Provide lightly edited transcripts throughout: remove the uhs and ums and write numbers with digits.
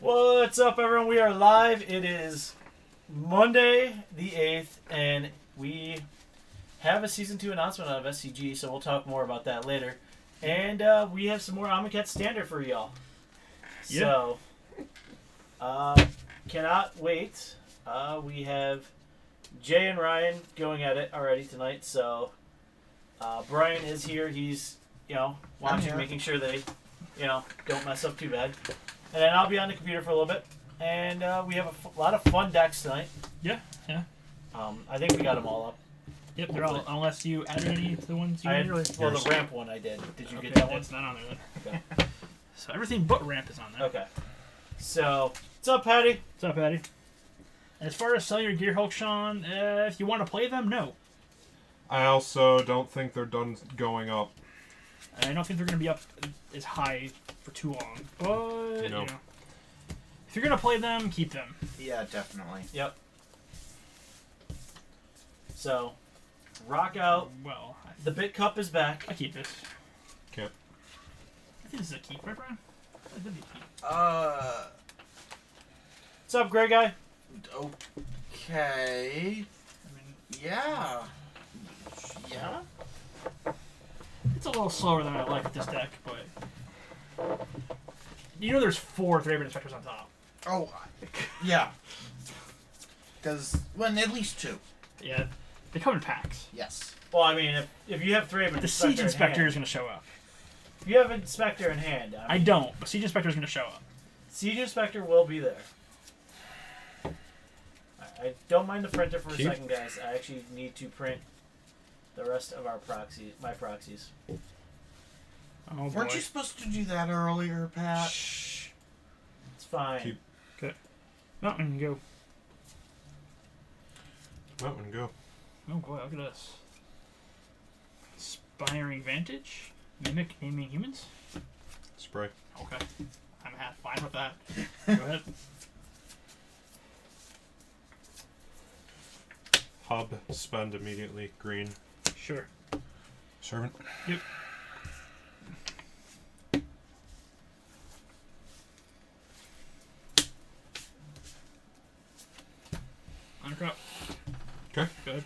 What's up, everyone? We are live. It is Monday the 8th, and we have a Season 2 announcement out of SCG, so we'll talk more about that later. And we have some more Amonkhet Standard for y'all. Yeah. So, cannot wait. We have Jay and Ryan going at it already tonight, so Brian is here. He's, watching, making sure they, don't mess up too bad. And then I'll be on the computer for a little bit. And we have a lot of fun decks tonight. Yeah. I think we got them all up. Yep, they're all, unless you added any to the ones you I did. Well, the ramp one I did. Did you get that one? It's not on there then. Okay. So everything but ramp is on there. Okay. So, what's up, Patty? What's up, Patty? As far as selling your Gear Hulk, Sean, if you want to play them, no. I also don't think they're done going up. I don't think they're going to be up as high for too long. But, No. If you're going to play them, keep them. Yeah, definitely. Yep. So, rock out. Well, The Bit Cup is back. I keep this. Okay. I think this is a keep, right, Brian? That'd be a keep. What's up, Grey Guy? Okay. I mean, Yeah. Yeah? it's a little slower than I like with this deck, but... there's 4 Thraben Inspectors on top. Oh, yeah. Because, well, at least 2. Yeah, they come in packs. Yes. Well, I mean, if you have Thraben The Siege Inspector in is hand, to show up. if you have Inspector in hand, I don't, but Siege Inspector is going to show up. Siege Inspector will be there. I don't mind the printer for a second, guys. I actually need to print the rest of our my proxies. Oh, boy. Weren't you supposed to do that earlier, Pat? Shh. It's fine. Keep. Okay. Mountain, go. Mountain, go. Oh boy, look at this. Inspiring Vantage? Mimic naming humans? Spray. Okay. I'm fine with that. Go ahead. Hub, spend immediately. Green. Sure. Servant. Yep. Uncrop. Okay. Good.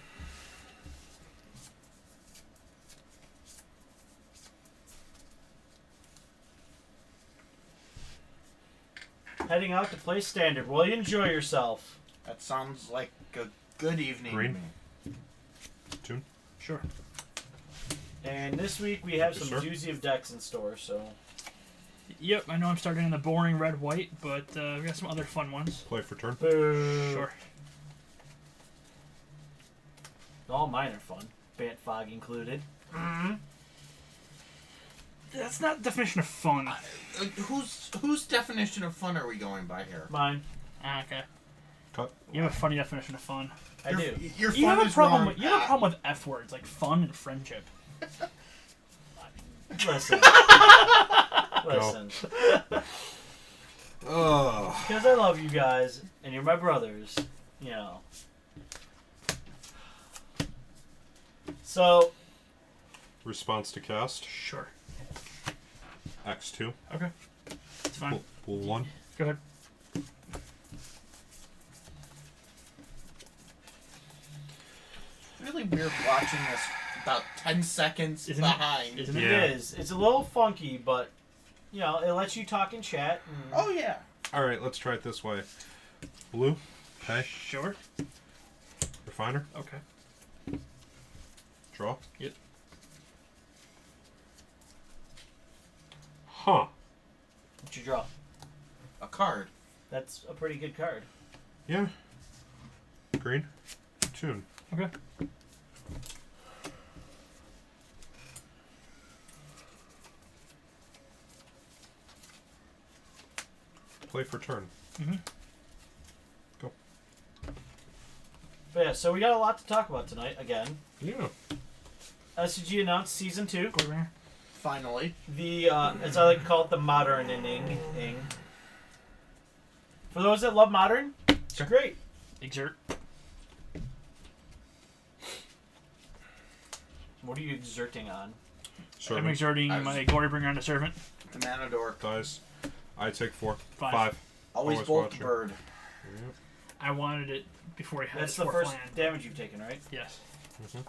Heading out to play Standard. Well, you enjoy yourself. That sounds like a good evening Green. to me. Tune. Sure. And this week we have Yes, some sir. doozy of decks in store, so... Yep, I know I'm starting in the boring red-white, but we got some other fun ones. Play for turn. Boo. Sure. All mine are fun. Bant Fog included. Mm-hmm. That's not the definition of fun. Whose definition of fun are we going by here? Mine. Okay. Cut. You have a funny definition of fun. I do. Your You fun have a is problem. wrong, You have a Pat. problem with F words like fun and friendship. Listen. Listen. Ugh. Because I love you guys, and you're my brothers, So, Response to cast. Sure. X2. Okay. It's fine. Pool 1. Go ahead. It's really weird watching this about 10 seconds Isn't it? behind. Isn't it it? Yeah. is. It's a little funky, but, it lets you talk and chat. And Oh, yeah. Alright, let's try it this way. Blue. Okay. Sure. Refiner. Okay. Draw. Yep. Huh. What'd you draw? A card. That's a pretty good card. Yeah. Green. Tune. Okay. Play for turn. Mm-hmm. Go. But yeah, so we got a lot to talk about tonight, again. Yeah. SCG announced Season 2. Go ahead. Finally. The, as I like to call it, the modern inning. For those that love modern, it's Okay. great. Exert. What are you exerting on? Servant. I'm exerting I was- my Glorybringer on the Servant. The Manador. Dies. I take 4. 5. 5. Always Always bolt the watching. bird. Yep. I wanted it before he had That's his the fourth first land. damage you've taken, right? Yes. Mhm.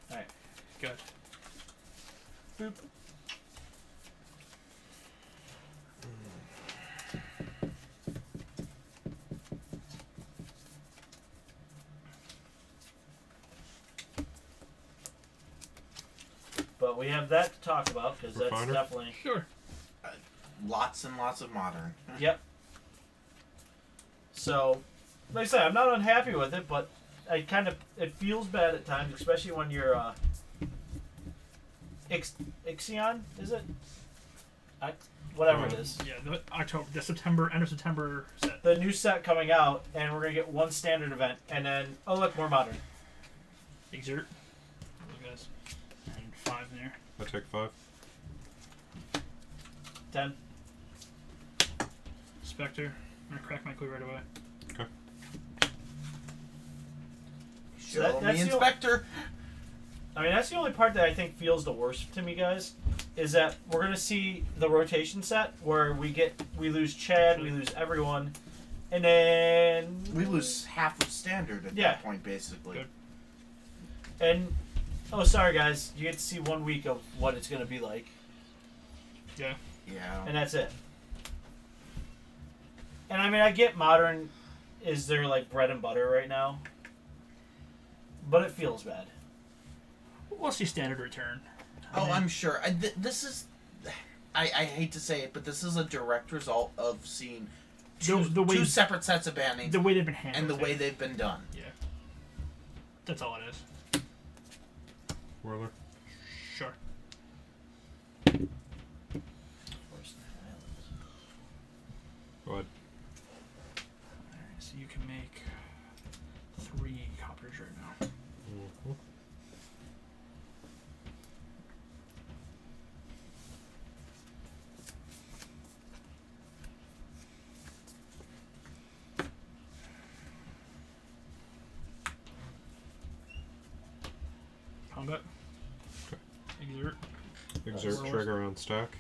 Alright. Good. Boop. But we have that to talk about because that's Refiner? definitely. Sure. Lots and lots of modern. Yep. So, like I said, I'm not unhappy with it, but it feels bad at times, especially when you're Ixion, is it? Whatever it is. Yeah, end of September set. The new set coming out, and we're gonna get one standard event, and then look, more modern. Exert. Those guys. And 5 in there. I take 5. 10. Spectre. I'm gonna crack my clue right away. Okay. Show that's me the Inspector. I mean, that's the only part that I think feels the worst to me, guys, is that we're gonna see the rotation set where we lose Chad, we lose everyone, and then We lose half of standard at Yeah. that point, basically. Good. And sorry guys, you get to see 1 week of what it's gonna be like, Yeah. Yeah. and that's it. And I mean, I get modern is their like bread and butter right now, but it feels bad. We'll see standard return. Oh, I'm sure. This is. I hate to say it, but this is a direct result of seeing The way- two separate sets of bannings The way they've been handled. and the way it. they've been done. Yeah. That's all it is. Whirler. Sure. Go ahead. Alright, so you can make 3 copiers right now. Mhm. Combat. Exert. Exert Whirlers. trigger on stack.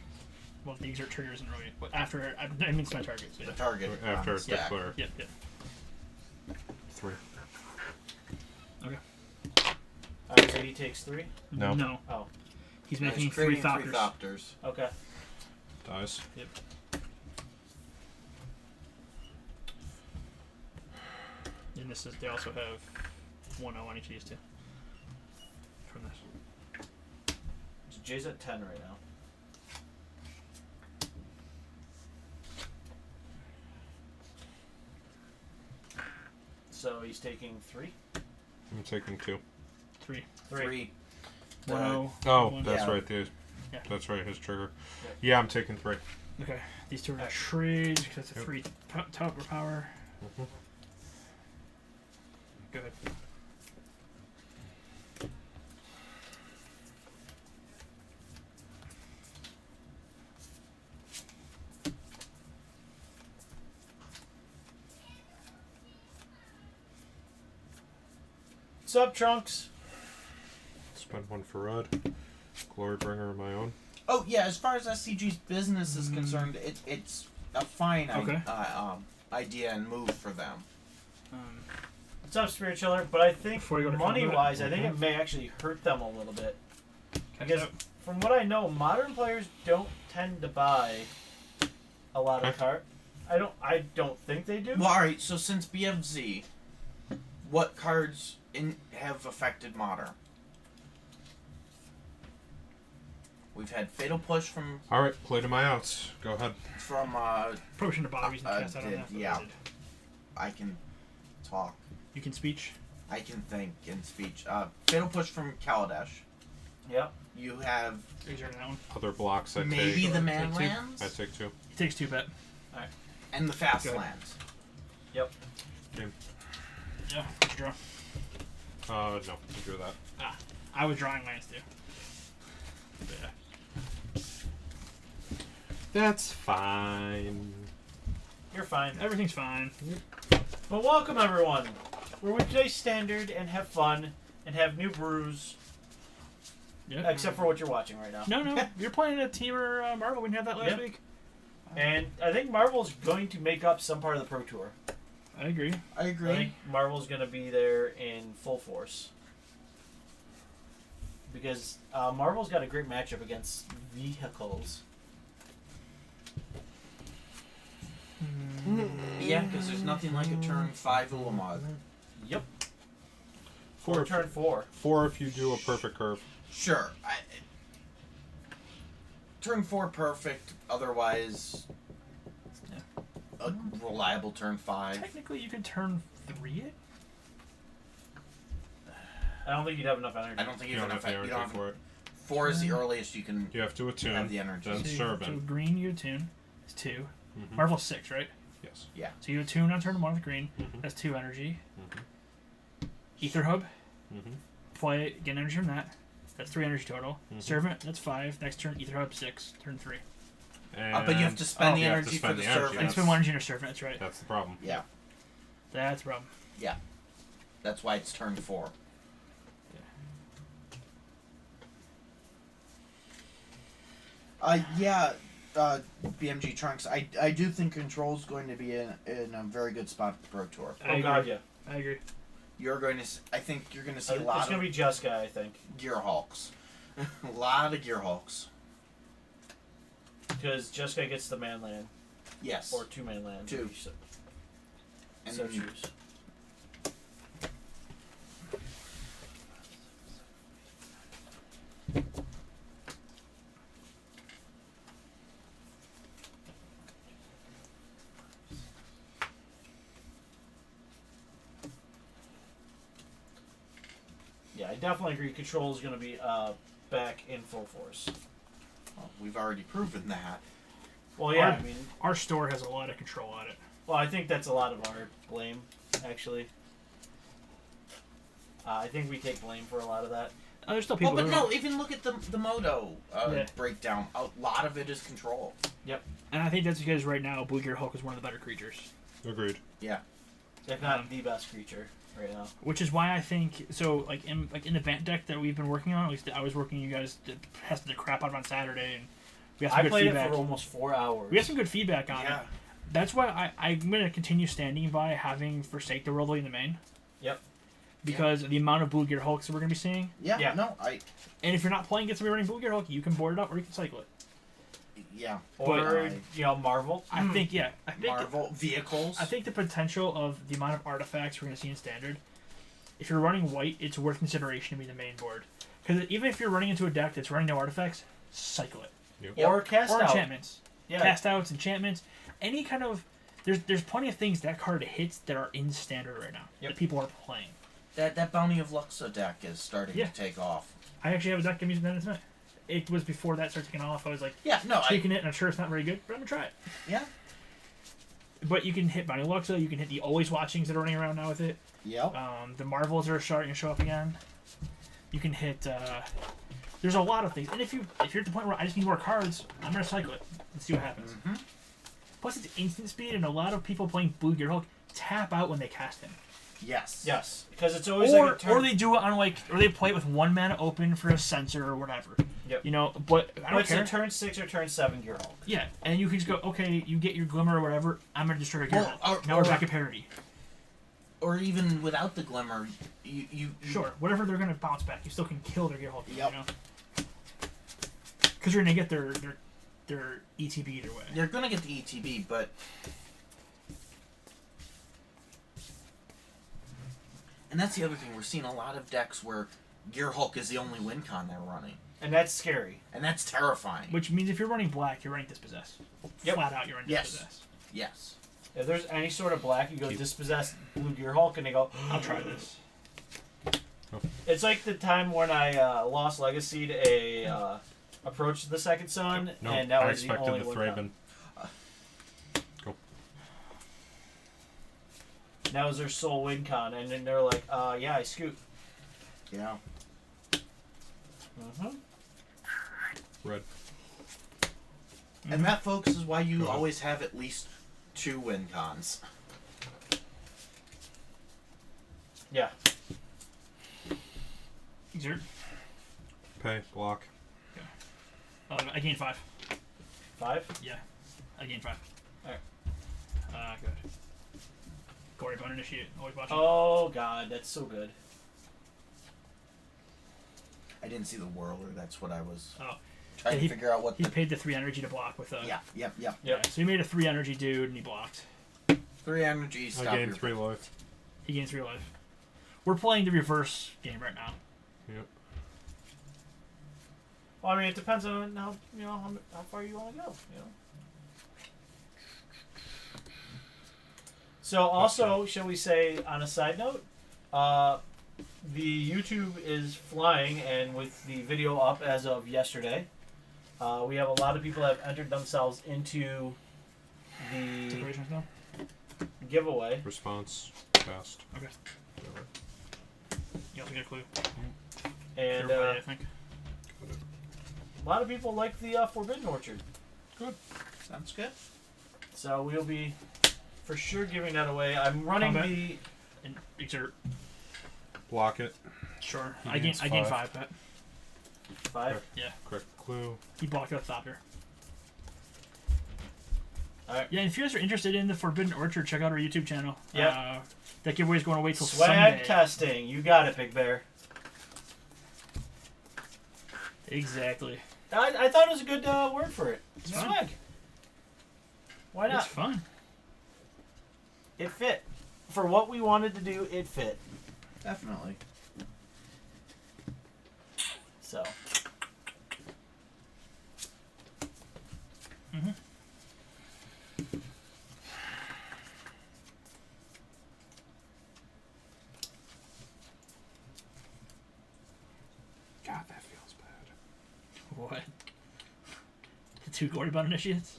Well, the exert trigger isn't really. But after. I mean, it's my target. So yeah. The target. After stack. declare. Yep, yep. 3. Okay. Alright, so he takes 3. No. No. Oh, He's And making it's 3 creating Thopters. 3 Thopters. okay. Dies. Yep. And this is. They also have 1-0 on each of these two. From this. So Jay's at 10 right now. So he's taking 3. I'm taking 2. 3. 3. 1-0. Oh, one- that's Yeah. right. Yeah. That's right. His trigger. Yep. Yeah, I'm taking 3. Okay. These two are trade because that's a Yep. 3 top power. Mhm. Go ahead. What's up, Trunks? Spend 1 for red. Glorybringer of my own. Oh yeah, as far as SCG's business is concerned, it's a fine Okay. idea and move for them. What's up, Spirit Chiller? But I think Before you go to money-wise, combat, I think okay. it may actually hurt them a little bit. Catch Because up. from what I know, modern players don't tend to buy a lot of Okay. cards. I don't think they do. Well, all right. So since BFZ, what cards have affected modern? We've had Fatal Push from Alright, play to my outs. Go ahead. Probably shouldn't have bothered using cast out on did, that. But yeah. I did. I can talk. You can speech. I can think in speech. Fatal Push from Kaladesh. Yep. You have Exert that one. Other blocks I maybe take. the Take two. Manlands I take 2. He takes 2 bet. and the Fast Good. Lands. Yep. Game. Yeah. Draw. No. You do that. I was drawing lands too. But yeah. That's fine. You're fine. Everything's fine. But welcome, everyone. Where we play standard and have fun and have new brews, Yeah. except for what you're watching right now. No. You're playing a Temur Marvel. We didn't have that last Yep. week. And I think Marvel's going to make up some part of the Pro Tour. I agree. I I agree. think Marvel's going to be there in full force. Because Marvel's got a great matchup against vehicles. Yeah, because there's nothing like a turn 5 Ulamog. Yep. Four Or if, turn 4. 4 if you do a perfect curve. Sure. Turn 4 perfect, otherwise a reliable turn 5. Technically, you could turn 3 it. I don't think you'd have enough energy. I don't think You you don't have the you energy don't have, for it. 4 is the earliest you can You have to attune, have the energy. then So Servant. green, you attune. It's 2. Mhm. Marvel's 6, right? Yes. Yeah. So you attune on turn 1 with green. Mhm. That's 2 energy. Mhm. Ether Hub. Mhm. Play, get energy from that. That's 3 energy total. Mhm. Servant, that's 5. Next turn, Ether Hub, 6. Turn 3. And But you have to spend the you have to energy spend for the the energy, And servant. spend 1 energy on a Servant, that's right. That's the problem. Yeah. That's a problem. That's why it's turn 4. BMG Trunks. I do think Control's going to be in a very good spot for the Pro Tour. I Oh, God, agree. yeah. I agree. You're going to. I think you're going to see a It's lot going of to be Jeskai, I think. Gear Hulks. A lot of Gear Hulks. Because Jeskai gets the man land. Yes. Or 2 man land. 2. So, And so choose. Yeah, I definitely agree. Control is going to be back in full force. well, we've already proven that. Well, yeah, Our- I mean, Our store has a lot of control on it. well, I think that's a lot of our blame, actually. I think we take blame for a lot of that. There's still Well, people but who no, even look at the Moto Yeah. breakdown. A lot of it is control. And I think that's because right now, Blue Gear Hulk is one of the better creatures. Agreed. If not the best creature right now. Which is why I think so. Like in the Bant deck that we've been working on, at least I was working. You guys tested the crap out of on Saturday, and we got some I good played feedback. it for almost 4 hours. We got some good feedback on Yeah. it. That's why I'm going to continue standing by having Forsake the Worldly in the main. Yep. Because of the amount of Blue Gear Hulks that we're going to be seeing. Yeah. Yeah. No, And if you're not playing against somebody running Blue Gear Hulk, you can board it up or you can cycle it. yeah. Or, But, Marvel. I think, yeah. I think Marvel vehicles. I think the potential of the amount of artifacts we're going to see in Standard, if you're running white, it's worth consideration to be the main board. Because even if you're running into a deck that's running no artifacts, cycle it. Yep. Or cast Or out. enchantments. Yeah. Cast outs, enchantments, any kind of... There's plenty of things that card hits that are in Standard right now Yep. that people are playing. That Bounty of Luxo deck is starting Yeah. to take off. I actually have a deck I'm using that tonight. It was before that started taking off. I was like, Yeah. No. taking it, and I'm sure it's not very good, but I'm going to try it. Yeah. But you can hit Bounty Luxo, you can hit the Always Watchings that are running around now with it. Yep. The Marvels are starting to show up again. You can hit. There's a lot of things, and if you're at the point where I just need more cards, I'm gonna cycle it and see what happens. Mm-hmm. Plus, it's instant speed, and a lot of people playing Blue Gear Hulk tap out when they cast him, Yes. Yes. Because it's always like a turn. or they do it on or they play it with 1 mana open for a sensor or whatever. Yep. You know, but I But don't it's care. a turn 6 or turn 7 Gear Hulk. Yeah, and you can just go, okay, you get your Glimmer or whatever. I'm gonna destroy a Gear Well, Hulk. or- Now we're or- back at parity. Or even without the Glimmer, you Sure, whatever they're gonna bounce back, you still can kill their Gear Hulk. Yep. You know, because you're gonna get their ETB either way. They're gonna get the ETB, but and that's the other thing. We're seeing a lot of decks where Gear Hulk is the only win con they're running, And that's scary. and that's terrifying. Which means if you're running black, you're running Dispossess. Yep. Flat out, you're running Yes. Dispossess. Yes. If there's any sort of black, you go dispossess Blue Gear Hulk, and they go, I'll try this. It's like the time when I lost Legacy to a Approach to the Second Sun, No, and that I was the expected only the one. Thraben. That was their sole win con, and then they're like, yeah, I scoop. Yeah. Mm-hmm. Red. And that, folks, is why you Go ahead. always have at least 2 win cons. Yeah. Exert. Pay. Block. I gained 5. 5? Yeah. I gain 5. Alright. Good. Gory Bone Initiate. Always watching. Oh god, that's so good. I didn't see the whirler. That's what I was Oh. trying to figure out what He the... paid the 3 energy to block with a... Yeah. Yeah, so he made a 3 energy dude and he blocked. 3 energy, stop I gained your... 3 life. He gains 3 life. We're playing the reverse game right now. Yep. Well, I mean, it depends on how far you want to go. So also, shall we say, on a side note, the YouTube is flying, and with the video up as of yesterday, we have a lot of people that have entered themselves into the Decorations now? Giveaway. giveaway. Response fast. Okay. You also get a clue. And Everybody, I think. a lot of people like the Forbidden Orchard. Good. Sounds good. So we'll be for sure giving that away. I'm running Combat. the And Exert. Block it. Sure. He I gain gains 5, but 5. Correct clue. he blocked with Thopter. Alright. Yeah, and if you guys are interested in the Forbidden Orchard, check out our YouTube channel. Yep. That giveaway is going to wait till Swag Sunday. testing. You got it, Big Bear. Exactly. I thought it was a good word for it. It's fine. Swag. Why It's not? fun. It fit. For what we wanted to do, it fit. Definitely. So. Mm-hmm. God, that feels bad. What? The 2 Gory Bond Initiates?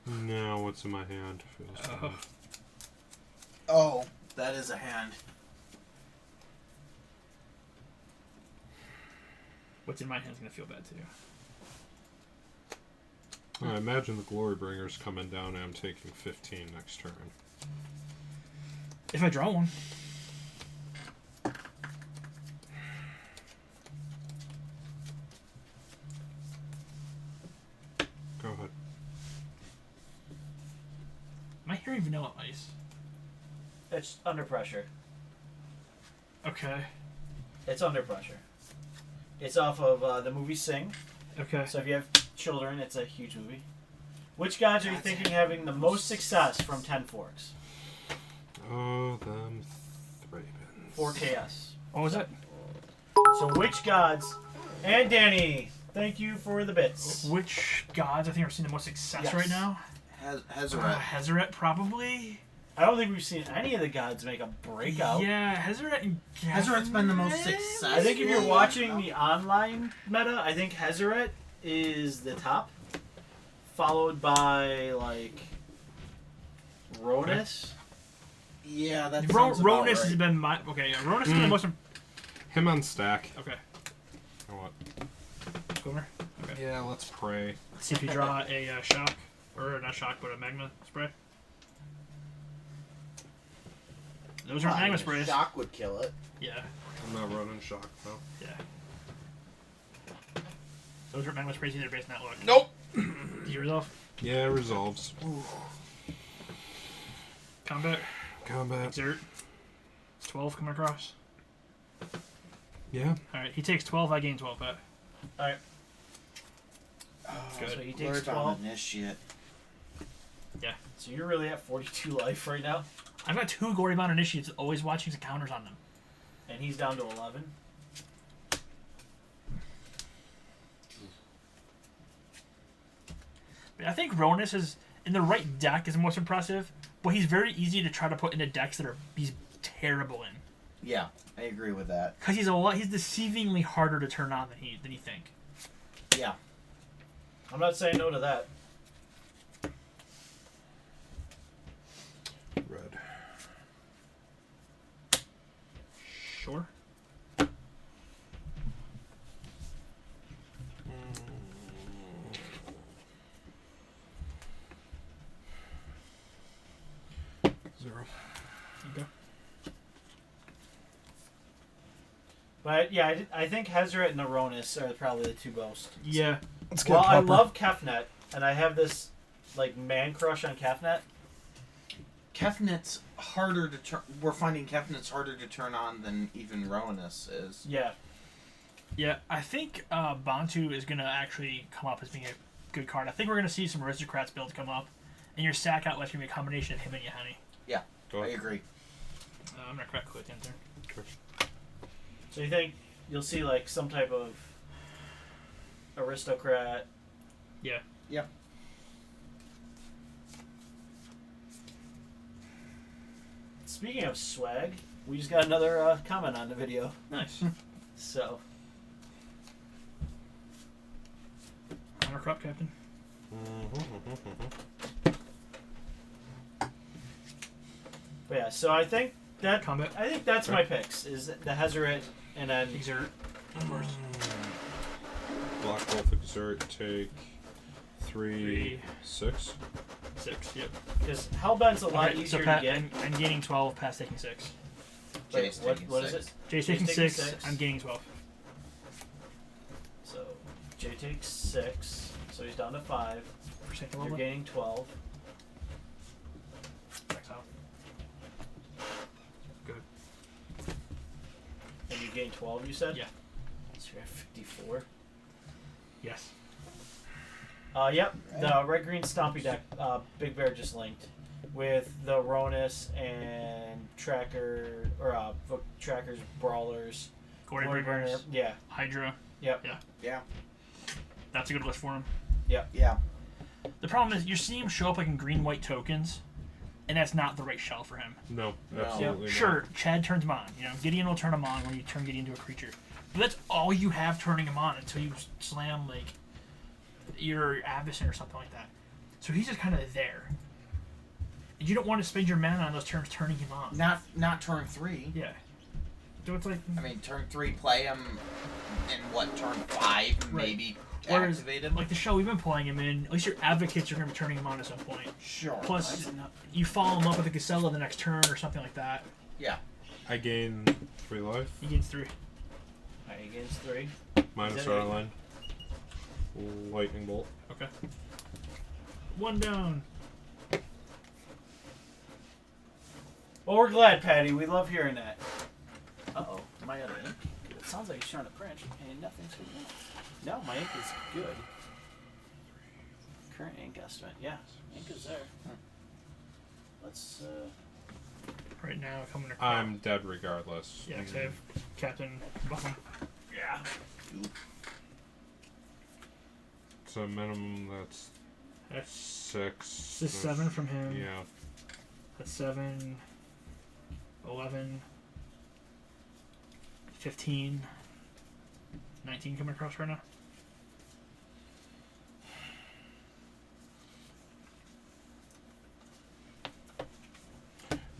No, what's in my hand feels bad. Oh, that is a hand. What's in my hand's going to feel bad too. I imagine the Glorybringer's coming down and I'm taking 15 next turn. If I draw one. Go ahead. Am I hearing Vanilla Ice? It's under pressure. Okay. It's under pressure. It's off of the movie Sing. Okay. So if you have children, it's a huge movie. Which gods are you thinking having the most success from 10 Forks? Oh, them Thrabins. 4KS. What was that? So which gods... And Danny, thank you for the bits. Which gods I think are seeing the most success Yes. right now? Hezeret. Hezeret, probably. I don't think we've seen any of the gods make a breakout. Yeah, Hezeret and Hezeret's been the most Gavin? successful. I think if you're watching the online meta, I think Hezeret is the top, followed by like Rhodus. Yeah, that's Ronus has been my Ronus has been the most. Him on stack. Okay, Oh, what? go over. Okay. Yeah, let's pray. Let's see if you draw a shock, or not shock, but a magma spray. Those aren't magma sprays. Shock would kill it. Yeah, I'm not running shock, though. yeah. Those aren't magma sprays either, based on that look. Nope. Did you resolve? Yeah, resolves. Combat. Combat. Exert. 12 coming across. Yeah. Alright, he takes 12, I gain 12, but. Alright. Oh, Good. So he takes 12. This shit. Yeah. So you're really at 42 life right now, I've got 2 Gory Bond Initiates always watching some counters on them. and he's down to 11. But I think Ronus is, in the right deck, is most impressive, but he's very easy to try to put into decks that he's terrible in. Yeah, I agree with that. Because he's deceivingly harder to turn on than you think. Yeah. I'm not saying no to that. Red. Sure. Zero. Okay. But yeah, I think Hezeret and Aronis are probably the two most. Yeah. Let's Well, I love Kefnet, and I have this like man crush on Cafnet? Cafnet's harder to turn. We're finding Cafnet's harder to turn on than even Rowanus is. Yeah. Yeah, I think Bantu is going to actually come up as being a good card. I think we're going to see some Aristocrats builds come up, and your sack outlet's going to be a combination of him and Yahani. Yeah, I agree. I'm going to crack quick answer. So you think you'll see like some type of Aristocrat? Yeah. Yeah. Speaking of swag, we just got another comment on the video. Nice. So. Honor crop, Captain. But yeah, so I think that's Combat. my picks is the Hezeret and then Exert, of course. Black Wolf Exert take 3, 6. 6, yep. because Hellbent's a lot Okay, easier so to get. I'm gaining 12, past taking 6. Wait, Jay's taking what is 6. it? Jay's taking 6, I'm gaining 12. So Jay takes 6, so he's down to 5. For second You're level. gaining 12. Exile. Good. And you gain 12, you said? Yeah. So you're at 54. Yes. Yep, the red-green Stompy deck, Big Bear just linked with the Ronus and Tracker, or Trackers, Brawlers, Gory Glory Bringers, Burner. Yeah, Hydra. yep. Yeah. That's a good list for him. Yeah. The problem is you're seeing him show up like in green-white tokens, and that's not the right shell for him. No, No. absolutely not. Sure, Chad turns him on. Gideon will turn him on when you turn Gideon into a creature. But that's all you have turning him on until you slam, like, your Avacyn or something like that. So he's just kind of there. And you don't want to spend your mana on those turns turning him on. Not turn 3. Yeah. So it's like... I mean, turn 3, play him in what, turn 5, maybe Whereas, activate him? like the show we've been playing him in, at least your advocates are going to be turning him on at some point. Sure. Plus, you follow him up with a Casella the next turn or something like that. Yeah. I gain 3 life. He gains 3. Alright, he gains 3. Minus Is that our line. Lightning bolt. Okay. 1 down. Well, we're glad, Patty. We love hearing that. Uh-oh. Am I out of ink? It sounds like he's trying to print, and nothing's going on. No, my ink is good. Current ink estimate. Yeah, ink is there. Let's, Right now, coming to... I'm dead regardless. Yeah, because I have Captain Buffum. Yeah. It's a minimum that's That's 6. this is 7 from him. Yeah. That's 7, 11, 15, 19 coming across right now.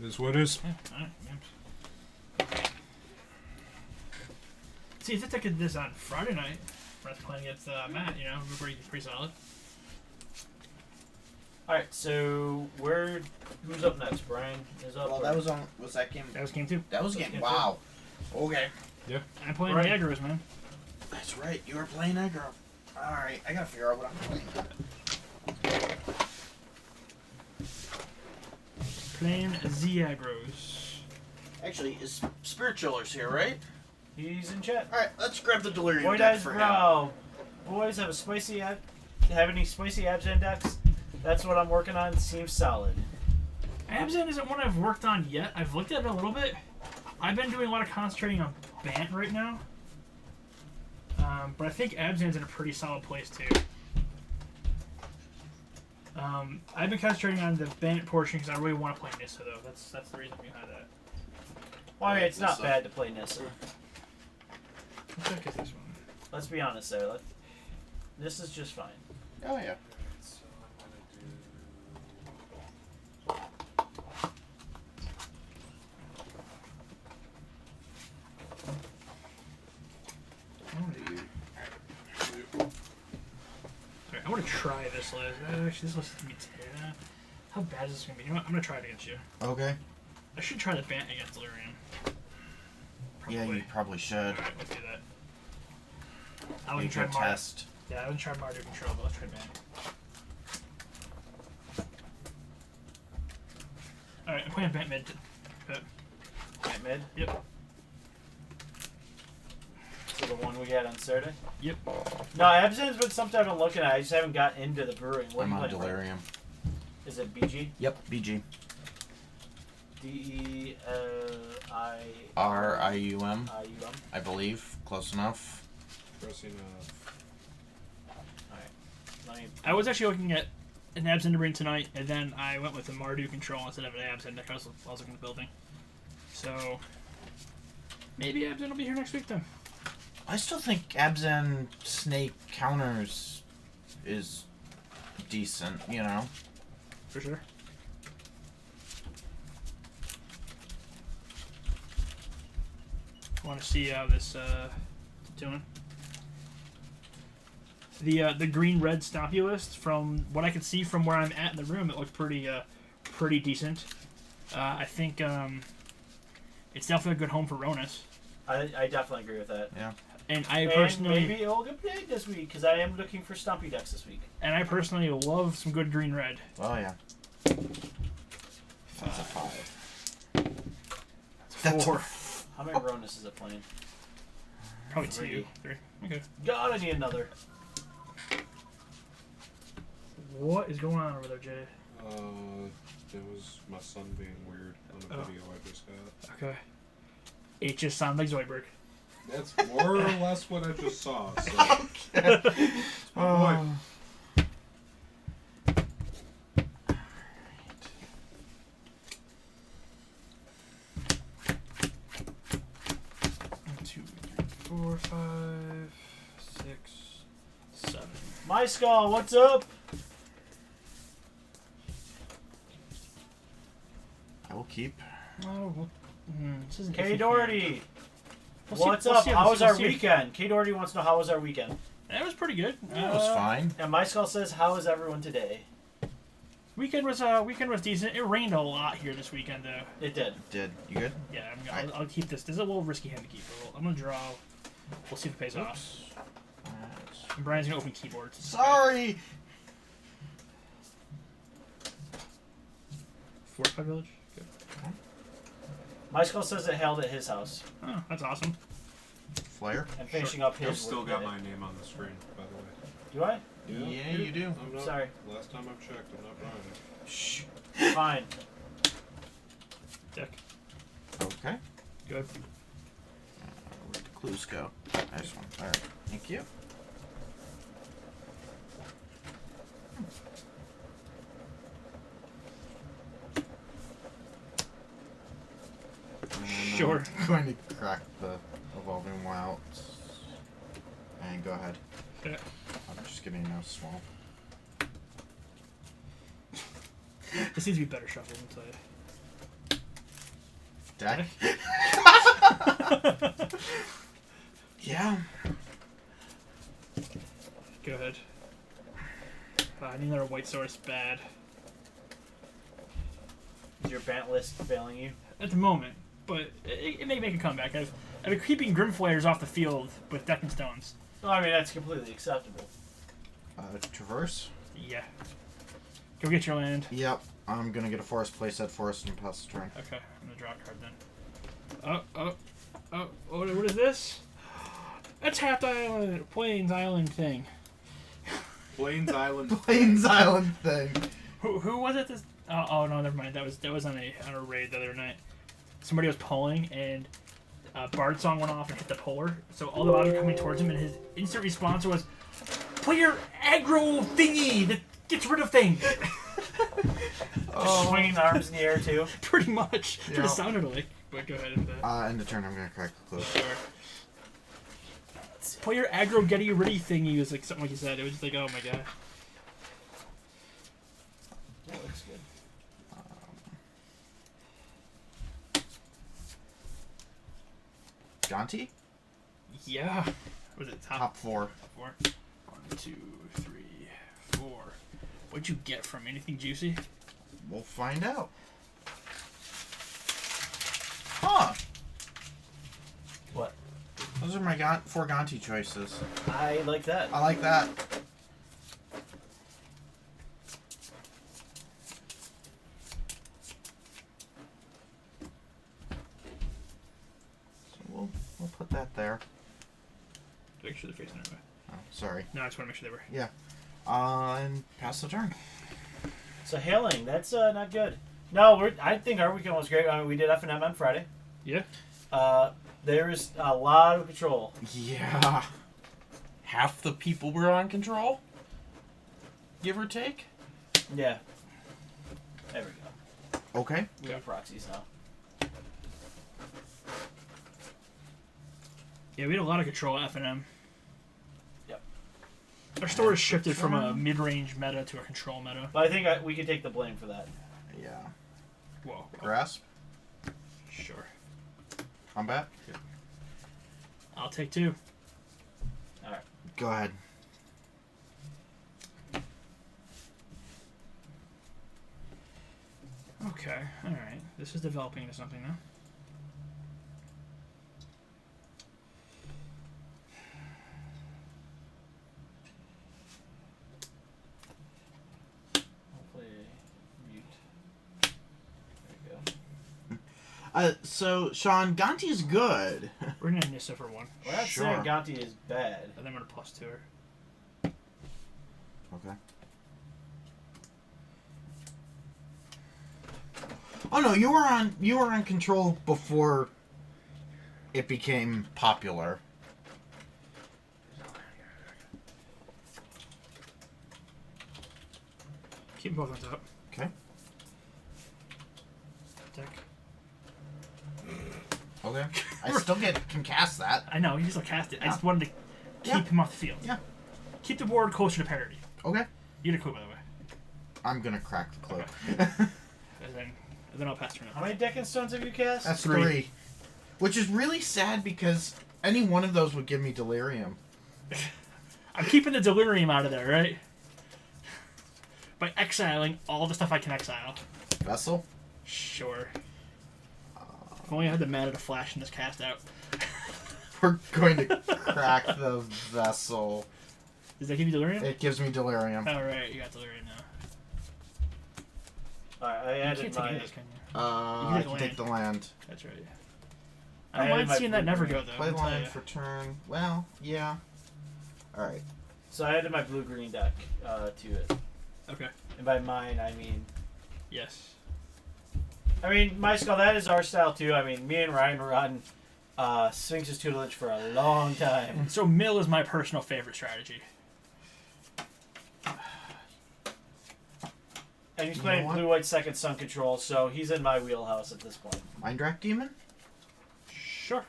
It is what it is. Yeah, alright, yeah. See, if it's like this on Friday night, when I was playing against Matt, you know, we're pretty solid. Alright, so who's up next? Brian is up. Well, or- that was that game. That was game 2. That was game. Wow. Okay. I'm playing Right. the aggros, man. That's right. You were playing aggro. All right. I gotta figure out what I'm playing. Playing the aggros. Actually, is Spirit Chiller's here, right? He's in chat. All right. Let's grab the Delirium Boy, deck guys, for him. bro. Boys, have any spicy Abzan decks? That's what I'm working on. Seems solid. Abzan isn't one I've worked on yet. I've looked at it a little bit. I've been doing a lot of concentrating on Bant right now. But I think Abzan's in a pretty solid place too. I've been concentrating on the Bant portion because I really want to play Nissa though. That's the reason behind that. Well, I mean, it's not Nissa. bad to play Nissa. What deck is this one? Let's be honest there. This is just fine. Oh yeah. Alright, I want to try this list. Actually, this list is going to be how bad is this going to be? You know what? I'm going to try it against you. Okay. I should try the Bant against Delirium. Yeah, you probably should. Alright, let's do that. I You wasn't trying could Mardu. test. Yeah, I wasn't trying Mardu control, but let's try Bant. Alright, I'm playing Bant mid. At mid. Yep. So the one we had on Saturday. Yep. No, Absinthe's been something I've been looking at. I just haven't gotten into the brewing. What I'm are you on playing? Delirium. Is it BG? Yep, BG. RIUM, I believe. Close enough. Pressing Let me. I was actually looking at an Absinthe to bring tonight, and then I went with the Mardu control instead of an Absinthe. I was looking at the building. So, maybe Absinthe will be here next week then. I still think Absinthe Snake counters is decent, you know? For sure. Want to see how this doing? The green red stompy list, from what I could see from where I'm at in the room, it looked pretty decent. I think it's definitely a good home for Ronus. I definitely agree with that. Yeah. And I And personally maybe it'll get big this week because I am looking for Stumpy decks this week. love some good green red. Oh, yeah. That's a 5. That's 4. How many Ronus is it playing? Probably 2, 3. 3. Okay. God, I need another. What is going on over there, Jay? it was my son being weird on a video I just got. Okay. It just sounded like Zoidberg. That's more or less what I just saw. So. Oh. Two, three, 4, 5, 6, 7. My Skull, what's up? I will keep. Oh, well, this isn't K iffy. Doherty, We'll see- what's we'll up? see How was our we'll see. weekend? K Doherty wants to know how was our weekend. That was pretty good. It was fine. And My Skull says, how is everyone today? Weekend was decent. It rained a lot here this weekend though. It did. Did you good? Yeah, I'll keep this. This is a little risky hand to keep. I'm gonna draw. We'll see if it pays off. Oops. And Brian's gonna open keyboards. Sorry. Fortify Village. Good. My Skull says it held at his house Oh, that's awesome. Flare. and finishing up his. I've still work got with my it. name on the screen, by the way. Do I? Yeah, you do. I'm not, Sorry. Last time I've checked, I'm not Brian. Shh. Fine. Deck. Okay. Good. Where'd the clues go? Nice one. Alright. Thank you. Sure. I'm going to crack the evolving wild. And go ahead. Okay. I'm just giving you no swamp. This needs to be better shuffled, I'll tell you. Deck? Yeah. Go ahead. I need another white source bad. Is your Bant list failing you? At the moment, but it may make a comeback. I've been keeping Grim Flayers off the field with Deck and Stones. Well, I mean, that's completely acceptable. Traverse? Yeah. Go get your land. Yep. I'm gonna get a forest, place that forest, and pass the turn. Okay, I'm gonna draw a card then. Oh, what is this? A tapped island, Plains Island thing. Plains Island. Plains Island thing. Who was it? Oh no, never mind. That was on a raid the other night. Somebody was pulling and Bard Song went off and hit the puller, so all the bodies were coming towards him, and his instant response was, "Play your aggro thingy that gets rid of things." Just swinging the arms in the air, too. Pretty much. That's what Yeah. it sounded like. But go ahead and End of turn, I'm gonna crack the clue. sure. Play your aggro getty riddy thingy was like something like you said. It was just like, oh my god. That looks good. Gonti? Yeah. Was it Top 4. 4? 1, 2, 3, 4. What'd you get from anything juicy? We'll find out. Huh. What? Those are my 4 Gonti choices. I like that. I like that. combat there. Make sure they're facing their way. Oh, sorry. No, I just want to make sure they were. Yeah. And pass the turn. So hailing, that's not good. No, I think our weekend was great. I mean, we did F&M on Friday. Yeah. There's a lot of control. Yeah. Half the people were on control? Give or take? Yeah. There we go. Okay. We have proxies now. Yeah, we had a lot of control at F&M. Yep. Our store has shifted from a mid-range meta to a control meta. But I think we could take the blame for that. Yeah. Whoa. Grasp. Sure. Combat. I'll take 2. Alright. Go ahead. Okay. Alright. This is developing into something now. Hopefully mute. There we go. So, Sean, Ganti is good. We're going to Nissa for 1. We're not Sure. saying Ganti is bad. And then we're going to +2 her. Okay. Oh no, you were on control before it became popular. Keep them both on top. Okay. Deck. Okay. I still can cast that. I know, he just cast it. I Yeah. just wanted to keep Yeah. him off the field. Yeah. Keep the board closer to parity. Okay. You get a clue, by the way. I'm gonna crack the cloak. And then I'll pass turn How up. many Deccan Stones have you cast? That's 3. 3. Which is really sad because any one of those would give me delirium. I'm keeping the Delirium out of there, right? By exiling all the stuff I can exile. Vessel? Sure. If only I had the mana to flash and just cast out. We're going to crack the vessel. Does that give you Delirium? It gives me delirium. Alright, you got Delirium now. Alright, I You added can't my... take it, can you? I take can the take the land. That's right. I I don't added mind my seeing that never blue-green. go, though. Play I'll tell land ya. for turn. Well, yeah. Alright. So I added my blue-green deck to it. Okay. And by mine, I mean... Yes. I mean, my skull, that is our style too. I mean, me and Ryan were on Sphinx's tutelage for a long time. So mill is my personal favorite strategy. And he's You playing know what? blue-white second sun control, so he's in my wheelhouse at this point. Mind Rack Demon? Sure.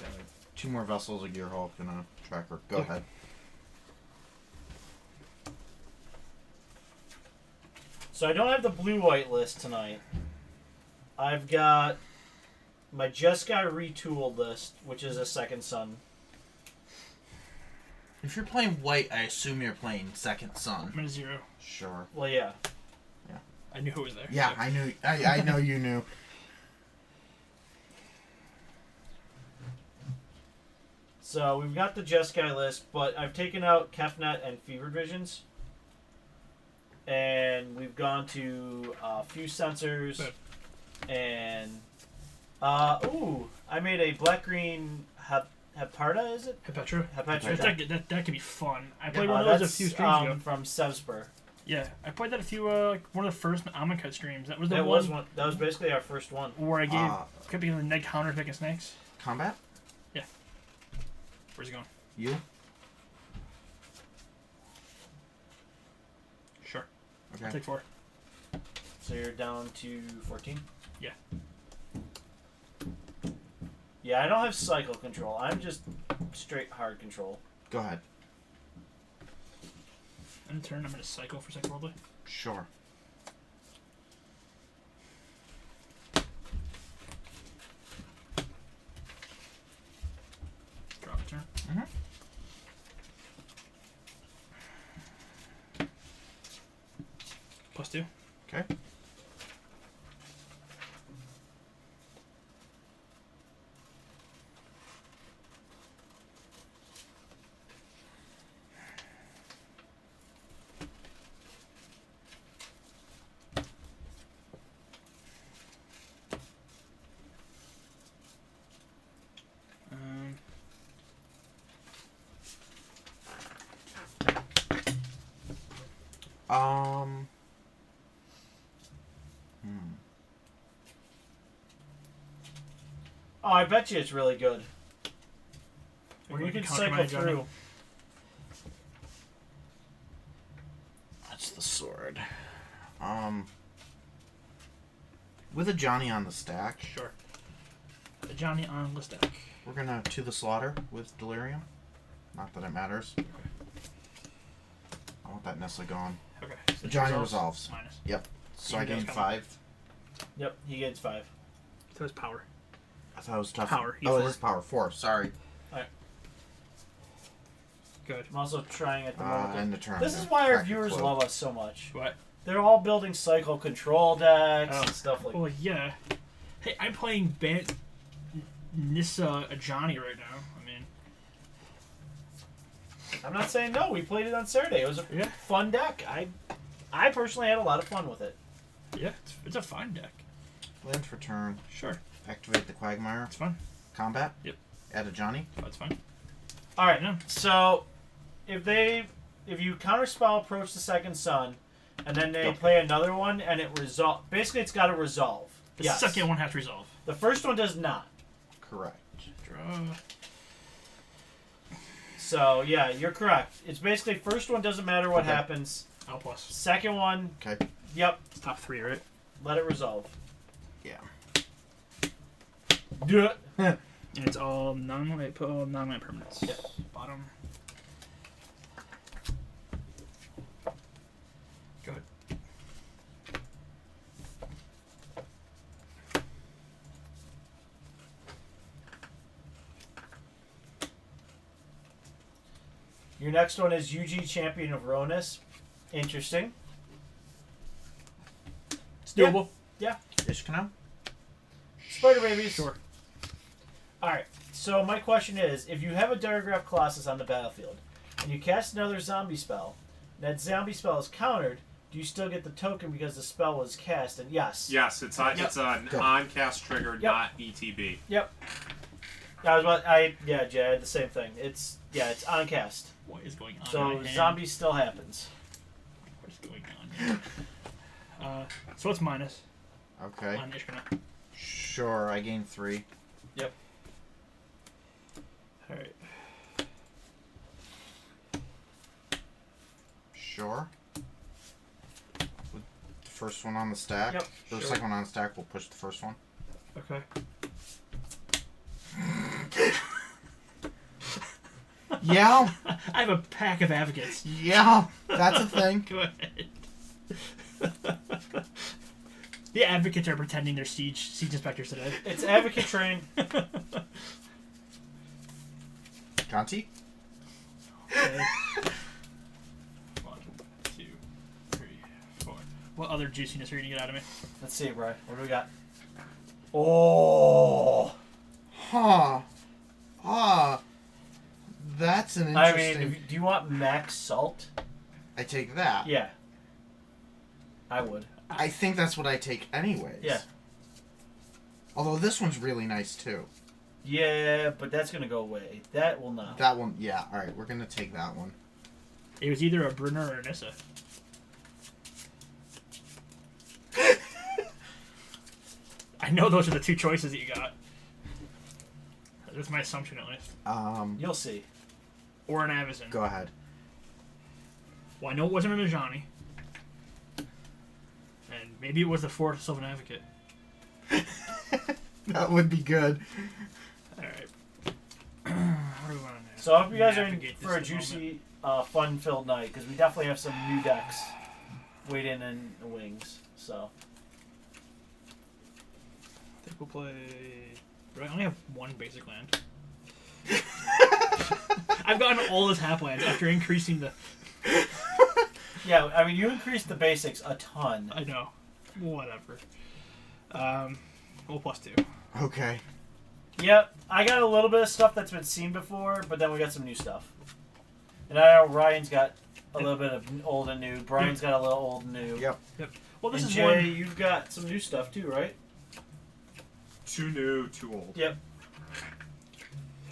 Okay. 2 more vessels, a Gearhulk, and a tracker. Go Yeah. ahead. So I don't have the blue-white list tonight. I've got my Jeskai retooled list, which is a second sun. If you're playing white, I assume you're playing second sun. I'm at a 0. Sure. Well, yeah. I knew it was there. Yeah, so. I knew. I know you knew. So we've got the Jeskai list, but I've taken out Kefnet and Fevered Visions. And we've gone to a few sensors. Good. And I made a black-green Heparda, is it? Hepetra. Hepetra. That could be fun. I played one of those That's a few streams ago. from Sevspur. Yeah, I played that a few, one of the first Amonkhet streams. That was the That one was one. That was basically our first one. where I gave Ah. kept getting the neg counters making snakes. Combat? Where's he going? You? Sure. Okay. I'll take 4. So you're down to 14? Yeah. Yeah, I don't have cycle control. I'm just straight hard control. Go ahead. End turn, I'm going to cycle for second roleplay. Sure. Drop a turn. Mhm. +2. Okay. Oh, I bet you it's really good. Or You you can can counter cycle my Johnny. through. That's the sword. With a Johnny on the stack, Sure. The Johnny on list deck. we're gonna to the slaughter with Delirium. Not that it matters. I want that Nessa gone. Okay. The Johnny resolves. Minus. Yep. So I You guys gained got 5. Yep, he gets 5. So it's power. I thought it was tough. Power, Oh, E4. it is power 4. Sorry. Good. I'm also trying at the moment. And the turn. This is why our Crack the viewers cloak. love us so much. What? They're all building cycle control decks Oh. and stuff like that. Well, yeah. Hey, I'm playing Bant Nissa Johnny right now. I mean, I'm not saying no. We played it on Saturday. It was a Yeah. fun deck. I personally had a lot of fun with it. yeah, it's a fine deck. Land for turn. Sure. Activate the Quagmire. It's fun. Combat. Yep. Add a Johnny. That's fine. All right. Yeah. So, if you counterspell approach the second sun, and then they Yep. play another one, and it resolve. Basically, it's got to resolve. The Yes. second one has to resolve. The first one does not. Correct. Draw. So yeah, you're correct. It's basically first one doesn't matter what Okay. happens. L plus. Second one, Okay. yep, It's top 3, right? let it resolve. Yeah. Do it. And it's all non-white. Put all non-white permanents. Yep. Bottom. Good. Your next one is UG Champion of Ronus. Interesting. It's doable. Yeah. Ishkanam. Spider babies. Sure. Alright, so my question is, if you have a Diregraph Colossus on the battlefield, and you cast another zombie spell, and that zombie spell is countered, do you still get the token because the spell was cast? And yes. Yes, it's an Good. on-cast trigger, Yep. not ETB. Jay, I had the same thing. It's on cast. What is going on? in So my hand? zombie still happens. What's going on here? So it's minus Okay. on Ishkana. Sure. I gained 3. Alright. Sure. With the first one on the stack. Yep, The sure. second one on the stack will push the first one. Okay. Yeah. I have a pack of advocates. Yeah. That's a thing. Go ahead. The advocates are pretending they're siege inspectors today. It's Advocate Train. Conti. Okay. 1, 2, 3, 4. What other juiciness are you gonna get out of me? Let's see, Brian. What do we got? Oh. Huh. That's an interesting. I mean, do you want max salt? I take that. Yeah. I would. I think that's what I take anyways. Yeah. Although this one's really nice too. Yeah, but that's gonna go away. That will not. That one, yeah. All right, we're gonna take that one. It was either a Brunner or a Nissa. I know those are the two choices that you got. That's my assumption, at least. You'll see. Or an Avison. Go ahead. Well, I know it wasn't a Najani. And maybe it was the fourth Sylvan Advocate. That would be good. Alright. What do we want to do? So I hope you guys are in Navigate this for a at the moment. juicy, fun-filled night because we definitely have some new decks waiting in the wings. So I think we'll play. I only have one basic land. I've gotten all the tap lands after increasing the. yeah, I mean you increased the basics a ton. I know. Whatever. Well, +2. Okay. Yep, I got a little bit of stuff that's been seen before, but then we got some new stuff. And I know Ryan's got a little bit of old and new. Brian's got a little old and new. Yep. Well, this And is Jay, one. you've got some new stuff too, right? Too new, too old. Yep.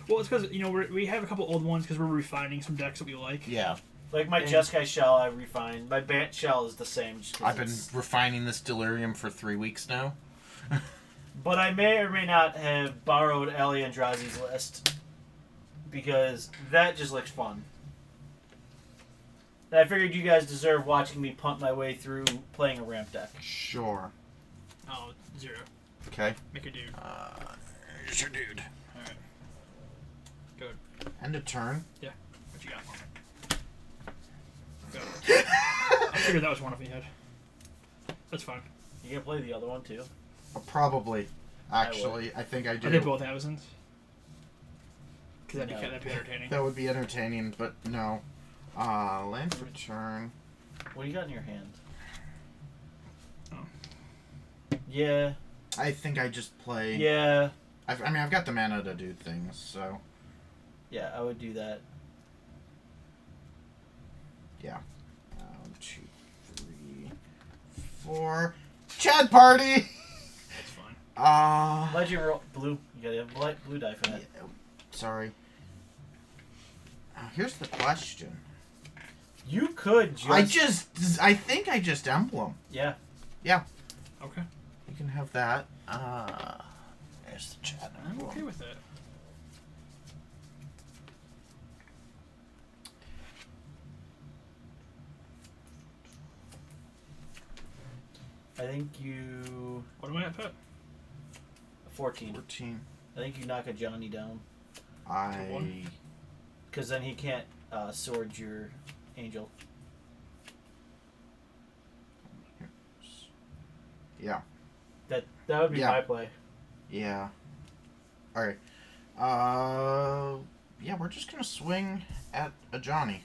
Well, it's because we have a couple old ones because we're refining some decks that we like. Yeah. Like my And- Jeskai shell, I refined. My Bant shell is the same. Just 'cause I've been refining this Delirium for 3 weeks now. But I may or may not have borrowed Ali Andrazi's list because that just looks fun. And I figured you guys deserve watching me punt my way through playing a ramp deck. Sure. Oh, 0. Okay. Make a dude. Here's your dude. Alright. Good. End of turn. What you got for me? Go. I figured that was one of you had. That's fine. You gonna play the other one too? Probably. Actually, I think I do. Are they both Amazons? Because No. that'd be entertaining. That would be entertaining, but no. Land return. What do you got in your hand? Oh. Yeah. I think I just play. Yeah. I've got the mana to do things, so. Yeah, I would do that. Yeah. 1, 2, 3, 4. Chad party! That's fine. Legend roll blue. You gotta have blue die for that. Yeah, sorry. Here's the question. You could just. I think I just emblem. Yeah. Okay. You can have that. There's the Chad I'm emblem. okay with that. I think you. What am I at, Pet? 14. 14. I think you knock a Johnny down. I. Because then he can't sword your angel. Yeah. That would be Yeah. my play. Yeah. Alright. Yeah, we're just gonna swing at a Johnny.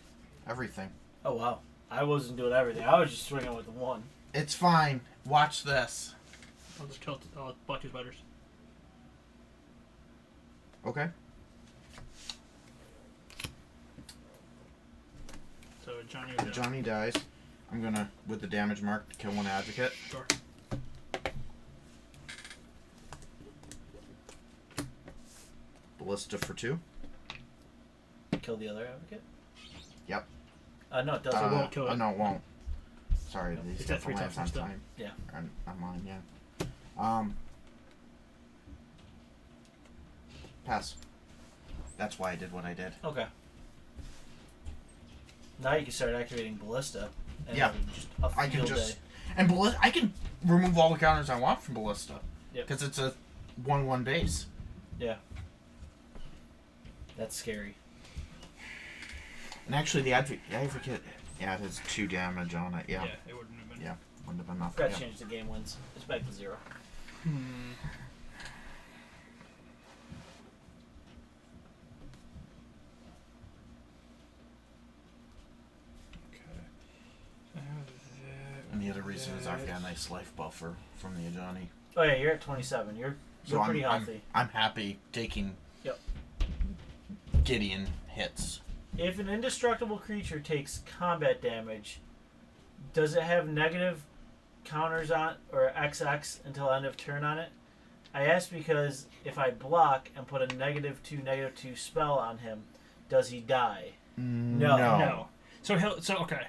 Everything. Oh, wow. I wasn't doing everything. I was just swinging with the one. It's fine. Watch this. I'll just tilt. I'll block two spiders. Okay. So Johnny was down. Johnny dies. I'm gonna, with the damage mark, kill one advocate. Sure. Ballista for 2. Kill the other advocate? Yep. No, it doesn't. won't kill it. No, it won't. Sorry, these It's at stuff 3 lands on toughness, though. time. Yeah. On mine, yeah. Pass. That's why I did what I did. Okay. Now you can start activating Ballista. And Yeah. having just a I can field just... day. And I can remove all the counters I want from Ballista. Yep. Because it's a 1/1 base. Yeah. That's scary. And actually, the advocate... Yeah, it has 2 damage on it, yeah. It wouldn't have been. Yeah. Wouldn't have been enough. Forgot Yeah. to change the game wins. It's back to 0. And the other reason is I've got a nice life buffer from the Ajani. Oh, yeah, you're at 27. You're pretty healthy. I'm happy taking Yep. Gideon hits. If an indestructible creature takes combat damage, does it have negative counters on or XX until end of turn on it? I ask because if I block and put a -2/-2 spell on him, does he die? No. No. So okay.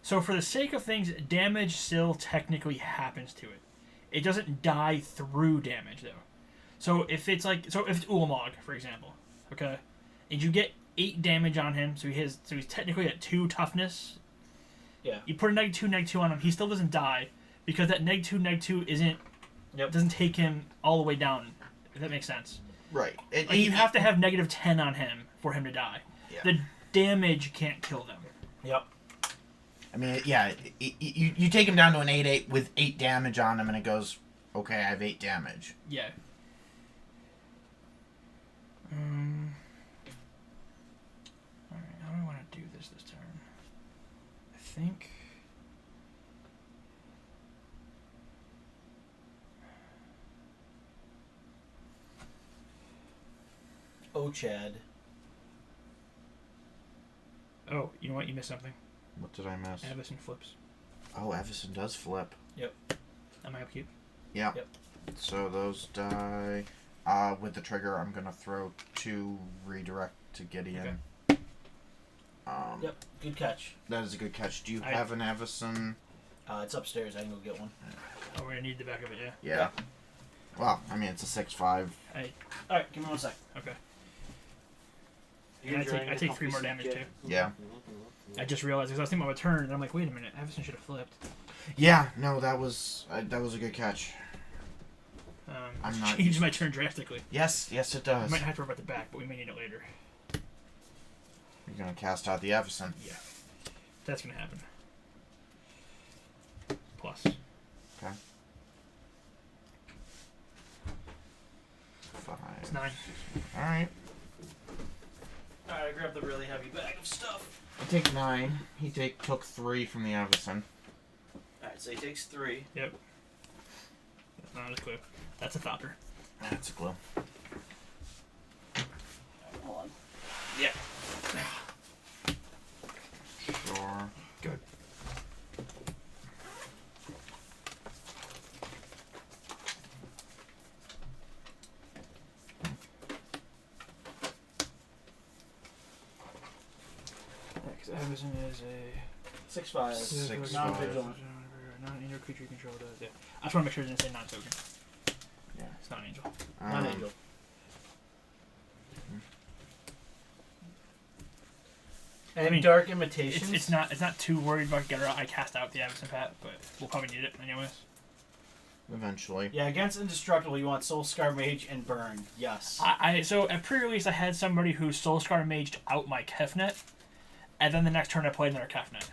So for the sake of things, damage still technically happens to it. It doesn't die through damage though. So if it's if it's Ulamog, for example, okay, and you get 8 damage on him, so he's technically at 2 toughness. Yeah. You put a -2/-2 on him, he still doesn't die because that -2/-2 doesn't take him all the way down. If that makes sense. Right. You have to have -10 on him for him to die. Yeah. The damage can't kill them. Yep. I mean, yeah, you take him down to an 8/8 with 8 damage on him, and it goes, okay, I have 8 damage. Yeah. Alright, how do I want to do this turn? I think... Oh, Chad. Oh, you know what? You missed something. What did I miss? Avison flips. Oh, Evison does flip. Am I upkeep? Yeah. Yep. So those die. With the trigger, I'm gonna throw 2 redirect to Gideon. Okay. Yep, good catch. That is a good catch. Do you I- have an Avison? It's upstairs. I can go get one. Oh, we're gonna need the back of it, yeah. Yeah. Well, I mean, it's a 6/5. All right, give me 1 sec. Okay. You And enjoying I the take 3 more comfy damage seat, too. Yeah. I just realized because I was thinking about my turn, and I'm like, wait a minute, Avison should have flipped. Yeah. No, that was a good catch. I'm It not changed used- my turn drastically. Yes, it I does. might have to worry about the back, but we may need it later. You're gonna cast out the Avison. Yeah. That's gonna happen. Plus. Okay. 5. It's 9. All right. Alright, I grabbed the really heavy bag of stuff. I take 9. He took 3 from the Avison. Alright, so he takes 3. Yep. That's not a clue. That's a thopper. That's a clue. Hold on. Yeah. Sure. Good. Avison is a 6/5. 6/5. Non-vigilant. non-angel creature you control does. Yeah. I just want to make sure it didn't say non-token. Yeah. It's not an angel. Non-angel. And I mean, Dark Imitations. It's not too worried about get her out. I cast out the Avison Pat, but we'll probably need it anyways. Eventually. Yeah, against Indestructible, you want Soul Scar Mage and Burn. Yes. So at pre-release, I had somebody who Soul Scar maged out my Kefnet, and then the next turn I played another Kefnet.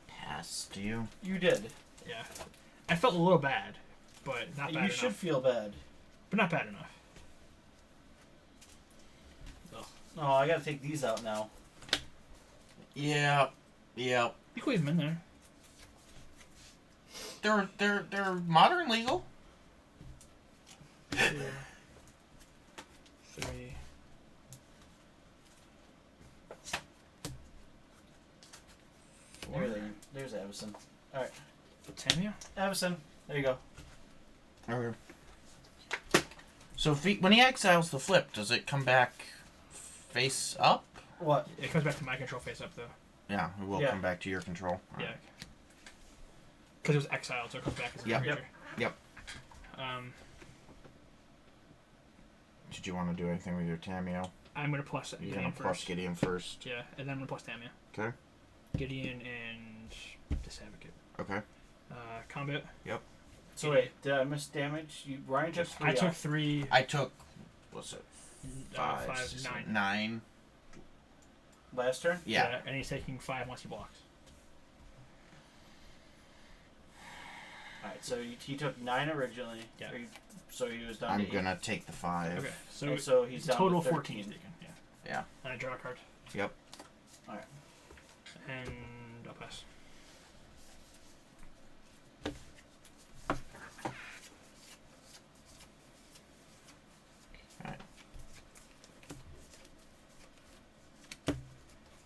Pass. Do you? You did. Yeah, I felt a little bad, but not bad You enough. should feel bad. But not bad enough. Oh, I gotta take these out now. Yeah. Yeah. You can leave them in there. They're modern legal. 2, 3. There's Avison. Alright. Tamia? Avison. There you go. Okay. So when he exiles the flip, does it come back face up? What? It comes back to my control face up though. Yeah, it will Yeah. come back to your control. Yeah. Because it was exiled, so it comes back as a Yep. creature. Yep. Did you want to do anything with your Tamio? I'm gonna plus You're Gideon gonna plus first. Gideon first. Yeah, and then I'm gonna plus Tamia. Okay. Gideon and Disadvocate. Okay. Combat. So wait, did I miss damage? Ryan took 3 I took out. 3. I took. What's it? 5, 5, 6, 9. 9. Last turn? Yeah. And he's taking 5 once he blocks. Alright, so he took 9 originally. Yeah. So he was down I'm to 8. gonna take the 5. Okay, so, And so he's it's down total to 14 13. he's taken. Yeah. Yeah. And I draw a card. Yep. Alright. And I'll pass.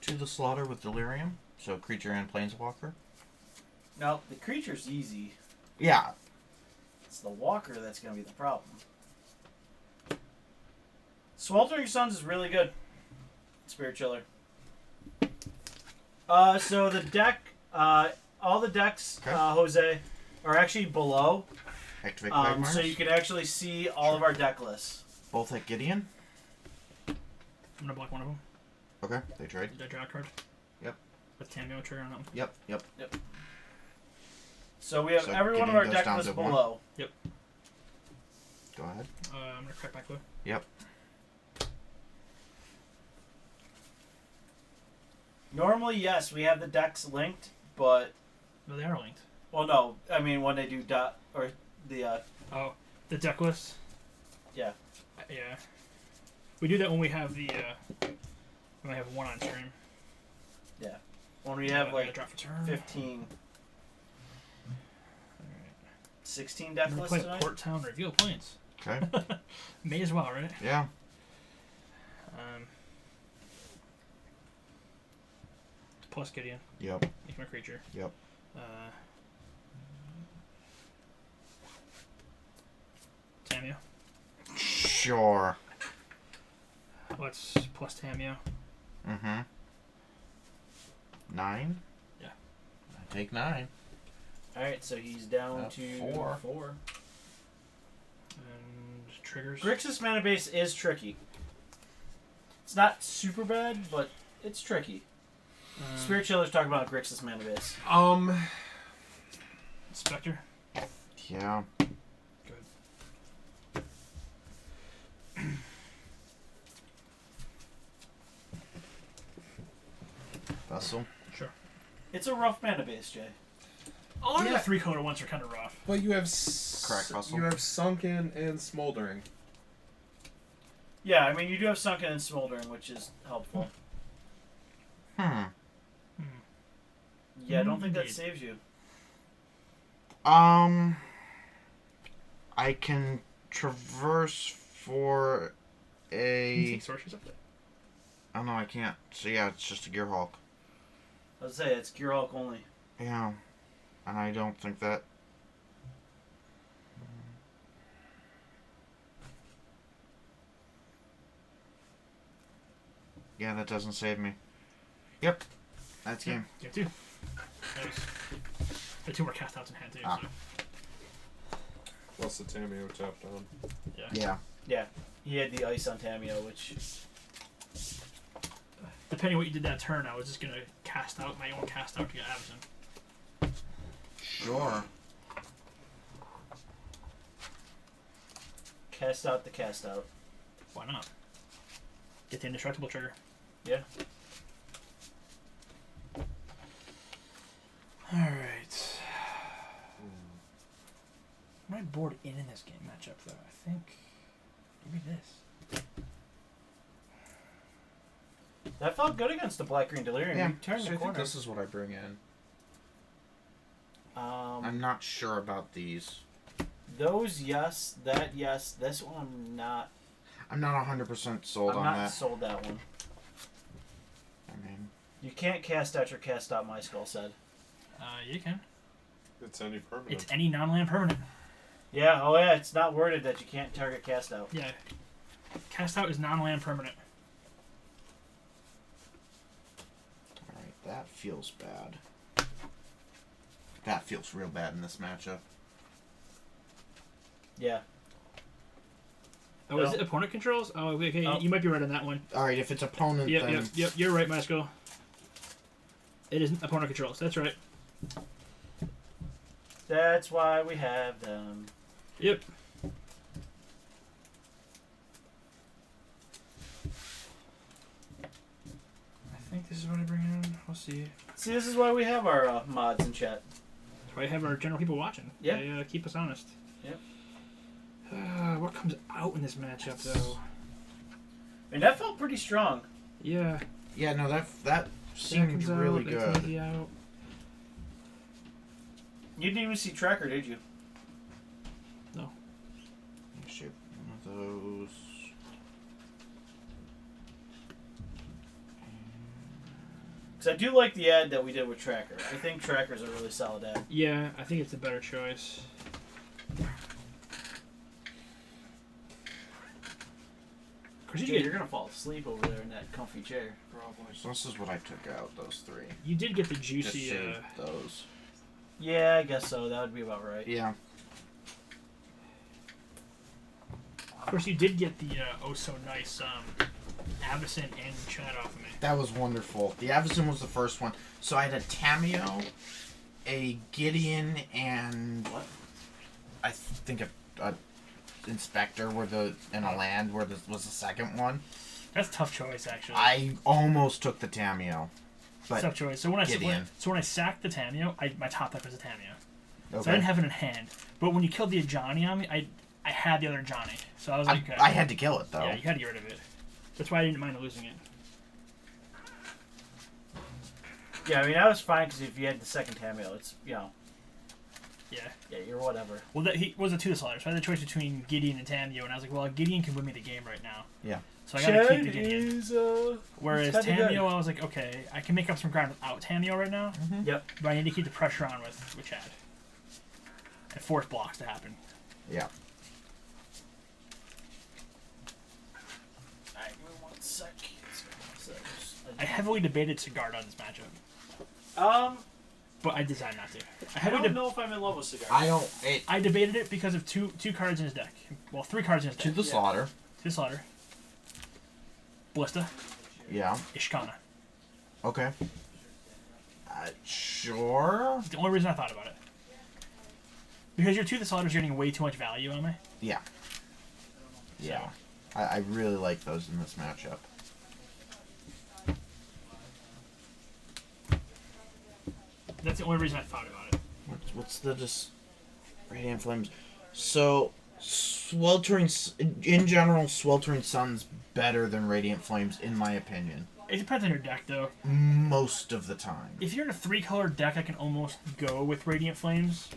To the slaughter with Delirium. So creature and planeswalker. Now, the creature's easy. Yeah. It's the walker that's going to be the problem. Sweltering Suns is really good. Spirit Chiller. So the deck, all the decks, Okay. Jose, are actually below. Activate So you can actually see all of our deck lists. Both at Gideon. I'm gonna block one of them. Okay. They trade. Did I draw a card? Yep. With Tamio trigger on them. Yep. Yep. So we have So every one of Gideon our goes deck down lists to 1. below. Go ahead. I'm gonna crack back blue. Yep. Normally, yes, we have the decks linked, but No, they are linked. well, no, I mean when they do dot or the Oh, the deck list. Yeah. Yeah. We do that when we have the when we have one on stream. when we have I gotta like drop for turn. 15, Alright. 16 I'm deck gonna lists play tonight. Port Town Reveal Points. Okay. May as well, right? Yeah. Plus Gideon. Yep. Make him a creature. Yep. Tamio. Sure. Let's plus Tamio. Mm-hmm. 9? Yeah. I take 9. All right, so he's down to 4. And triggers. Grixis mana base is tricky. It's not super bad, but it's tricky. Spirit Chiller's talking about Grixis mana base. Spectre. Yeah. Good. Vessel. Sure. It's a rough mana base, Jay. A lot of Yeah. the 3-color ones are kind of rough. But you have Correct, Russell. you have Sunken and Smoldering. Yeah, I mean, you do have Sunken and Smoldering, which is helpful. Yeah, I don't think that Indeed. saves you. I can traverse for Can you a... take sorceries up there? Oh, no, I can't. So, yeah, it's just a Gearhulk. I was say it's Gearhulk only. Yeah. And I don't think that... Yeah, that doesn't save me. Yep. That's game. You have 2. That was... The 2 were cast outs in hand, too. Ah. So. Plus the Tameo tapped on. Yeah. Yeah. Yeah, he had the ice on Tameo, which... Depending on what you did that turn, I was just going to cast out my own cast out to get Avacyn. Sure. Cast out the cast out. Why not? Get the indestructible trigger. Yeah. Alright. Might board in this game matchup, though. I think maybe this. That felt good against the Black-Green Delirium. Yeah, You turned so the I think corner. this is what I bring in. I'm not sure about these. Those, yes. That, yes. This one, I'm not. I'm not 100% sold I'm on not that. sold that one. I mean, You can't cast out your cast out, my skull said. You can. It's any permanent. It's any non-land permanent. Yeah, oh yeah, it's not worded that you can't target cast out. Yeah. Cast out is non-land permanent. alright, that feels bad. That feels real bad in this matchup. Yeah. Oh, is No. it opponent controls? Oh, okay. Oh. You might be right on that one. Alright, if it's opponent, then... Yep. You're right, Masco. It is opponent controls. That's right. That's why we have them. Yep. I think this is what I bring in. We'll see. See, this is why we have our mods in chat. That's why I have our general people watching. Yeah. They keep us honest. Yep. What comes out in this matchup, though? I mean, that felt pretty strong. Yeah. Yeah, no, that seemed Seconds really out, good. Equity out. You didn't even see Tracker, did you? No. Shoot, one of those. Because I do like the ad that we did with Tracker. I think Tracker's a really solid ad. Yeah, I think it's a better choice. Of course, Jay, you're going to fall asleep over there in that comfy chair. Probably. So this is what I took out, those 3. You did get the Just juicy. save those. Yeah, I guess so. That would be about right. Yeah. Of course, you did get the oh so nice Avacyn and Chad off of me. That was wonderful. The Avacyn was the first one. So I had a Tameo, a Gideon, and What? I think a Inspector were and a land where this was the second one. That's a tough choice, actually. I almost took the Tameo. But Tough choice. So when Gideon. I sacked the Tameo, my top deck was a Tameo. okay. So I didn't have it in hand. But when you killed the Ajani on me, I had the other Ajani. So I was like, okay. I had to kill it, though. Yeah, you had to get rid of it. That's why I didn't mind losing it. Yeah, I mean, that was fine because if you had the second Tameo, it's, Yeah. yeah, you're whatever. Well, he was a 2 slider, so I had the choice between Gideon and Tameo, and I was like, well, Gideon can win me the game right now. Yeah. So I gotta keep the Chad Gideon. is, Whereas it's kinda Tameo, I was like, okay, I can make up some ground without Tameo right now, Yep. but I need to keep the pressure on with Chad. And force blocks to happen. Yeah. Alright, give me 1 sec. So I I heavily debated Cigar on this matchup, but I decided not to. I don't know if I'm in love with Cigar. I debated it because of two cards in his deck. Well, 3 cards in his deck. To the slaughter. To the slaughter. Ballista. Yeah. Ishkana. Okay. Sure. It's the only reason I thought about it. Because your 2 the slaughters, you're getting way too much value on me. Yeah. Yeah. I really like those in this matchup. That's the only reason I thought about it. What's the Radiant Flames? So, in general, Sweltering Sun's better than Radiant Flames, in my opinion. It depends on your deck, though. Most of the time. If you're in a 3-color deck, I can almost go with Radiant Flames,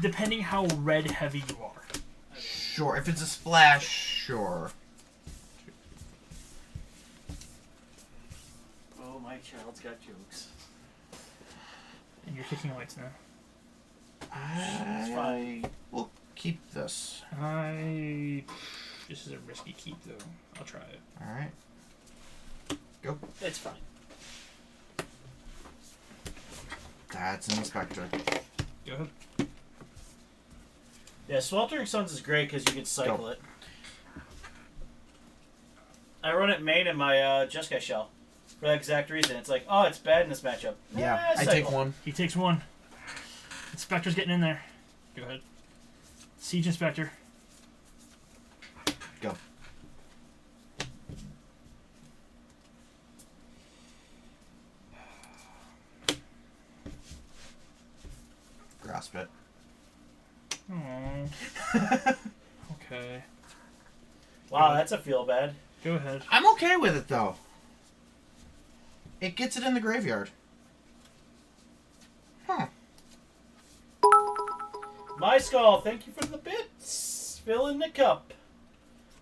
depending how red heavy you are. Sure. If it's a splash, sure. Oh, my child's got jokes. And you're kicking lights now. I will keep this. This is a risky keep, though. I'll try it. Alright. Go. It's fine. That's an Inspector. Go ahead. Yeah, Sweltering Suns is great because you can cycle it. I run it main in my Jeskai shell for that exact reason. It's like, oh, it's bad in this matchup. Yeah, I take one. He takes 1. Inspector's getting in there. Go ahead. Siege Inspector. Go. Grasp it. Aww. Okay. Wow, that's a feel bad. Go ahead. I'm okay with it, though. It gets it in the graveyard. Huh. My Skull, thank you for the bits. Fill in the cup.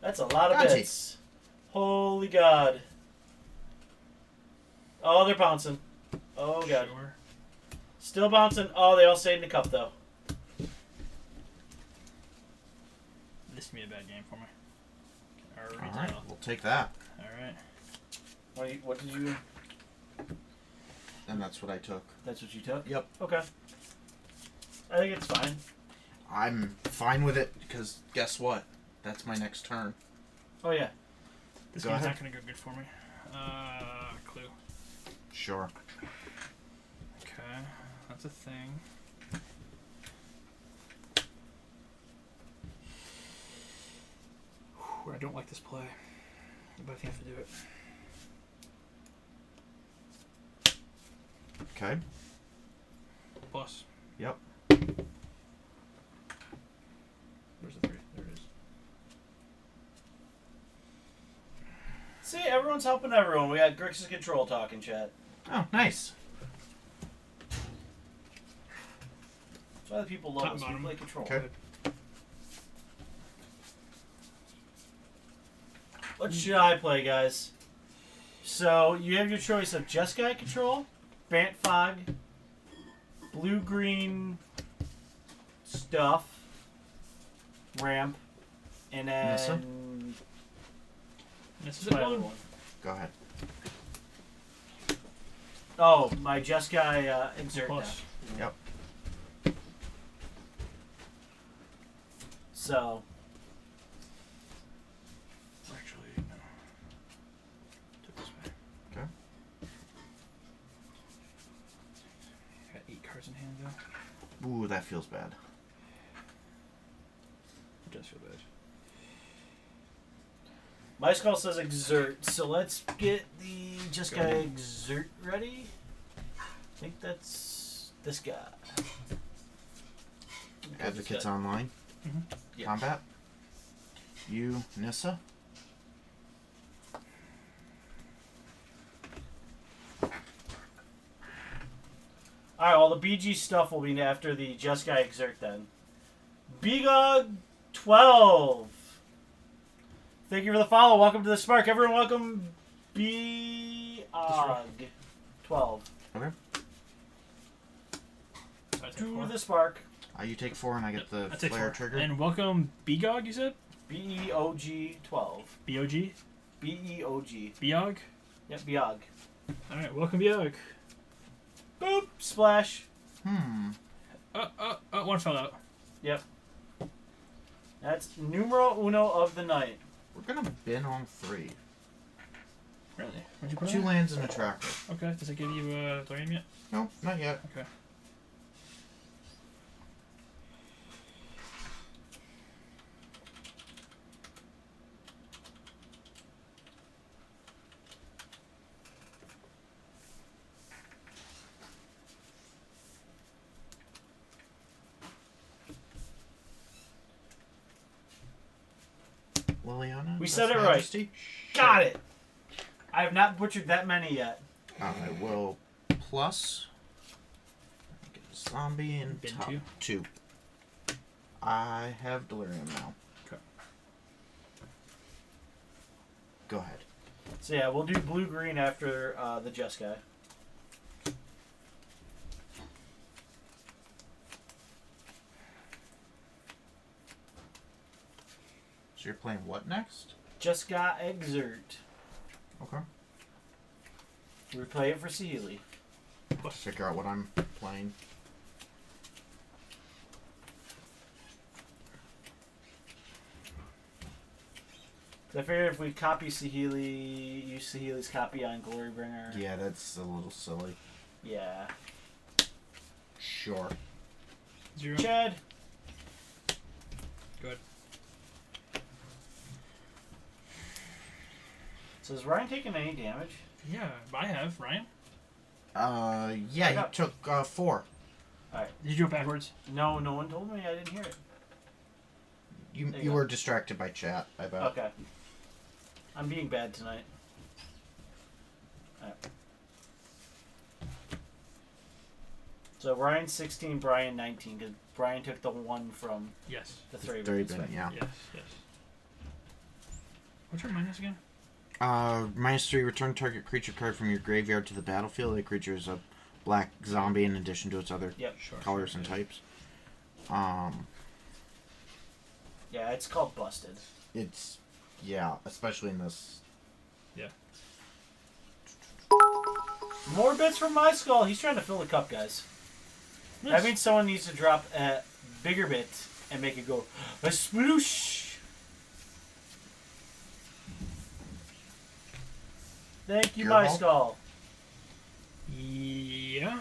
That's a lot of Bounty. bits. Holy God. Oh, they're bouncing. Oh, God. Sure. Still bouncing. Oh, they all stayed in the cup, though. This can be a bad game for me. Alright, we'll take that. Alright. What did you... And that's what I took. That's what you took? Yep. Okay. I think it's fine. I'm fine with it, because guess what? That's my next turn. Oh, yeah. This Go game's ahead. not going to go good for me. Clue. Sure. Okay. That's a thing. Whew, I don't like this play. But I think I have to do it. Okay. Plus. Yep. Where's the 3? There it is. See, everyone's helping everyone. We got Grixis Control talking, chat. Oh, nice. That's why the people love Top us. We bottom. play Control. Okay. What should I play, guys? So, you have your choice of Jeskai Control, Bant Fog, blue-green stuff, ramp, and then... Nissa? This is my my other one. one. Go ahead. Oh, my Jeskai Exert deck. Plus. Yep. So, Actually, no. Do it this way. Okay. Got 8 cards in hand, though. Ooh, that feels bad. It does feel bad. my skull says Exert, so let's get the Jeskai Exert ready. I think that's this guy. Advocates Online. Mm-hmm. Yeah. Combat. You, Nissa. Alright, well, the BG stuff will be after the Jeskai Exert then. Bigog 12. Thank you for the follow. Welcome to the Spark. Everyone, welcome Bog 12 Okay. So I take to 4. the Spark. You take 4 and I get the I take flare 4. trigger. And welcome Bigog, you said? BEOG 12. B-O-G? BEOG. Biog? Yep, Biog. Alright, welcome Yog. Boop! Splash. One fell out. Yep. That's numero uno of the night. We're gonna bin on 3. Really? What'd you put 2 on? lands and a tracker. Okay, does it give you Delirium yet? No, not yet. Okay. Liliana? We Best said it right. Majesty? Got it! I have not butchered that many yet. I will plus. Get a zombie and Bin top 2. 2. I have Delirium now. Okay. Go ahead. So yeah, we'll do blue-green after the Jeskai. So you're playing what next? Jeskai Exert. Okay. We play it for Sealy. Let's figure out what I'm playing. I figure if we copy Saheeli, use Saheeli's copy on Glorybringer. Yeah, that's a little silly. Yeah. Sure. 0. Chad. Good. So is Ryan taking any damage? Yeah, I have. Ryan? Yeah, I he got- took 4. Alright. Did you do it backwards? No, no one told me. I didn't hear it. You There you you go. were distracted by chat, I bet. Okay. I'm being bad tonight. Alright. So Ryan 16, Brian 19, because Brian took the 1 from Yes. the 3. Three bin, yeah. Yes, yes. What's your minus again? -3, return target creature card from your graveyard to the battlefield. The creature is a black zombie in addition to its other Yep. Sure. colors and types. Yeah, it's called Busted. It's, yeah, especially in this. Yeah. More bits from my skull. He's trying to fill the cup, guys. That means someone needs to drop a bigger bit and make it go a sploosh. Thank you, Your my ball? skull. Yeah.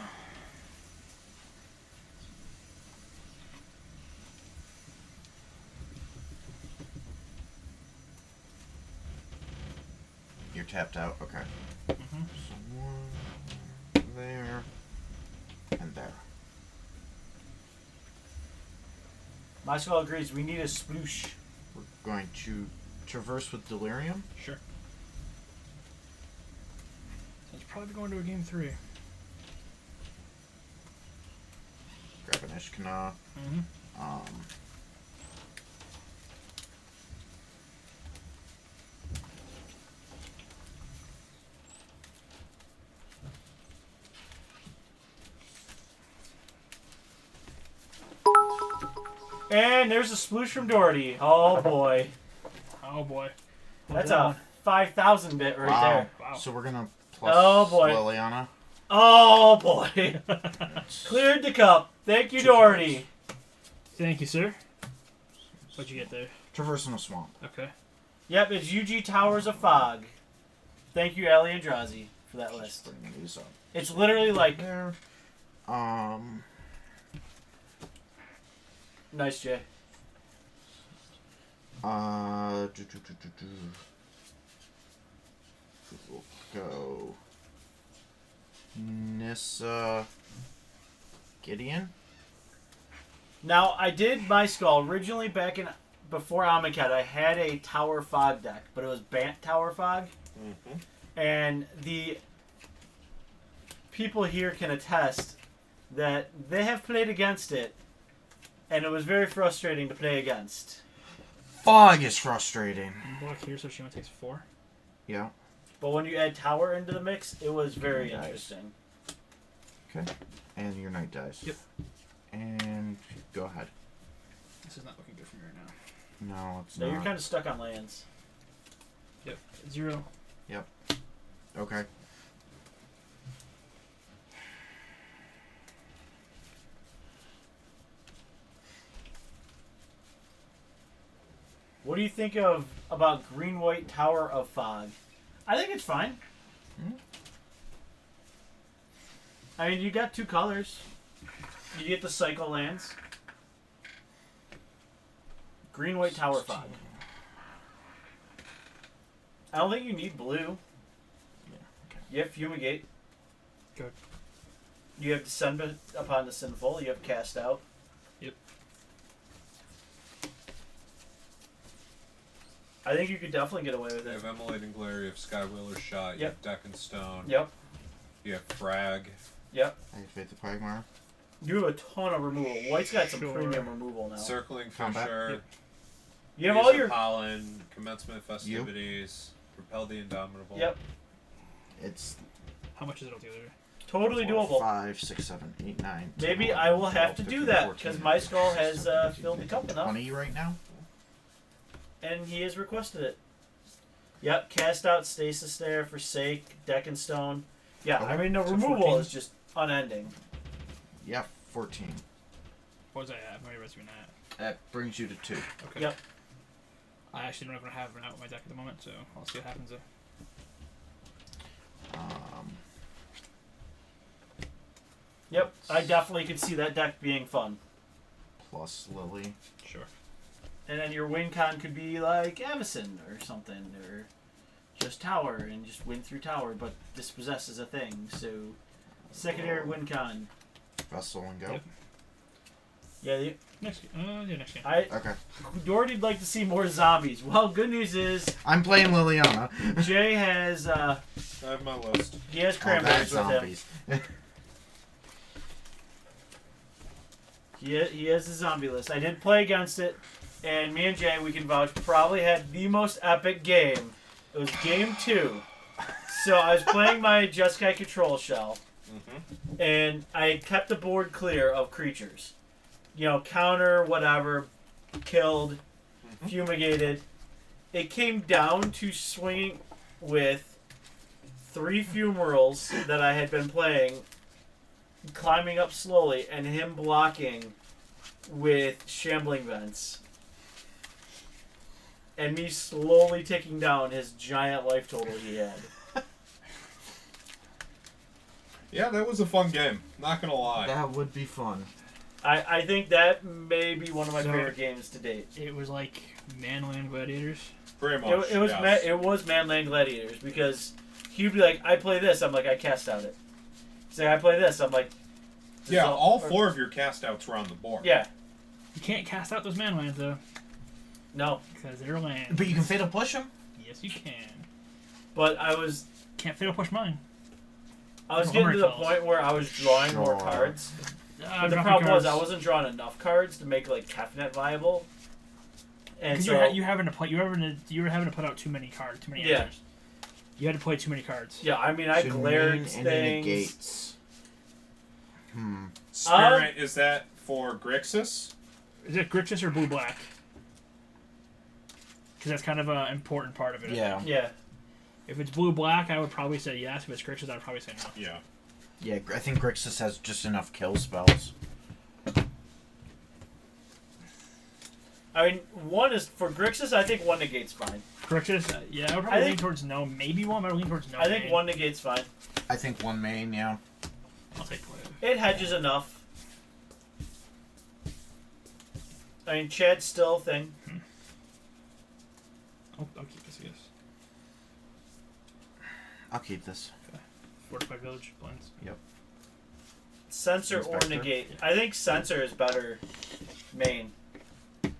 You're tapped out. Okay. Mhm. So 1 there and there. My skull agrees. We need a sploosh. We're going to traverse with Delirium. Sure. So it's probably going to a game 3. Grab an Ishkana. Mm-hmm. And there's a sploosh from Doherty. Oh boy. Oh boy. That's a 5,000 bit right there. Wow. So we're gonna plus Oh, boy. Liliana. Oh boy. Cleared the cup. Thank you, Doherty. Thank you, sir. What'd you get there? Traversing a swamp. Okay. Yep, it's UG Towers of Fog. Thank you, Ali Andrazi, for that list. Bring these up It's literally like, there. nice, Jay. We'll go Nissa Gideon. Now, I did my skull originally back in before Amonkhet. I had a Tower Fog deck, but it was Bant Tower Fog. Mm-hmm. And the people here can attest that they have played against it, and it was very frustrating to play against. Fog is frustrating. Block here, so she only takes 4. Yeah. But when you add Tower into the mix, it was very Nice. interesting. Okay. And your knight dies. Yep. And go ahead. This is not looking good for me right now. No, it's So not. you're kind of stuck on lands. Yep. 0. Okay. What do you think about green-white Tower of Fog? I think it's fine. I mean, you got 2 colors. You get the cycle lands. Green-white Tower of Fog. I don't think you need blue. Yeah. Okay. You have Fumigate. Good. You have Descend upon the Sinful. You have Cast Out. Yep. I think you could definitely get away with You it. have Immolating Glare, you have Skywheeler's Shot, you Yep. have Deck and Stone, Yep. you have Frag. Yep. Activate the Quagmire. You have a ton of removal. White's got some Sure. premium removal now. Circling Combat. Fisher, Yep. You have Use all of your... Pollen, Commencement Festivities, Repel the Indomitable. Yep. It's How much is it altogether? Totally 4, doable. 5, 6, 7, 8, 9. 10, Maybe 11, I will have 12, to do 13, that 14, because my skull 15, has 16, 17, filled the cup enough, 20 right now. and he has requested it. Yep, Cast Out, Stasis there, Forsake, Deck and Stone. Yeah, I mean the So removal 14? is just unending. Yeah, 14. What was I at? My resume at. That brings you to 2. Okay. Yep. I actually don't even have it out with my deck at the moment, so I'll see what happens there. Yep, I definitely could see that deck being fun. Plus Lily. Sure. And then your win con could be like Avacyn or something, or just Tower and just win through Tower, but dispossess is a thing. So secondary win con. Vessel and go. Yep. Yeah, Next game. I Okay. Doherty'd like to see more zombies. Well, good news is I'm playing Liliana. Jay has I have my list. he has Oh, cranberries that's with him. zombies. He has the zombie list. I did play against it, and me and Jay, we can vouch, probably had the most epic game. It was game 2. So I was playing my Jeskai control shell, and I kept the board clear of creatures. You know, counter, whatever, killed, fumigated. It came down to swinging with 3 fumerals that I had been playing, climbing up slowly, and him blocking with shambling vents. And me slowly taking down his giant life total he had. Yeah, that was a fun game. Not gonna lie. That would be fun. I think that may be one of my So- favorite games to date. It was like Manland Gladiators. Pretty much. It was yes. it was Manland Gladiators because he'd be like, I play this. I'm like, I cast out it. He'd say, I play this. I'm like, this Yeah, is all 4 of your cast outs were on the board. Yeah. You can't cast out those Manlands though, No. because they're land. But you can fatal push them. Yes, you can. But I was Can't fatal push mine. getting to the Falls. point where I was drawing more Sure. cards. But the dropping problem was I cards. wasn't drawing enough cards to make like Kefnet viable. And Because so you were having to put out too many cards, too many Yeah. answers. You had to play too many cards. yeah, I mean I Should glared mean any things. negates. Spirit, is that for Grixis? Is it Grixis or blue black? Because that's kind of an important part of it. I Yeah. think. Yeah. If it's blue black, I would probably say yes. If it's Grixis, I would probably say no. Yeah. Yeah, I think Grixis has just enough kill spells. I mean, one is for Grixis. I think one negate's fine. Grixis, yeah, I would probably lean towards no. Maybe one, but I would lean towards no. I think main. one negate's fine. I think one main, yeah. I'll take play. It hedges enough. I mean, Chad's still a thing. I'll keep this, I guess. I'll keep this. Fortified Village blends. Censor Inspector. or negate. I think censor is better main.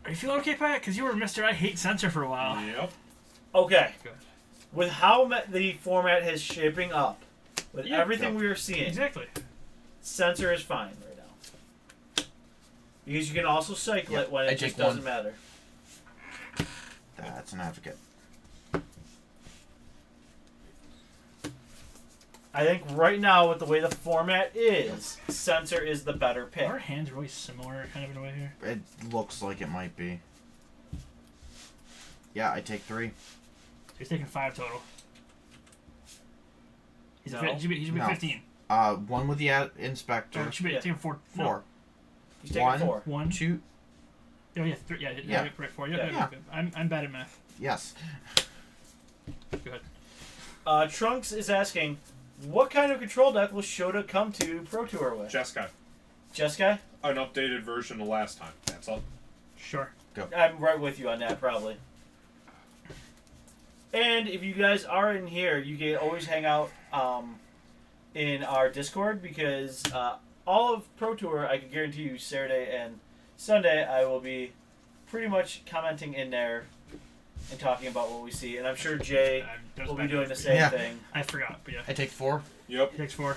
Are you feeling okay, Pat? Because you were Mr. I hate censor for a while. Yep. Okay. Good. With how the format is shaping up, with Yeah. everything we are seeing, Exactly. censor is fine right now. Because you can also cycle it when I it just take one. doesn't matter. That's an advocate. I think right now, with the way the format is, censor is the better pick. Are our hands really similar, kind of in a way here? It looks like it might be. Yeah, I take 3. So he's taking 5 total. No. He should be No. 15. 1 with the Or inspector. he should be Yeah. taking 4. 4. He's taking One. 4. 1. 2. Oh yeah, Yeah. right 4. Yeah, Yeah. yeah. I'm bad at math. Yes. Go ahead. Trunks is asking, what kind of control deck will Shota come to Pro Tour with? Jeskai. Jeskai? An updated version of last time. That's all. Sure. I'm right with you on that, probably. And if you guys are in here, you can always hang out in our Discord, because all of Pro Tour, I can guarantee you, Saturday and Sunday, I will be pretty much commenting in there and talking about what we see. And I'm sure Jay will be doing the same Yeah. thing. I forgot, but yeah. I take 4. Yep. He takes 4.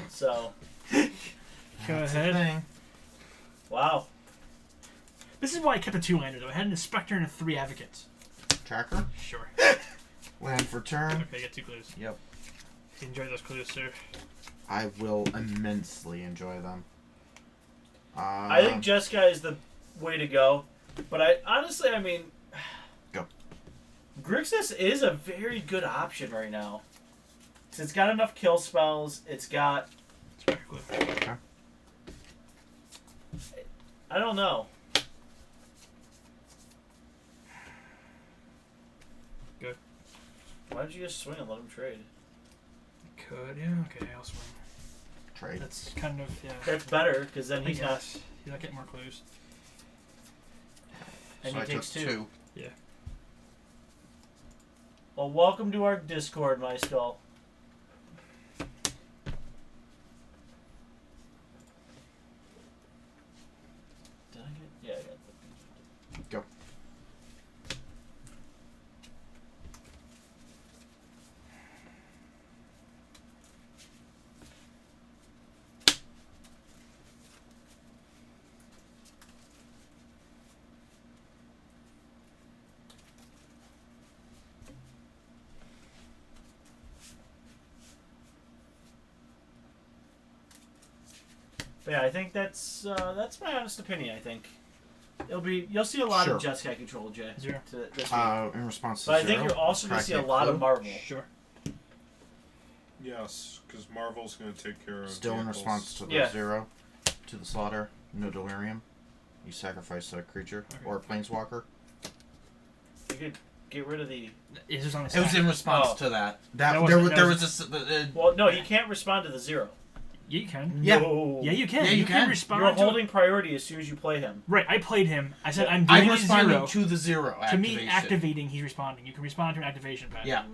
So, Go That's the ahead. thing. wow. This is why I kept a 2-lander though. I had an Inspector and 3 Advocates. Tracker. Sure. Land for turn. Okay, get 2 clues. Yep. Enjoy those clues, sir. I will immensely enjoy them. I think Jeskai is the way to go. But I mean... Go. Grixis is a very good option right now. 'Cause it's got enough kill spells. It's got... Inspector clue. Okay. I don't know. Good. Why don't you just swing and let him trade? Could, yeah, okay, I'll swing. Trade. That's kind of, yeah. That's better, because then I he's not... guess. He's not getting more clues. And So he I takes took 2. Yeah. Well, welcome to our Discord, my skull. Did I get... Yeah, I got the... Go. But yeah, I think that's my honest opinion. I think you'll see a lot of Sure. Jeskai control, Jay. 0. This week. In response to but I 0. think you're also going to see a Crack lot of clue. Marvel. Sure. Yes, because Marvel's going to take care of. Still in vehicles. response to the Yeah. 0. To the slaughter. No delirium. You sacrifice a creature Okay. or a planeswalker. You could get rid of the... It's just on the It was stack. in response Oh. to that. That There wasn't- was that there was- was a Well, no, you can't respond to the 0. Yeah, you can. Yeah. No. Yeah, you can. Yeah, you you can can. respond You're to holding priority as soon as you play him. Right, I played him. I said, Yeah. I'm doing I'm a responding 0. to the 0 To me, activation. activating, he's responding. You can respond to an activation pad. Yeah.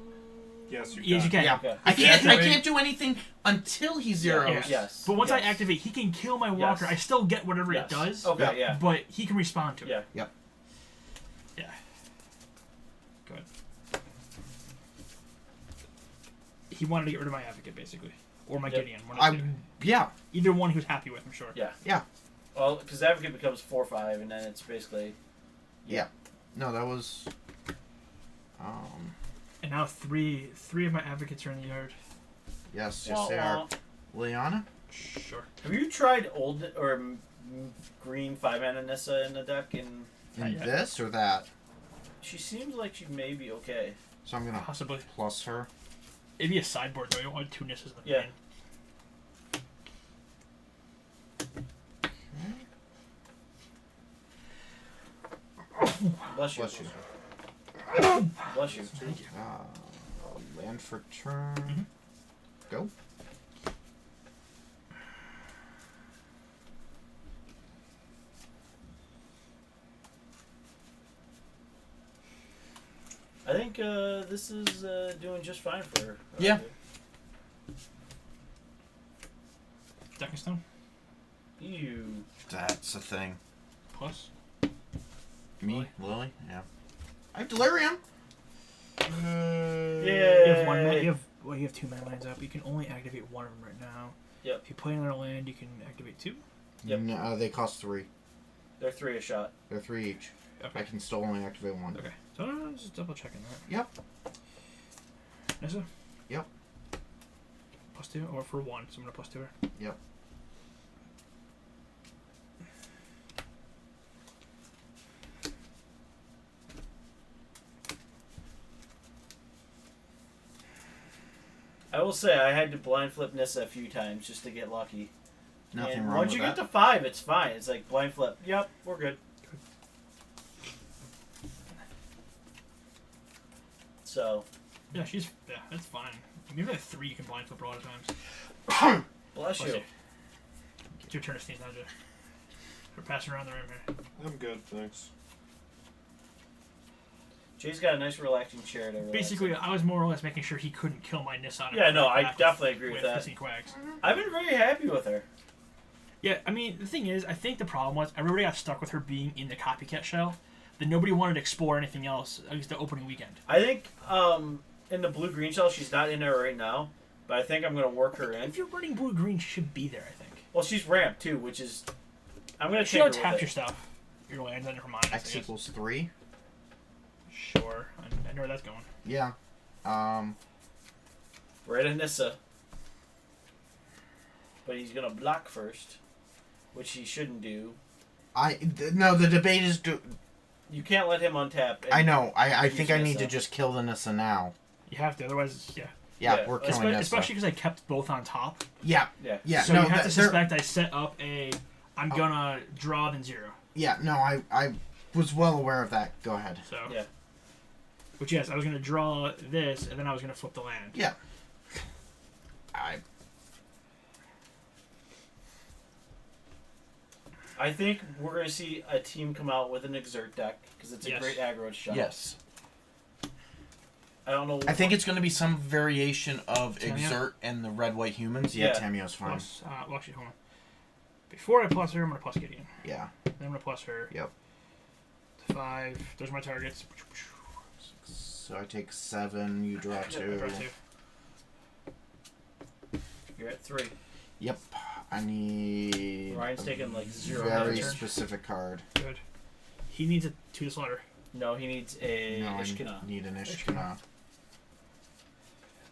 Yes, you Yes, you can. Yeah. Okay. I can't. I Activate- can't do anything until he zeroes. Yeah. Yes. But once I Yes. activate, he can kill my walker. Yes. I still get whatever Yes. it does. Okay, Yeah. yeah. But he can respond to it. Yeah. Yep. Yeah. Good. He wanted to get rid of my advocate, basically. Or my Yep. Gideon. One of the two. Yeah. Either one he was happy with, I'm sure. Yeah. Yeah. Well, because Advocate becomes 4/5, and then it's basically... No, that was. And now three of my advocates are in the yard. Yes, Wah, yes, they are. wah. Liana. Sure. Have you tried old or green 5-mana Nissa in the deck? And In yet. this or that. she seems like she may be okay. So I'm gonna Possibly. plus her. It'd be a sideboard, though. You don't want 2 Nisses in the Yeah. main. Bless you. Bless you. Bless you. Thank you. Land for turn. Mhm. Go. I think this is doing just fine for her. Yeah. Decking Stone. You. That's a thing. Plus. Me, Lily. Yeah. I have delirium. Yeah. You have 1 mana. You have 2 mana lines up. You can only activate 1 of them right now. Yep. If you play another land, you can activate 2. Yep. No, they cost 3. They're 3 a shot. They're 3 each. Okay. I can still only activate 1. Okay. So I'm just double checking that. Yep. Nessa? Yep. +2 or for 1, so I'm gonna +2 her. Yep. I will say I had to blind flip Nissa a few times just to get lucky. Nothing and wrong once with you that. get to 5, it's fine. It's like blind flip. Yep, we're good. So, Yeah, that's fine. Maybe at 3 you can blind flip a lot of times. bless you. It's your turn to sneeze, Nadja. We're passing around the room here. I'm good, thanks. Jay's got a nice relaxing chair to relax Basically, in. I was more or less making sure he couldn't kill my Nissan. Yeah, no, I definitely agree with that. Pissing quacks. I've been very happy with her. Yeah, I mean, the thing is, I think the problem was everybody got stuck with her being in the copycat shell. That nobody wanted to explore anything else, at least the opening weekend. I think in the blue-green shell, she's not in there right now, but I think I'm going to work her in. If you're running blue-green, she should be there, I think. Well, she's ramped, too, which is... I'm going to She take her with untap it. your stuff. Your lands under her mind. X equals 3. Sure. I know where that's going. Yeah. Right at Nissa. But he's going to block first, which he shouldn't do. No, the debate is... You can't let him untap. I know. I use think I need Nissa. to just kill the Nissa now. You have to, otherwise, yeah. Yeah, Yeah, we're killing Nissa. Especially because I kept both on top. Yeah. Yeah. Yeah, So no, you have to they're- suspect I set up I'm gonna draw then 0. Yeah, no, I was well aware of that. Go ahead. So. Yeah. Which, yes, I was gonna draw this, and then I was gonna flip the land. Yeah. I think we're going to see a team come out with an Exert deck, because it's a Yes. great aggro shot. Yes. I don't know. I think it's going to be some variation of Tamio? Exert and the red-white humans. Yeah, Yeah. Tamio's fine. Plus, well, actually, hold on. Before I plus her, I'm gonna plus Gideon. Yeah. Then I'm gonna plus her. Yep. 5. Those are my targets. So I take 7, you draw I 2. draw 2. You're at 3. Yep. I need Ryan's a taking, like, 0 very turn. specific card. Good. He needs a 2 to slaughter. No, he needs a No, I Ishkana. need an Ishkana.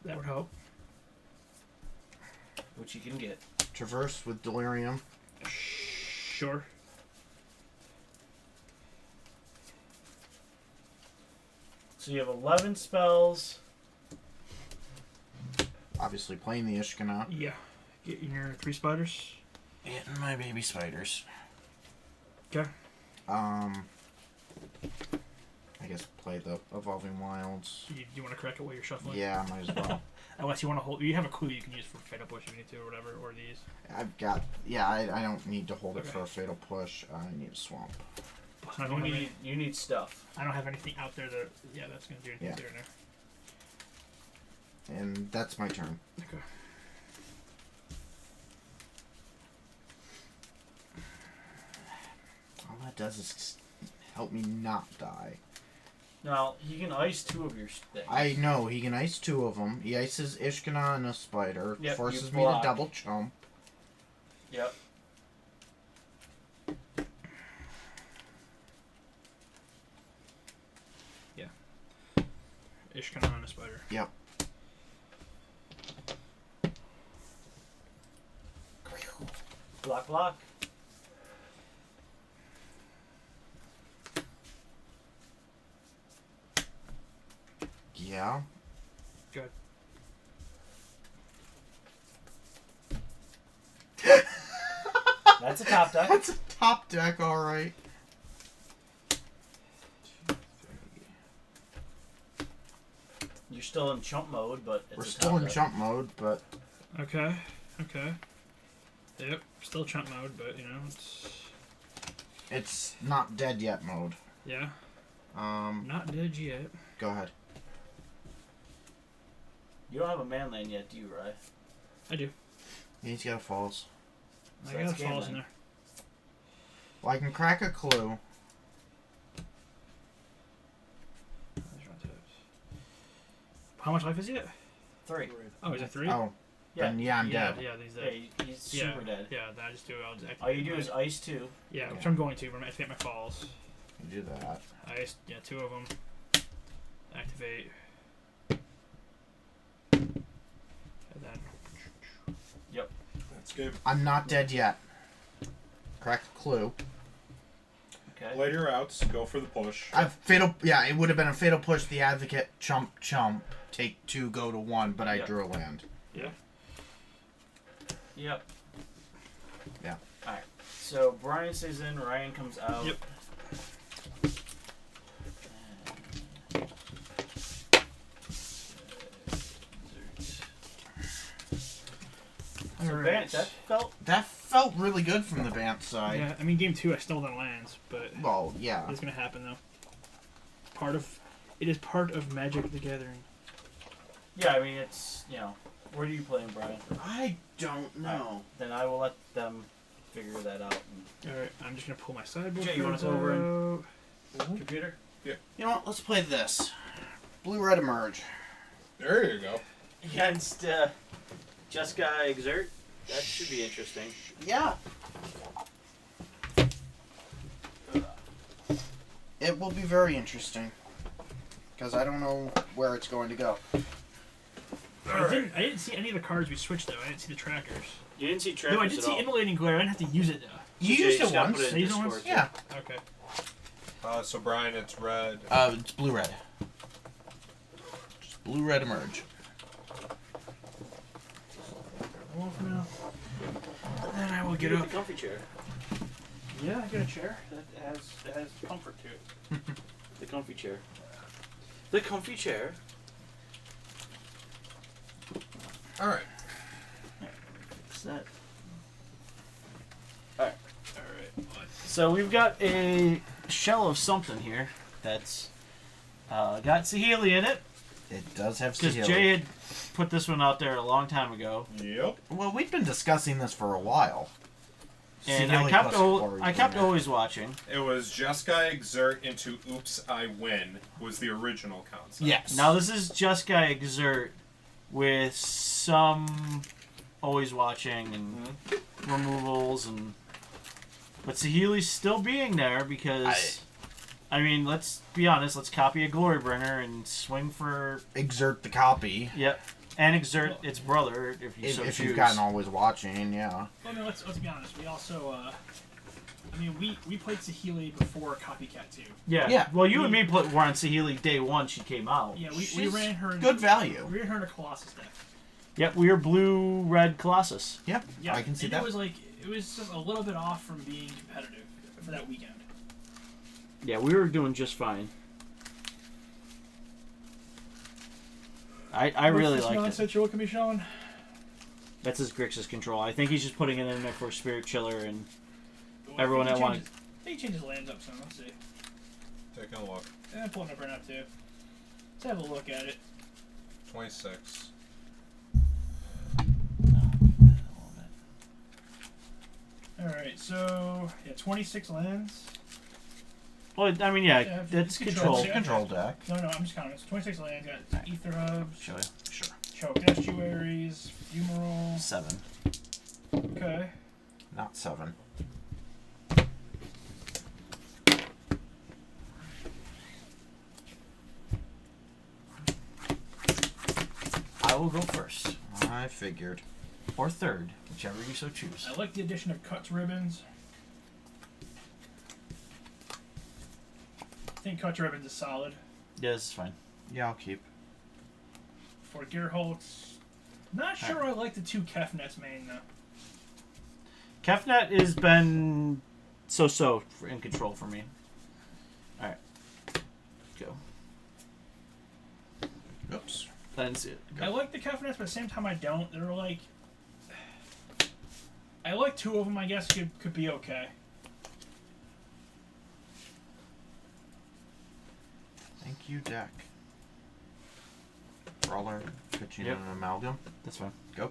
That would help. Which you can get. Traverse with Delirium. Sure. So you have 11 spells. Obviously playing the Ishkana. Yeah. Get your 3 spiders. Getting my baby spiders. Okay. I guess play the Evolving Wilds. Do you want to correct it while you're shuffling? Yeah, might as well. Unless you want to hold. You have a clue you can use for Fatal Push if you need to, or whatever, or these. I've got... Yeah, I don't need to hold it Okay. for a Fatal Push. I need a Swamp. I don't, have You need stuff. I don't have anything out there that. Yeah, that's going to do anything Yeah. there now. And that's my turn. Okay. All that does is help me not die. Now, he can ice 2 of your things. I know, he can ice 2 of them. He ices Ishkana and a spider. Yep, forces you me to block. double chump. Yep. Ishkana and a spider. Yep. Block, block. Yeah. Good. That's a top deck. That's a top deck, alright. You're still in chump mode, but it's We're a still top in deck. jump mode, but Okay. Okay. Yep. Still chump mode, but you know it's. it's not dead yet mode. Yeah. Not dead yet. Go ahead. You don't have a man land yet, do you, Rye? I do. He's got a falls. So I got that's game falls in then. there. Well, I can crack a clue. How much life is he at? 3. Oh, is it 3? Oh, Yeah. then yeah, I'm yeah, dead. yeah, he's Yeah, dead. he's super dead. Yeah, I just do. I'll just activate All you do my- is ice 2. Yeah, Okay. which I'm going to. Activate my falls. You do that. Yeah, 2 of them. Activate. And then. That's good. I'm not dead yet. Crack a clue. Okay. Play your outs. Go for the push. Fatal. Yeah, it would have been a fatal push. The advocate chump chump. Take 2, go to 1, but I Yep. drew a land. Yeah. Yep. Yeah. Alright. So Brian stays in, Ryan comes out. Yep. So Alright. Bant, That felt really good from the Bant side. Yeah, I mean, game 2 I still don't lands, but Well, yeah. it's gonna happen though. It is part of Magic the Gathering. yeah, I mean it's where do you play in Brian? I don't know. Then I will let them figure that out. Alright, I'm just gonna pull my sideboard. Jay, you wanna cards go over out. Computer? You know what? Let's play this. Blue-red emerge. There you go. Against Jeskai Exert. That should be interesting. Yeah. It will be very interesting. Because I don't know where it's going to go. I didn't see any of the cards we switched though. I didn't see the trackers. You didn't see trackers No, I did at see all. Immolating Glare. I didn't have to use it though. You Jay, used just it gotta once. put it in They used it Discord, once? too. Yeah. Okay. So Brian, it's red. It's blue-red. Just blue-red emerge. Well, for now. Then I will Get get the up. comfy chair. Yeah, I got a chair that has comfort to it. The comfy chair. The comfy chair. All right. Fix that. Alright. So we've got a shell of something here that's got Saheeli in it. It does have Because Saheeli. Jay had put this one out there a long time ago. Yep. Well, we've been discussing this for a while. And Saheeli plus Glory I kept Bringer. always watching. It was Jeskai Exert into Oops, I Win was the original concept. Yes. Now this is Jeskai Exert with some always watching and removals and but Saheeli's still being there because I mean, let's be honest, let's copy a Glory Bringer and swing for Exert the copy. yep. And exert its brother if you If, so if choose. you've gotten always watching, yeah. Well, no, let's be honest. We also, I mean, we played Saheeli before Copycat 2. Yeah. Yeah. Well, you and me were on Saheeli day one. She came out. Yeah, we She's ran her. In, Good value. We ran her in a Colossus deck. Yep. We were blue red Colossus. Yep. Yeah, I can see and that. It was a little bit off from being competitive for that weekend. Yeah, we were doing just fine. I really liked it. nonsense you're looking at me, Sean? That's his Grixis control. I think he's just putting it in there for Spirit Chiller and Well, everyone I that think wanted. I think he changes lands up soon. Let's see. Taking a look. And I'm pulling up right now too. Let's have a look at it. 26. All right, so yeah, 26 lands. Well, I mean, yeah, Yeah, that's it's control. control. It's a control deck. No, I'm just counting. It's 26 lands. Got Ether Hubs, Show you. Sure. Choke Estuaries, Fumarole. 7. Okay. Not 7. I will go first I figured. or third, whichever you so choose. I like the addition of Cuts Ribbons. I think Cuts Ribbons is solid. Yeah, this is fine. Yeah, I'll keep. For Gearholtz, not sure I like the 2 Kefnets main though. Kefnet has been so in control for me. All right, go. Oops. I didn't see it. Go. I like the Kefnets, but at the same time I don't. They're like, I like 2 of them. I guess could be okay. Thank you, deck. Brawler, pitching Yep. an amalgam. That's fine. Go.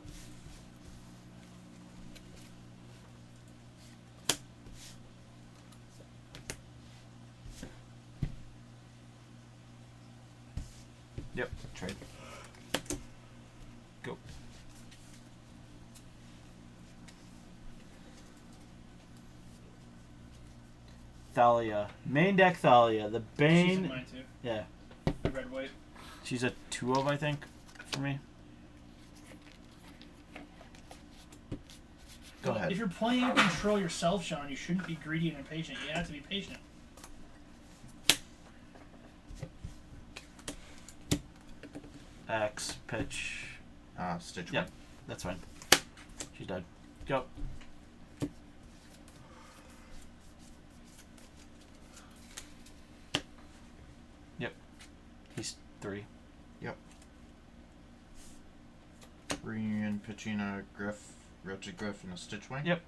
Yep. Trade. Go. Thalia. Main deck Thalia. The She's in Bane. mine too. Yeah. The red white. She's a 2 of, I think, for me. Go ahead. If you're playing control yourself, Sean, you shouldn't be greedy and impatient. You have to be patient. X, pitch. Stitch Yep. one. That's fine. She's dead. Go. 3. Reunion, pitching a Griff, Wretched Griff, and a Stitchwing. Yep.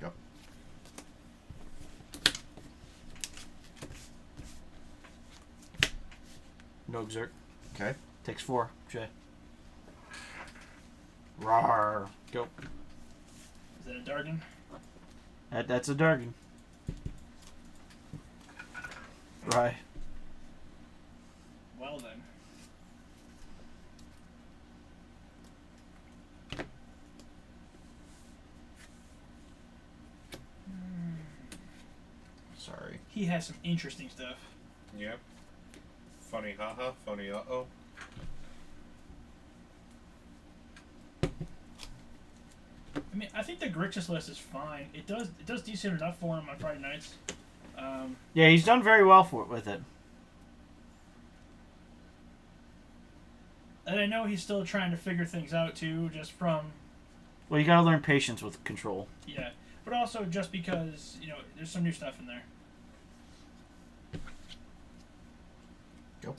Yep. No exert. Okay. Takes 4. Jay. Rawr. Go. Is that a Dargan? That's a Dargan. Right. Well then. Sorry. He has some interesting stuff. Yep. Funny haha, funny uh-oh. I mean, I think the Grixis list is fine. It does decent enough for him on Friday nights. Yeah, he's done very well with it. And I know he's still trying to figure things out too, just from Well, you gotta learn patience with control. yeah, but also just because there's some new stuff in there. Go.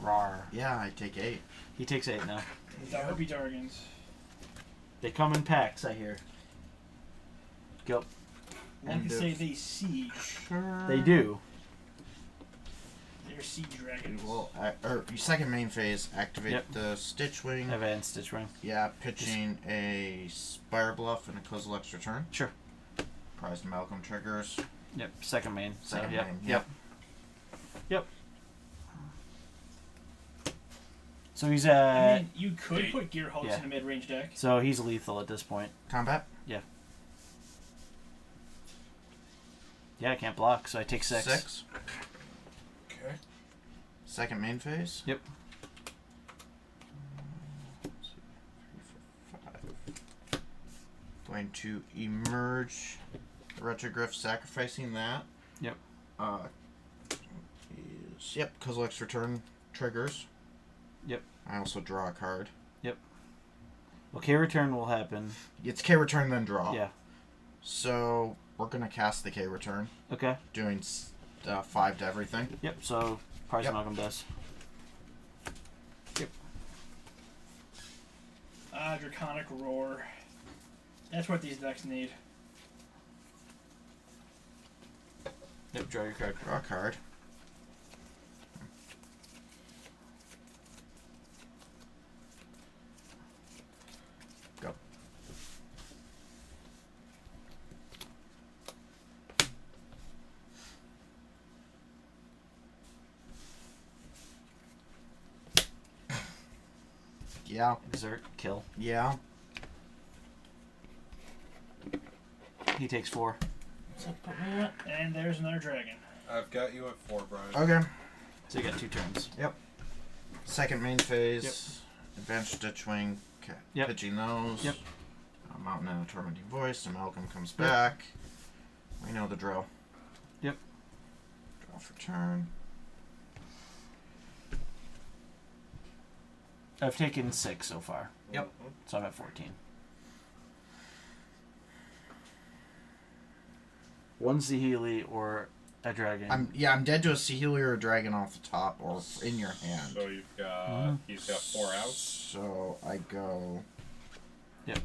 Rawr. Yeah, I take 8. He takes 8 now. That would be Dargans. They come in packs, I hear. Go. One End could of say they siege. They do. They're siege dragons. Well, your second main phase, activate Yep. the Stitchwing. Advanced Stitch Ring. Yeah, pitching a Spire Bluff and a Kozilek's Return. Sure. Prized Malcolm triggers. Yep. Second main. Second yep. main. Yep. Yep. So he's I mean, you could put Gear Hulks Yeah. in a mid-range deck. So he's lethal at this point. Combat. Yeah, I can't block, so I take 6. 6. Okay. Second main phase. Yep. 3, 4, 5. Going to emerge the Retrogryph, sacrificing that. Yep. Kozilek's Return triggers. Yep. I also draw a card. Okay, return will happen. It's K Return, then draw. Yeah. So we're gonna cast the K Return, Okay. doing 5 to everything. Yep. So Price Yep. Malcolm does. Draconic Roar. That's what these decks need. Yep. Draw your card. Draw a card. Go. Yeah. Exert. Kill. Yeah. He takes 4. And there's another dragon. I've got you at 4, Brian. Okay. So you got 2 turns. Second main phase. Advanced Stitchwing. Yep. Pitching those. Yep. Mountain and a Tormenting Voice. And Malcolm comes back. We know the drill. Yep. Draw for turn. I've taken 6 so far. Yep. Mhm. So I'm at 14. 1 Zahili or a dragon. I'm dead to a Sihili or a dragon off the top or in your hand. So you've got Mhm. he's got 4 outs. So I go. Yep.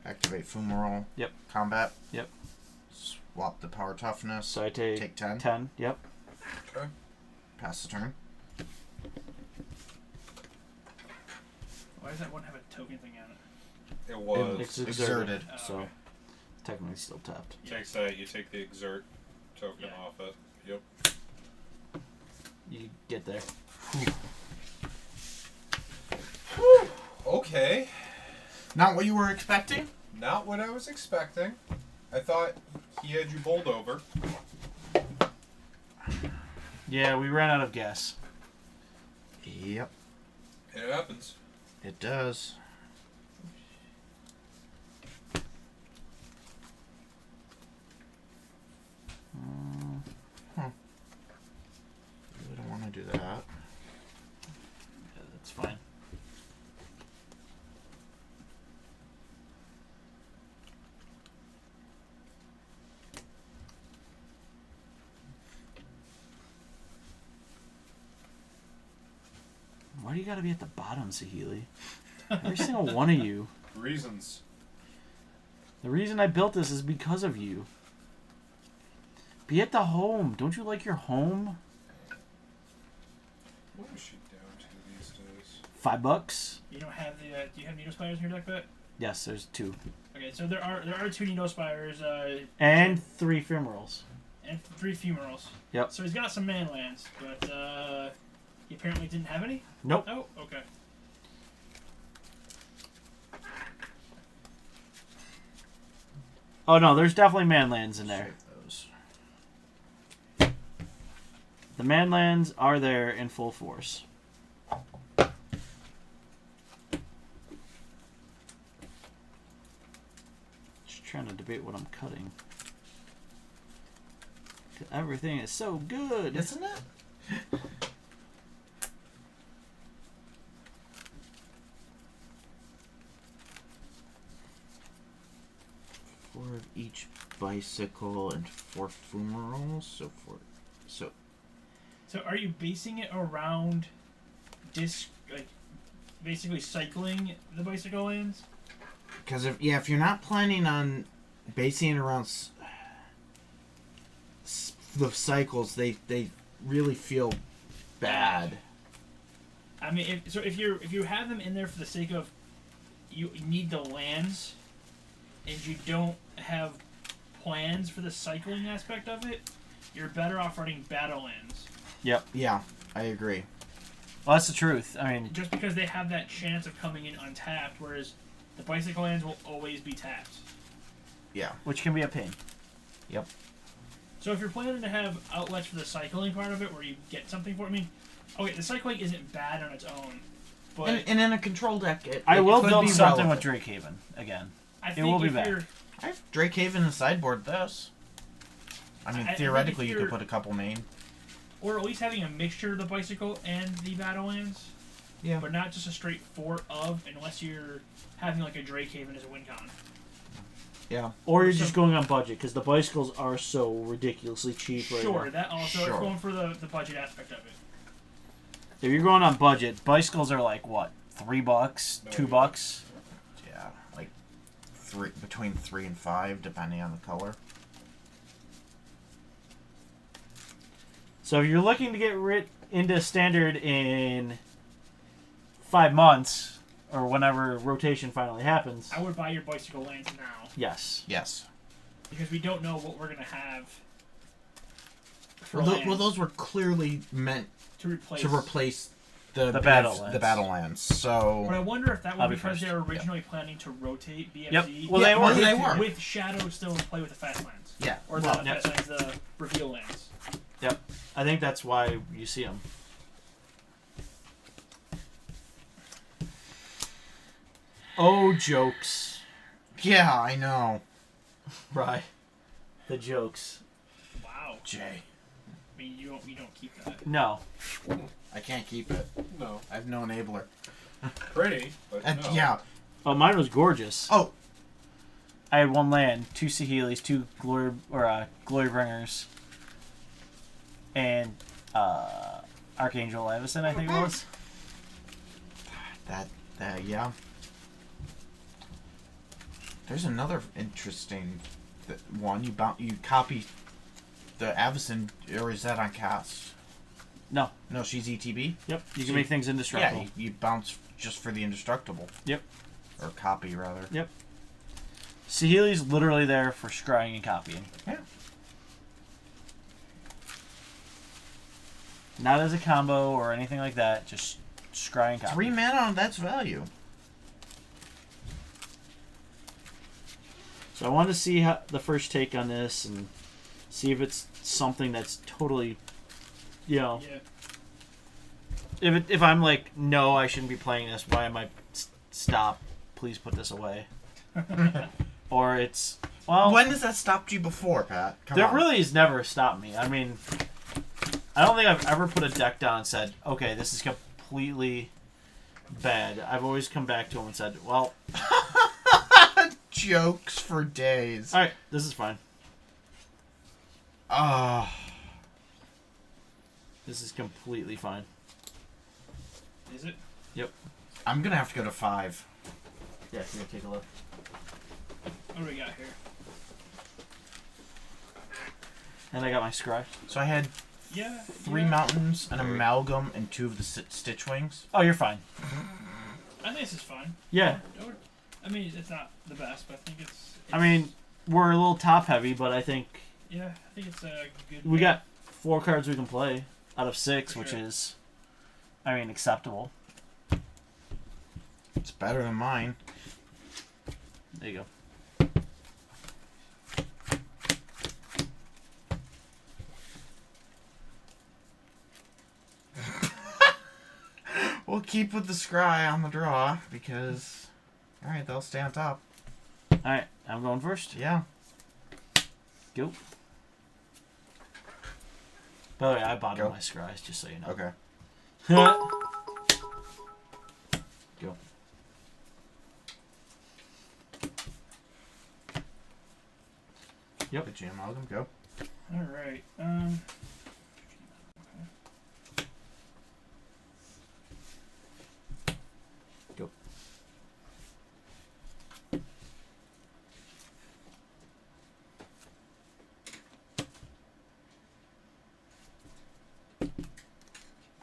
Activate Fumarole. Yep. Combat. Yep. Swap the power toughness. So I take, Take 10. 10. Yep. Okay. Pass the turn. Why does that one have a token thing on it? It was. It's exerted. Oh, So okay. technically still tapped. Takes that. You take the exert token Yeah. off it. Yep. You get there. Okay. Not what you were expecting? Not what I was expecting. I thought he had you bowled over. Yeah, we ran out of gas. Yep. It happens. It does. you gotta be at the bottom, Saheeli? Every single one of you. Reasons. The reason I built this is because of you. Be at the home. Don't you like your home? What is she down to these days? $5. You don't have the. Do you have Needle Spires in your deck, Bet? Yes, there's 2. Okay, so there are 2 Needle Spires. And 3 Ephemerals. And 3 Fumerals. Yep. So he's got some man lands, but he apparently didn't have any? Nope. Oh, okay. Oh no, there's definitely manlands in there. The manlands are there in full force. Just trying to debate what I'm cutting. 'Cause everything is so good. Isn't it? 4 of each bicycle and 4 fumerals. So are you basing it around basically cycling the bicycle lands? Because if you're not planning on basing it around the cycles, they really feel bad. I mean, if you have them in there for the sake of you need the lands, and you don't have plans for the cycling aspect of it, you're better off running battle lands. Yep. Yeah, I agree. Well, that's the truth. I mean, Just because they have that chance of coming in untapped, whereas the bicycle lands will always be tapped. yeah, which can be a pain. Yep. So if you're planning to have outlets for the cycling part of it, where you get something for it, I mean, okay, the cycling isn't bad on its own, but And in a control deck, I will could build be something relevant. with Drakehaven again. I it think will be if back. you're I have Drakehaven and sideboard this. I mean, I think theoretically, if you could you're- put a couple main. or at least having a mixture of the bicycle and the battle lands, Yeah. but not just a straight 4 of, unless you're having like a Drakehaven as a win con. Yeah. Or you're So- just going on budget, because the bicycles are so ridiculously cheap right Sure, now. that also Sure. is going for the budget aspect of it. If you're going on budget, bicycles are like, what, $3? No, $2? Yeah, like between 3 and 5, depending on the color. So if you're looking to get into standard in 5 months, or whenever rotation finally happens, I would buy your bicycle lands now, yes. Yes. because we don't know what we're going to have for Well, lands those were clearly meant to replace. to replace the battle the lands. battle lands. So But I wonder if that I'll was be because first. they were originally planning to rotate BFZ. Yep. Well, they were. They were. With Shadow still in play with the fast lands. yeah. Or well, the fast lands, the reveal lands. I think that's why you see them. Oh, jokes. yeah, I know. Right. The jokes. Wow. Jay, I mean, you don't keep that. No. I can't keep it. No. I have no enabler. Pretty, but no. Yeah. Oh, mine was gorgeous. Oh, I had 1 land, 2 Saheelis, 2 Glory Bringers, and Archangel Avison, I think it was. that yeah. There's another interesting one. You copy the Avison, or is that on cast? No. No, she's ETB. Yep. You So can make things Yeah, indestructible. you bounce just for the indestructible. Yep. Or copy, rather. Yep. Saheeli's literally there for scrying and copying. Yeah. Not as a combo or anything like that, just scry and copy. 3 mana, that's value. So I want to see how the first take on this and see if it's something that's totally, you know, Yeah. if I'm like, no, I shouldn't be playing this. Why am I? Stop! Please put this away. Or it's well. When has that stopped you before, Pat? Come That on. really has never stopped me. I mean, I don't think I've ever put a deck down and said, okay, this is completely bad. I've always come back to them and said, well, Jokes for days. all right, this is fine. Ah. This is completely fine. Is it? I'm gonna have to go to 5. Yeah, here, take a look. What do we got here? And I got my scry. So I had Yeah. 3 mountains, an amalgam, and 2 of the stitch wings. Oh, you're fine. I think this is fine. Yeah. I mean, it's not the best, but I think it's I mean, we're a little top heavy, but I think yeah, I think it's a good. we got 4 cards we can play out of 6, For which sure. is, I mean, acceptable. It's better than mine. There you go. We'll keep with the scry on the draw because, all right, they'll stay on top. All right, I'm going first. Yeah. Go. By the way, I bottomed Go. my scries, just so you know. Okay. Go. Yep. The G amalgam. Go. All right. Go.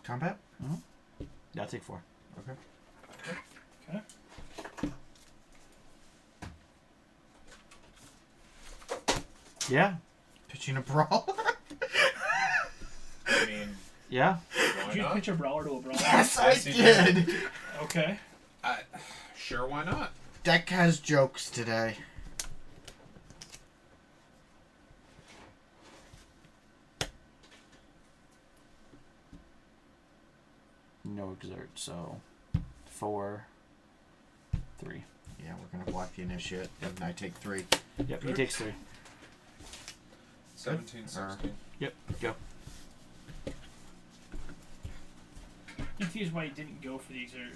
Combat. Yeah, I'll take 4. Okay. Okay. Yeah. Pitching a brawl. I mean, Yeah. why Did you not? pitch a brawler to a brawler? Yes, I Yes, he did. Okay. Sure, why not? Deck has jokes today. No exert, so 4, 3. Yeah, we're gonna block the initiate, and I take 3. Yep, he Good. takes 3. 17, 16. Yep, go. Confused why you didn't go for the exert.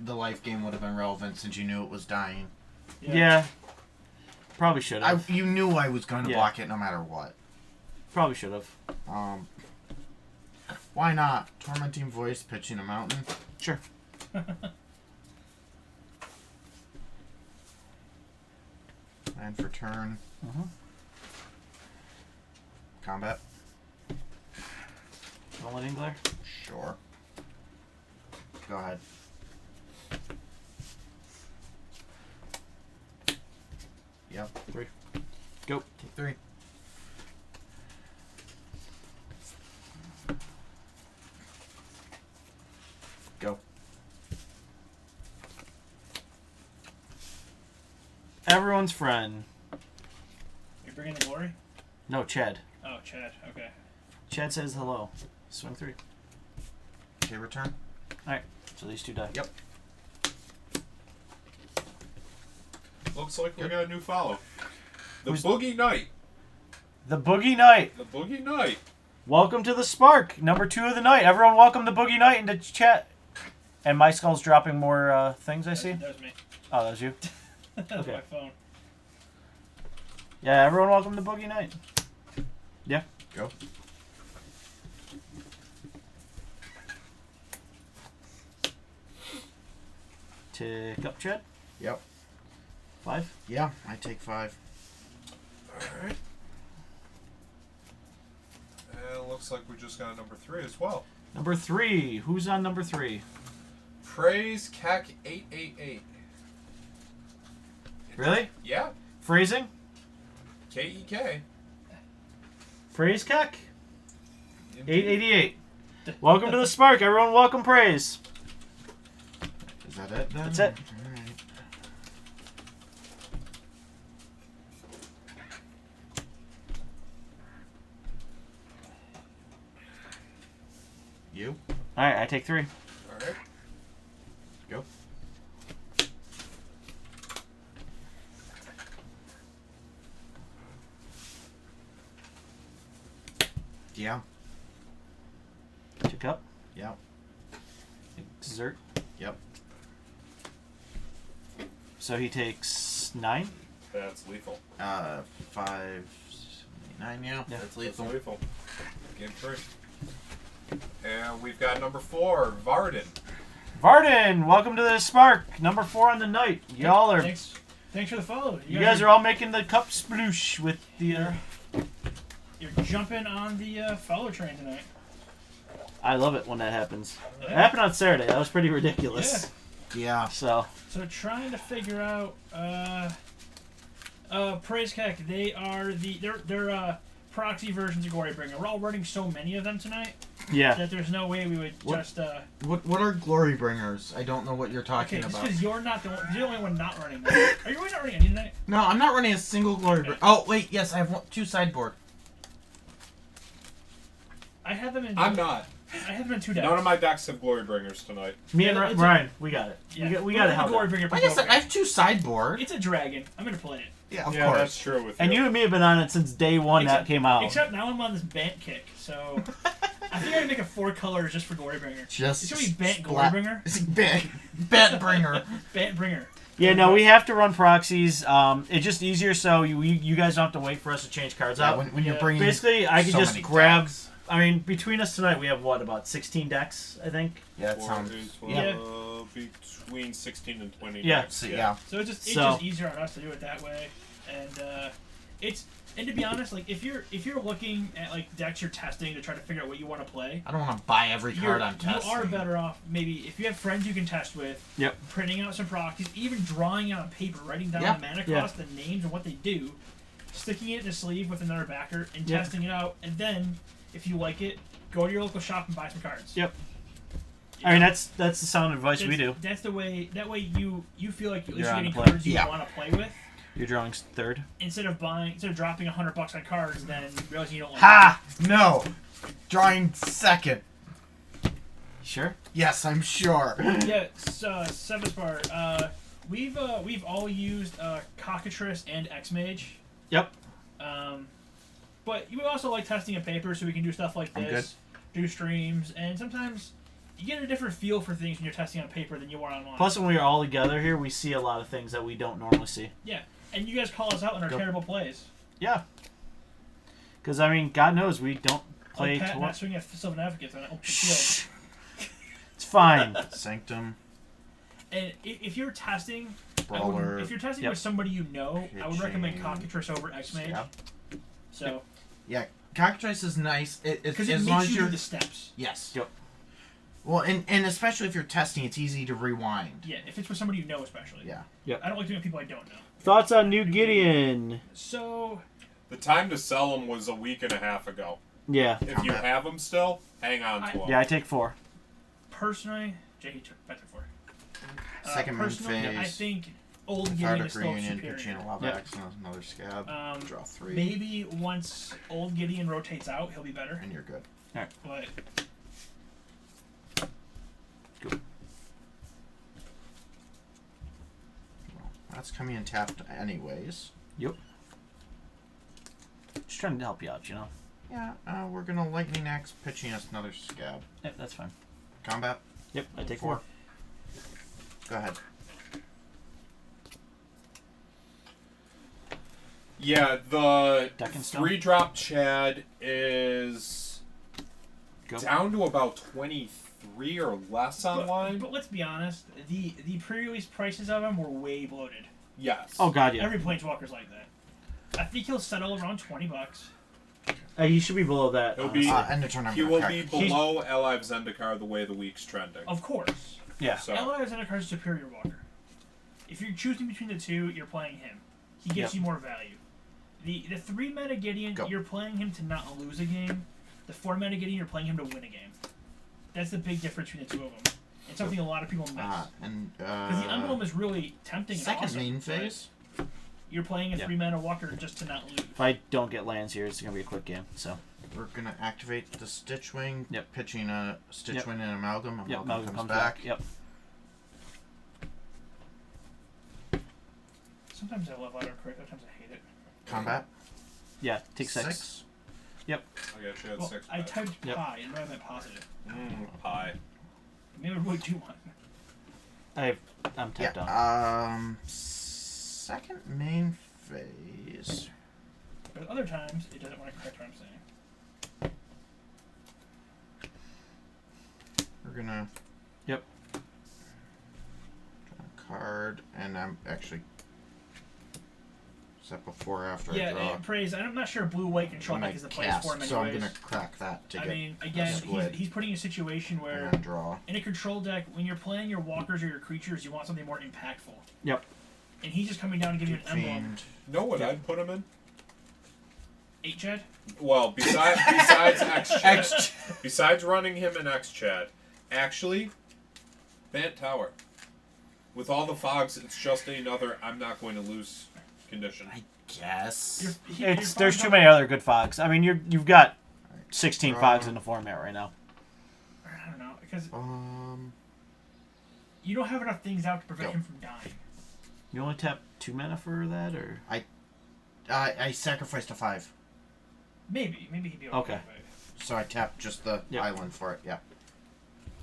The life game would have been relevant since you knew it was dying. Yeah. Probably should have. You knew I was going to Yeah. block it no matter what. Probably should have. Why not? Tormenting Voice, pitching a mountain. Sure. Land for turn. Mm-hmm. Combat. Don't let glare. Sure. Go ahead. Yep. 3. Go. Take 3. Go. Everyone's friend. You're bringing the glory? No, Chad. Oh, Chad. Okay. Chad says hello. Swing 3. Okay, return. Alright, so these 2 die. Yep. Looks like we got a new follow. The Who's- Boogie Knight. The Boogie Knight. The Boogie Knight. Welcome to the Spark. Number 2 of the night. Everyone welcome the Boogie Knight into chat. And my skull's dropping more things, I see. That was me. Oh, that was you? That was Okay. my phone. Yeah, everyone welcome the Boogie Knight. Yeah. Go. Tick up, Chad. Yep. 5. Yeah, I take 5. Alright. And looks like we just got a number 3 as well. Number 3. Who's on number 3? Praise CAC 888. Really? Yeah. Phrasing? KEK. Phrase Keck? 888. Welcome to the Spark. Everyone welcome praise. Is that it then? That's it. Alright. You? Alright, I take 3. Alright. Go. Yeah. Tick up. Yep. Exert. Yep. So he takes 9. That's lethal. 5, 9, yeah. Yeah. That's That's lethal. lethal. Game 3. And we've got number 4, Varden. Varden, welcome to the Spark. Number 4 on the night. Y'all are. Thanks for the follow. You guys are all making the cup sploosh with the. You're jumping on the follow train tonight. I love it when that happens. Yeah. It happened on Saturday. That was pretty ridiculous. Yeah. So. So trying to figure out Praise Kek, they're proxy versions of Glorybringer. We're all running so many of them tonight Yeah. that there's no way we would just What are glory bringers? I don't know what you're talking okay, just about. because you're not you're the only one not running them. Are you really not running any tonight? No, I'm not running a single glory bringer. Oh wait, yes, I have 2 sideboard. I have them in I'm not. I have them in 2 decks. None of my decks have Glory Bringers tonight. Me and Yeah, it's Ryan, we got it. Yeah. We got it. Held up. Glorybringer. Like I said, I have 2 sideboard. It's a dragon. I'm gonna play it. Yeah, of yeah, course. that's true with And you and me have been on it since day one that came out. Except now I'm on this Bant kick, so I think I can make a 4 colors just for Glorybringer. Just It's gonna be Bant splat- Glorybringer. It's Bant bringer. Bant Bringer. Yeah, no, we have to run proxies. It's just easier so you guys don't have to wait for us to change cards Yeah, out. when you're Yeah. bringing. Basically, I can so just many grab. decks. I mean, between us tonight, we have what, about 16 decks, I think. Yeah, that sounds. Yeah. Between 16 and 20 Yeah. decks. So, yeah. So it's So- just easier on us to do it that way, and to be honest, like if you're looking at like decks you're testing to try to figure out what you want to play, I don't want to buy every card I'm you testing. are better off maybe if you have friends you can test with. Yep. Printing out some proxies, even drawing it on paper, writing down Yeah. the mana Yeah. cost, the names, and what they do, sticking it in a sleeve with another backer, and Yep. testing it out, and then if you like it, go to your local shop and buy some cards. Yep. I mean, that's the sound advice we do. That's the way. That way you feel like at least You're you're on getting the play. cards you Yeah. want to play with. Your drawing's third. Instead of dropping $100 on cards, then realizing you don't like Ha! No! Drawing second. Sure. Yes, I'm sure. it. Yeah, Sevaspar, we've all used Cockatrice and X-Mage. Yep. But we also like testing in paper so we can do stuff like I'm this, do streams, and sometimes you get a different feel for things when you're testing on paper than you are online. Plus, when we're all together here, we see a lot of things that we don't normally see. Yeah, and you guys call us out on our Go. terrible plays. Yeah. Because, I mean, God knows we don't play... Pat not swinging at Sylvan Advocates on open field. Shh. It's fine. Sanctum, And if you're testing, Brawler. if you're testing Yep. with somebody you know, I would recommend Kitchen. Cockatrice over X-Mage. Yeah. So, Yeah, Cockatrice is nice. because it as makes long as you you're. do the steps. Yes. Yep. Well, and especially if you're testing, it's easy to rewind. Yeah, if it's with somebody you know, especially. Yeah. I don't like doing it with people I don't know. Thoughts on New Gideon? So, The time to sell them was a week and a half ago. Yeah. If you have them still, hang on to them. Yeah, I take 4. personally, Jay took for. Second moon personally, phase. I think Old Gideon Cathartic is still Reunion, superior. Pacino Lava Yep. Axe, another scab. Draw 3. Maybe once Old Gideon rotates out, he'll be better. And you're good. But Well, that's coming in tapped anyways. Just trying to help you out, you know? Yeah, we're gonna Lightning Axe, pitching us another scab. Yep, that's fine. Combat. Yep, I take 4. Go ahead. Yeah, the Deck and stone? 3-drop Chad is Go. down to about 23 or less online. but let's be honest, the pre-release prices of him were way bloated. Yes. Oh, God, yeah. Every Planeswalker's like that. I think he'll settle around $20. He should be below that. He'll be- honestly. End of turn. I'm He gonna will crack. be below Alive Zendikar the way the week's trending. Of course. Yeah. So, Ally Zendikar is superior walker. If you're choosing between the two, you're playing him. He gives Yep. you more value. The 3 meta Gideon, Go. you're playing him to not lose a game. The 4 meta Gideon, you're playing him to win a game. That's the big difference between the two of them. It's something a lot of people miss. Because the emblem is really tempting. and second awesome, main but phase. You're playing a Yeah. 3 mana walker just to not lose. If I don't get lands here, it's going to be a quick game, so... We're gonna activate the Stitchwing. Yep. Pitching a Stitchwing and Amalgam. Yep, Amalgam Malcolm comes comes back. Yep. Sometimes I love autocorrect, other times I hate it. Combat. Yeah, take 6. I got you at Well, 6. I typed Yep. pi and rather than positive. Pie. Maybe I really do one. I'm tapped Yeah. on. Second main phase. But other times, it doesn't want to correct what I'm saying. We're gonna. Yep. Draw a card, and I'm actually. Is that before or after I Yeah, draw? praise. I'm not sure blue-white control My deck is the place cast, for him anyways. so I'm gonna crack that to I get mean, again, squid. he's putting you in a situation and where then draw. in a control deck, when you're playing your walkers or your creatures, you want something more impactful. Yep. And he's just coming down and giving you an emblem. Fiend. Know what I'd put him in? 8-Chad? Well, besides X-Chat. Besides running him in X-Chat, actually, Bant Tower. With all the fogs, it's just another I'm not going to lose condition. I guess. There's too many other good fogs. I mean, you've got 16 Draw. fogs in the format right now. I don't know, because Um. you don't have enough things out to prevent Yep. him from dying. You only tap 2 mana for that, or I sacrificed a 5, Maybe he'd be Okay. with it. so I tapped just the Yep. island for it. Yeah.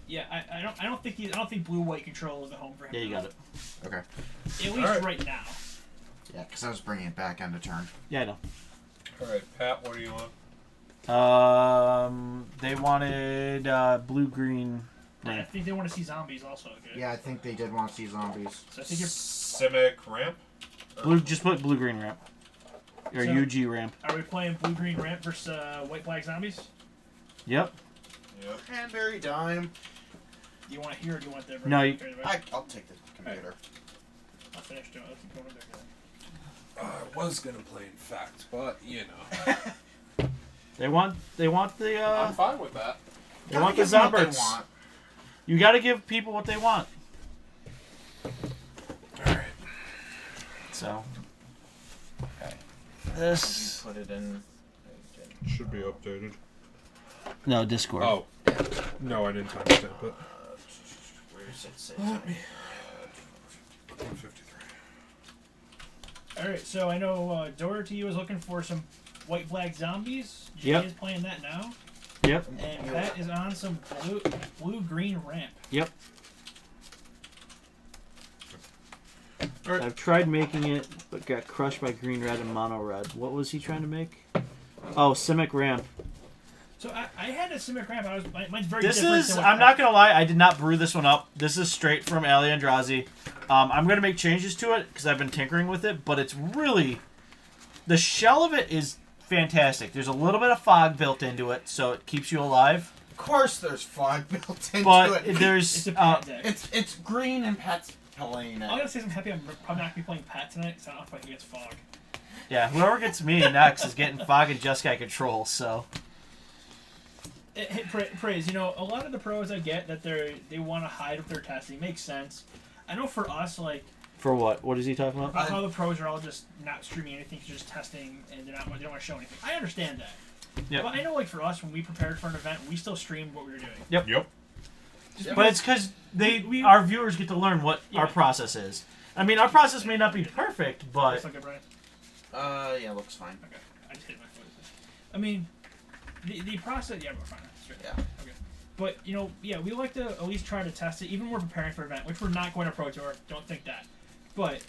Yeah, I don't think blue-white control is the home for him. yeah, you got it. Okay. At least Alright. right now. Yeah, because I was bringing it back end of turn. Yeah, I know. Alright, Pat, what do you want? They wanted blue-green. I think they want to see zombies also. Okay? Yeah, I think they did want to see zombies. So I think you're. Simic Ramp? Blue, just put blue-green ramp. Or So- UG ramp. Are we playing blue-green ramp versus white-black zombies? Yep. Yep. Cranberry dime. Do you want it here or do you want it there? No, you- I'll take the computer. I'll finish doing it. Let's keep going there. I was gonna play Infect, but you know. They want the I'm fine with that. they want the Gotta give them what they Zombies. want. You got to give people what they want. Alright. So Okay. this You put it in. Should be updated. no Discord. Oh. No, I didn't timestamp it. Where's it? Say? 153. All right, so I know Doherty was looking for some white-black zombies. Jay Yep. is playing that now, Yep. and Pat is on some blue-green ramp. Yep. Alright. I've tried making it, but got crushed by green red and mono red. What was he trying to make? Oh, Simic ramp. So I had a Simic ramp. Mine's very This different. is, than what I'm Pat- not going to lie, I did not brew this one up. This is straight from Ali Andrazi. I'm going to make changes to it because I've been tinkering with it, but it's really, the shell of it is fantastic. There's a little bit of fog built into it, so it keeps you alive. Of course, there's fog built into But it. there's, It's a Pat deck. It's green and Pat's playing I'm it. gonna say I'm happy I'm probably not gonna be playing Pat tonight because I don't know if I can get fog. yeah, whoever gets me next is getting fog and Jeskai control, so. Hey, praise. You know, a lot of the pros I get that they want to hide what they're testing makes sense. I know for us, like, For what? What is he talking about? how the pros are all just not streaming anything, just testing, and they don't want to show anything. I understand that. Yep. But I know, like, for us, when we prepared for an event, we still streamed what we were doing. Yep. Just But it's because our viewers get to learn what our process is. I mean, our process may not be perfect, but Looks like it, Brian. Yeah, looks fine. Okay. I just hit my foot. I mean, the process. Yeah, we're fine. Straight. Yeah. Okay. But you know, yeah, we like to at least try to test it, even when we're preparing for an event, which we're not going to Pro Tour. Don't think that. But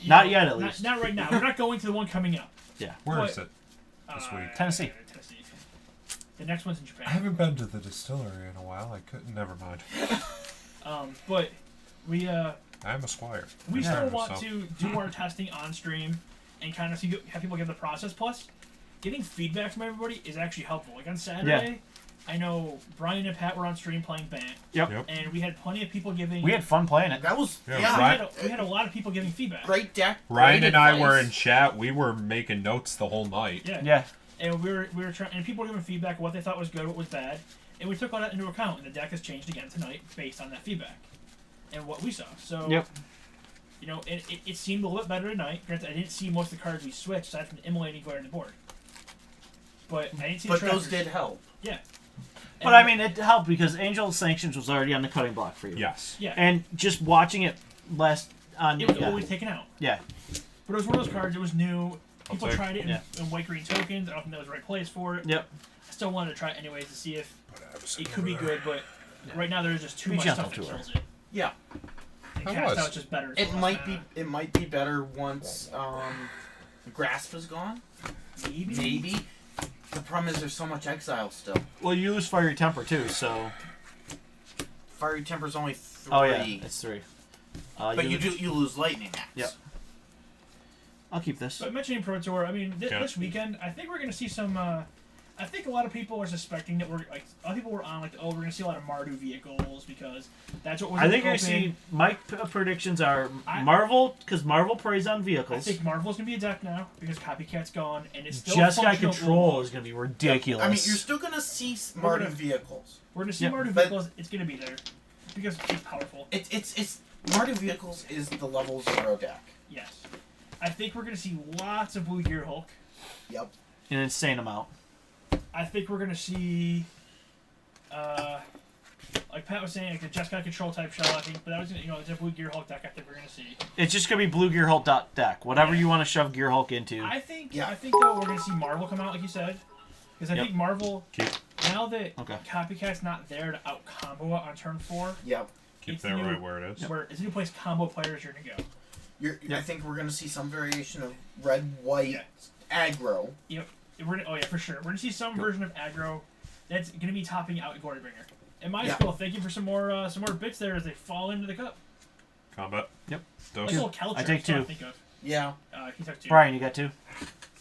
Not yet, at least. Not right now. We're not going to the one coming up. Where is it? This week. Tennessee. Tennessee. The next one's in Japan. I haven't been to the distillery in a while. I couldn't. Never mind. But we I'm a squire. we Yeah. still want So- to do our testing on stream and kind of have people give the process. Plus, getting feedback from everybody is actually helpful. Like on Saturday, I know Brian and Pat were on stream playing Bant, Yep. and we had plenty of people giving. we had fun playing it. That was Yeah, yeah. right. we had a lot of people giving feedback. Great deck. Ryan great and I were advice. in chat. We were making notes the whole night. Yeah. Yeah. And we were trying, and people were giving feedback what they thought was good, what was bad, and we took all that into account. And the deck has changed again tonight based on that feedback and what we saw. So, Yep. you know, it seemed a little bit better tonight. Granted, I didn't see most of the cards we switched aside from the immolating glare on the board, but I didn't see. But the those trackers. did help. Yeah. But I mean, it helped because Angel Sanctions was already on the cutting block for you. Yes. Yeah. And just watching it last on. It was yeah. always taken out. Yeah. But it was one of those cards. It was new. People take- tried it in, yeah. in white green tokens. I don't think that was the right place for it. Yep. I still wanted to try it anyways to see if But I was it could be good. But right now there's just too Be much gentle stuff that to her. kills it. Yeah. And I cast was. out's just better. It might be. It might be better once Grasp is gone. Maybe. Maybe. The problem is there's so much exile still. Well, you lose Fiery Temper too, so. Fiery Temper's only 3. Oh yeah, it's 3. But you lose Lightning Axe. Yep. I'll keep this. But mentioning Pro Tour, I mean, this weekend, I think we're going to see some. I think a lot of people are suspecting that a lot of people were on we're going to see a lot of Mardu vehicles because that's what was. I think I see. My predictions are Marvel because Marvel preys on vehicles. I think Marvel's going to be a deck now because Copycat's gone and it's still. Jeskai Control is going to be ridiculous. I mean, you're still going to see Mardu vehicles. We're going to see Mardu vehicles. It's going to be there because it's powerful. It's Mardu vehicles is the level 0 deck. Yes. I think we're going to see lots of Blue Gear Hulk. Yep. An insane amount. I think we're going to see, like Pat was saying, like the Jeskai Control type shell, I think, but that was, it's a Blue Gear Hulk deck I think we're going to see. It's just going to be Blue Gear Hulk deck. Whatever you want to shove Gear Hulk into. I think though, we're going to see Marvel come out, like you said. Because I think Marvel, now that Copycat's not there to out-combo it on turn 4. Yep. Keep that right where it is. Where it's a new place combo players are going to go. I think we're going to see some variation of red-white aggro. Yep. For sure. We're going to see some version of aggro that's going to be topping out Glorybringer. And my school, thank you for some more bits there as they fall into the cup. Combat. Yep. Dose. I take 2. Think of. Yeah. He took 2. Brian, you got 2?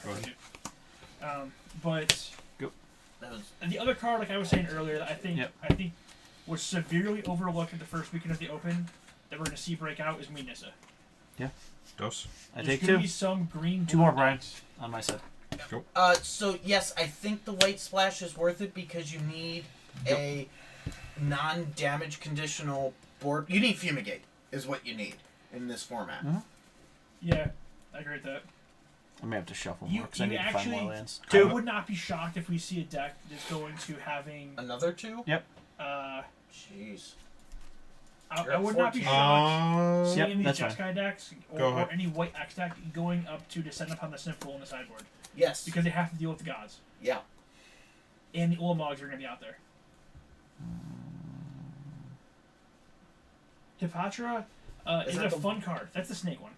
Go ahead. But go. The other card, like I was saying earlier, that I think was severely overlooked at the first weekend of the Open that we're going to see break out is Nissa. Yeah. Dose. I There's take 2. There's going to be some green. 2 more, Brian, on my side. Go. So yes, I think the white splash is worth it because you need a non-damage conditional board. You need Fumigate is what you need in this format. Mm-hmm. Yeah, I agree with that. I may have to shuffle more because I need to find more lands. I would not be shocked if we see a deck that's going to having another 2. Yep. Jeez. I would not be shocked seeing these that's Jeskai decks or any white X deck going up to descend upon the Snip Pool on the sideboard. Yes. Because they have to deal with the gods. Yeah. And the Ulamog's are going to be out there. Hipatra is a fun card. That's the snake one.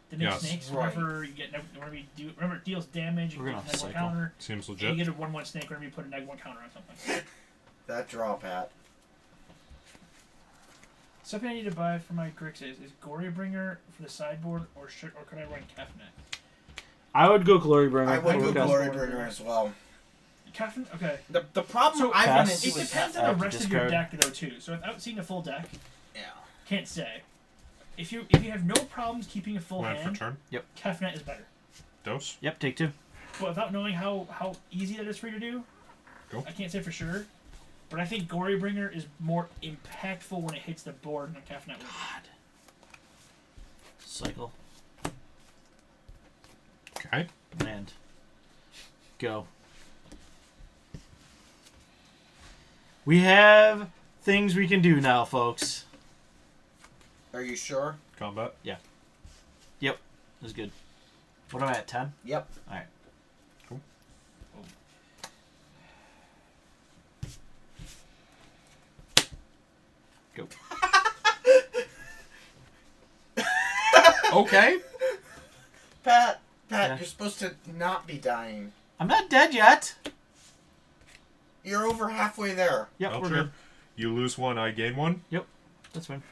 The next snakes, whenever you get, whenever you do, remember it deals damage, you get a -1 counter. Seems legit. And you get a 1/1 snake whenever you put a -1 counter on something. That draw, Pat. Something I need to buy for my Grix is Glorybringer for the sideboard, or could I run Kefnet? I would go Glorybringer. I would go Glorybringer as well. Kefnet? Okay. The problem I've run into it depends on the rest of your deck though too. So without seeing a full deck, can't say. If you have no problems keeping a full hand, for turn. Yep. Kefnet is better. Dose. Yep, take 2. But without knowing how easy that is for you to do, I can't say for sure. But I think Glorybringer is more impactful when it hits the board than Kefnet will. God. Cycle. Okay. Land. Go. We have things we can do now, folks. Are you sure? Combat. Yeah. Yep. That's good. What am I at, 10? Yep. Alright. Cool. Go. Okay. Pat, you're supposed to not be dying. I'm not dead yet. You're over halfway there. Yep, we're good. You lose 1, I gain 1. Yep, that's fine.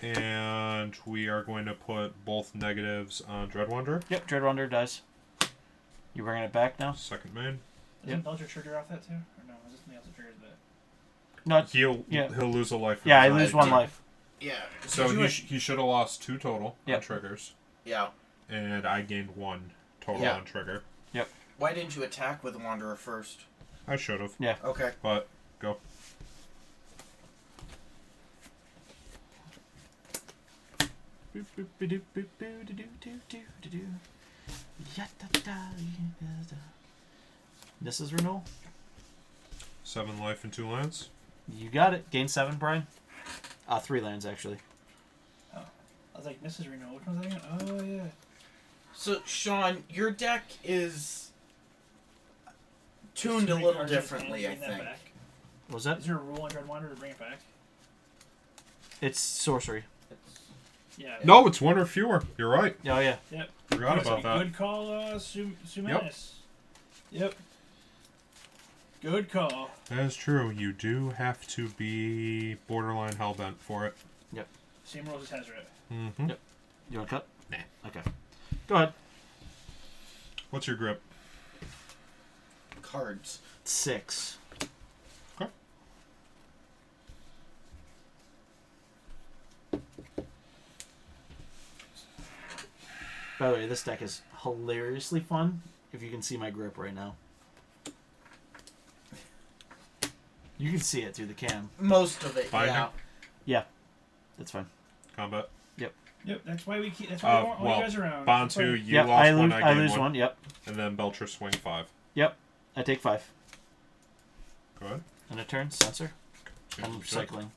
And we are going to put both negatives on Dreadwander. Yep, Dreadwander dies. You bringing it back now? Second main. Doesn't Belcher trigger off that too? Or no, is this something else that triggers that? No, He'll lose a life. Yeah, I lose 1 life. Yeah. So he should have lost 2 total on triggers. Yeah. And I gained 1 total on trigger. Yep. Why didn't you attack with Wanderer first? I should have. Yeah. Okay. But go. This is renewal. 7 life and 2 lands. You got it. Gain 7, Brian. 3 lands actually. Oh, I was like, this is renewal. Which one's that again? Oh yeah. So Sean, your deck is tuned a little differently, I think. What was that? Is there a rule on Dreadwander to bring it back? It's sorcery. Yeah. No, it's 1 or fewer. You're right. Oh yeah. Yep. Forgot about that. Good call, Sumanis. Yep. Good call. That is true. You do have to be borderline hellbent for it. Same rules as Hazard. Mm-hmm. Yep. You want to cut? Nah. Okay. Go ahead. What's your grip? Cards. 6. Okay. By the way, this deck is hilariously fun. If you can see my grip right now. You can see it through the cam. Most of it, Binding? yeah. That's fine. Combat. Yep, that's why we keep. That's why we want all you guys around. Bantu, That's why- you Yep, lost I one, lose. I I gain lose one. one. Yep. And then Belcher swing 5. Yep. I take 5. Go ahead. And a turn. Censor. Seems I'm legit. cycling.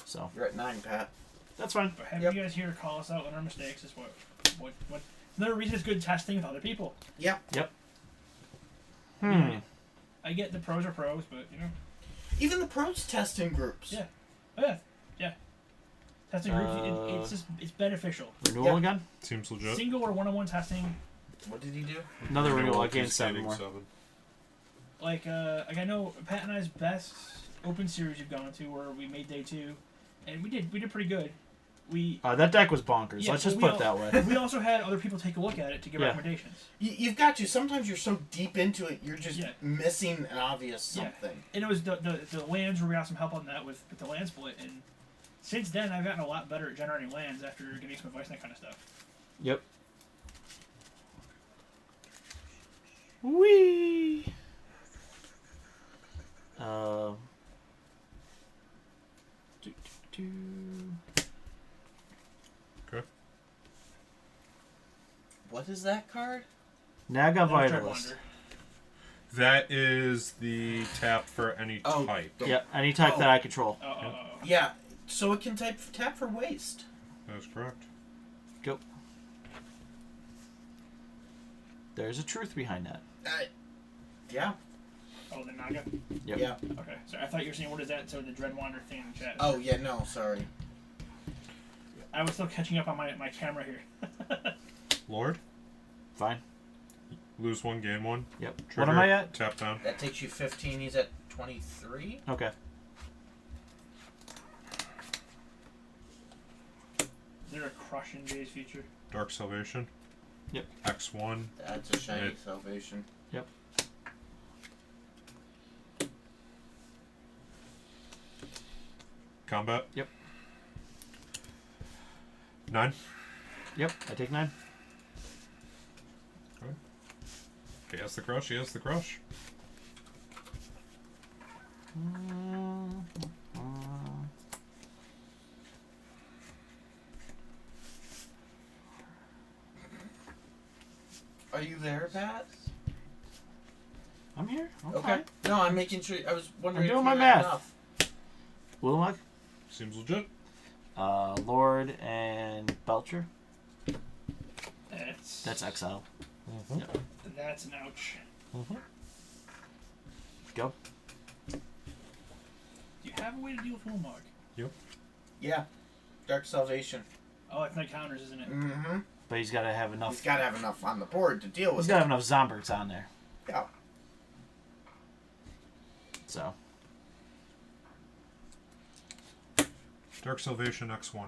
So You're at 9, Pat. that's fine. But having Yep. you guys here call us out on our mistakes is what. Another reason it's good testing with other people. I get the pros are pros, but you know. Even the pros test in groups. Yeah. Yeah. Testing groups, it's beneficial. Renewal Yep. again. Seems legit. Single or one-on-one testing, What did he do? Another renewal. I is gained 7 gaining more. 7. like I know Pat and I's best open series we've gone to where we made day 2, and we did pretty good. We That deck was bonkers. Yeah, Let's but just we put all- it that way. we also had other people take a look at it to give Yeah. recommendations. You've got to. Sometimes you're so deep into it, you're just Yeah. missing an obvious Yeah. something. And it was the lands where we got some help on that with the land split, and since then I've gotten a lot better at generating lands after getting some advice and that kind of stuff. Yep. Wee. Do, do, do. Okay. What is that card? Naga That was Vitalist. Dreadwander. That is the tap for any Oh. type. Yep. Any type Oh. that I control. Oh. Yeah. So it can tap for waste. That is correct. Go. There's a truth behind that. Yeah. Oh, the Naga. Yep. Yeah. Okay, so I thought you were saying what is that? So the Dreadwander thing in the chat. Oh yeah. No. Sorry. I was still catching up on my camera here. Lord, Fine. lose 1, gain 1. Yep. Trigger, What am I at? Tap down. That takes you 15. He's at 23. Okay. Is there a crush in Jay's future? Dark Salvation. Yep. X1. That's a shiny Right. salvation. Yep. Combat. Yep. 9. Yep. I take 9. He has the crush. He has the crush. Are you there, Pat? I'm here. Okay. No, I'm making sure. I was wondering. I'm doing if my you had math. enough. Wilmog, Seems legit. Lord, and Belcher. That's Exile. Yep. That's an ouch. Go. Do you have a way to deal with Wilmog? Yeah. Dark salvation. Oh, it's not counters, isn't it? Mm-hmm. But he's got to have enough. He's got to have enough on the board to deal He's with got to it. have enough Zomberts on there. Yeah. So. Dark Salvation X1.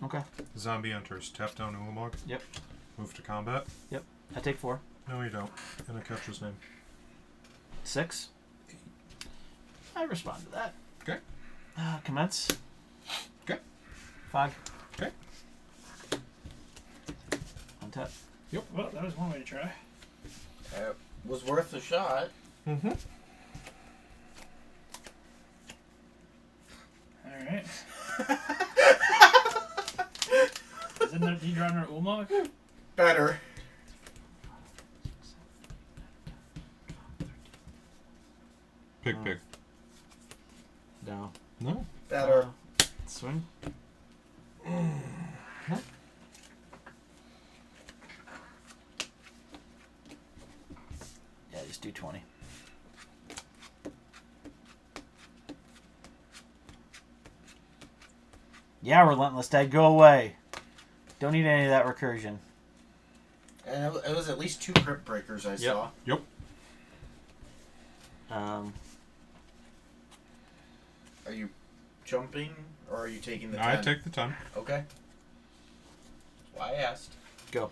Okay. Zombie enters. Tap down Ulamog. Yep. Move to combat. I take 4. No, you don't. And I catch his name. 6. I respond to that. Okay. Commence. Okay. Fog. Okay. Untap. Well, that was one way to try. Was worth a shot. Mm-hmm. All right. Isn't that you drawing our Ulmog? Better. Pig. No. No. Better. Swing. Yeah, just do 20. Yeah, Relentless Dead, go away. Don't need any of that recursion. And it was at least 2 crypt breakers I saw. Um, Are you jumping or are you taking the 10? I take the 10. Okay. That's why I asked. go.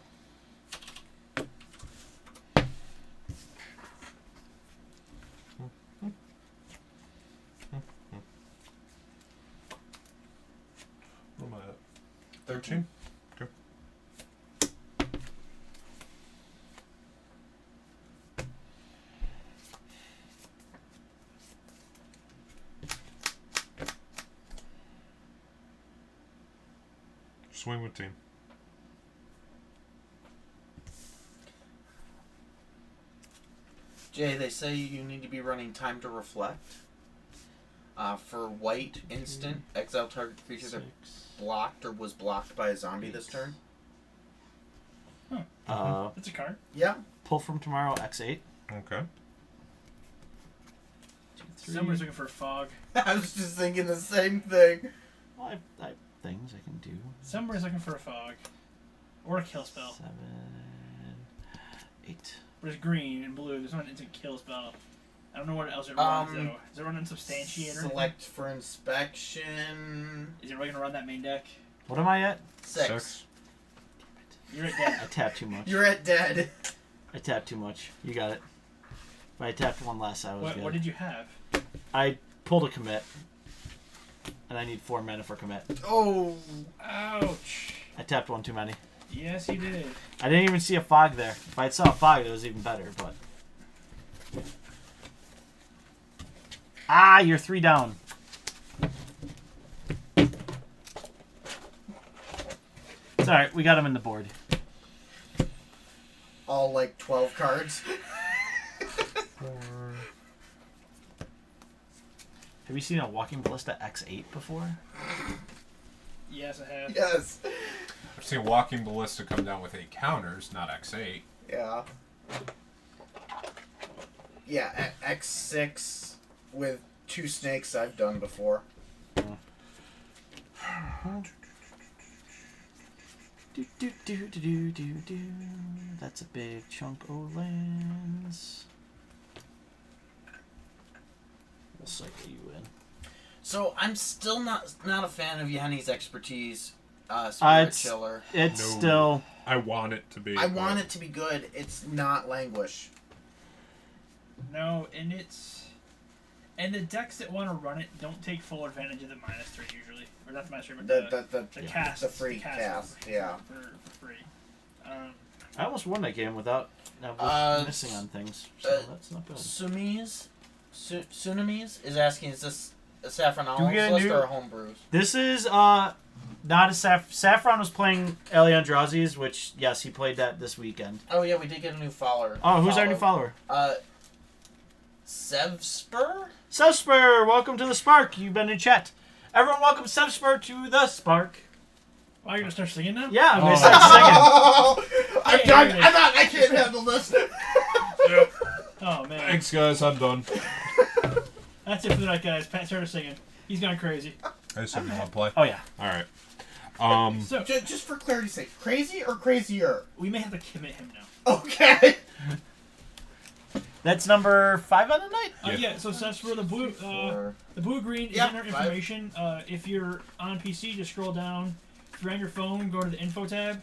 What am I at? 13. Okay. Swing with team. Jay, they say you need to be running time to reflect. For white instant, exile target creature that blocked or was blocked by a zombie this turn. That's a card. Yeah. Pull from tomorrow, X8. Okay. 2, 3. Somebody's looking for a fog. I was just thinking the same thing. Well, I have things I can do. Somebody's looking for a fog. Or a kill spell. 7, 8. But it's green and blue. There's not an instant kill spell. I don't know what else it runs, though. Is it running Substantiate or anything? Select for inspection. Is it really going to run that main deck? What am I at? 6. You're at dead. I tapped too much. You're at dead. I tapped too much. You got it. If I tapped one less, I was good. What did you have? I pulled a commit. And I need 4 mana for commit. Oh. Ouch. I tapped one too many. Yes, you did. I didn't even see a fog there. If I saw a fog, it was even better, but... Ah, you're 3 down. It's alright, we got him in the board. All like 12 cards. Have you seen a Walking Ballista X8 before? Yes, I have. Yes. I've seen Walking Ballista come down with 8 counters, not X8. Yeah. Yeah, X6 with 2 snakes I've done before. Do, do, do, do, do, do, do. That's a big chunk of lands. We'll cycle you in. So I'm still not a fan of Yanni's expertise, Spirit it's- Chiller. It's No. still... I want it to be. I want it to be good. It's not Languish. No, and it's... And the decks that want to run it don't take full advantage of the -3 usually. Or not the -3, but the The cast. the free cast, yeah. For free. I almost won that game without missing on things, so that's not bad. Tsunamis is asking, is this a Saffron Do we Olives get a list new- or a homebrews? This is not a Saffron was playing Eliandrazi's, which yes, he played that this weekend. Oh yeah, we did get a new follower. Oh, who's our new follower? Sevspur? Sevspur, welcome to the Spark. You've been in chat. Everyone, welcome Sevspur to the Spark. Oh, you're going to start singing now? Yeah, I'm gonna start singing. Oh, I'm Hey, done. here it is. I'm out. I can't handle this. Oh, man. Thanks, guys. I'm done. That's it for the night, guys. Pat started singing. He's gone crazy. I assume you want to play. Oh yeah. All right. So, Just for clarity's sake, crazy or crazier? we may have to commit him now. Okay. That's number 5 on the night. Yeah, so that's for the blue... The blue-green is Yeah, in our 5. information. If you're on PC, just scroll down. If you're on your phone, go to the info tab,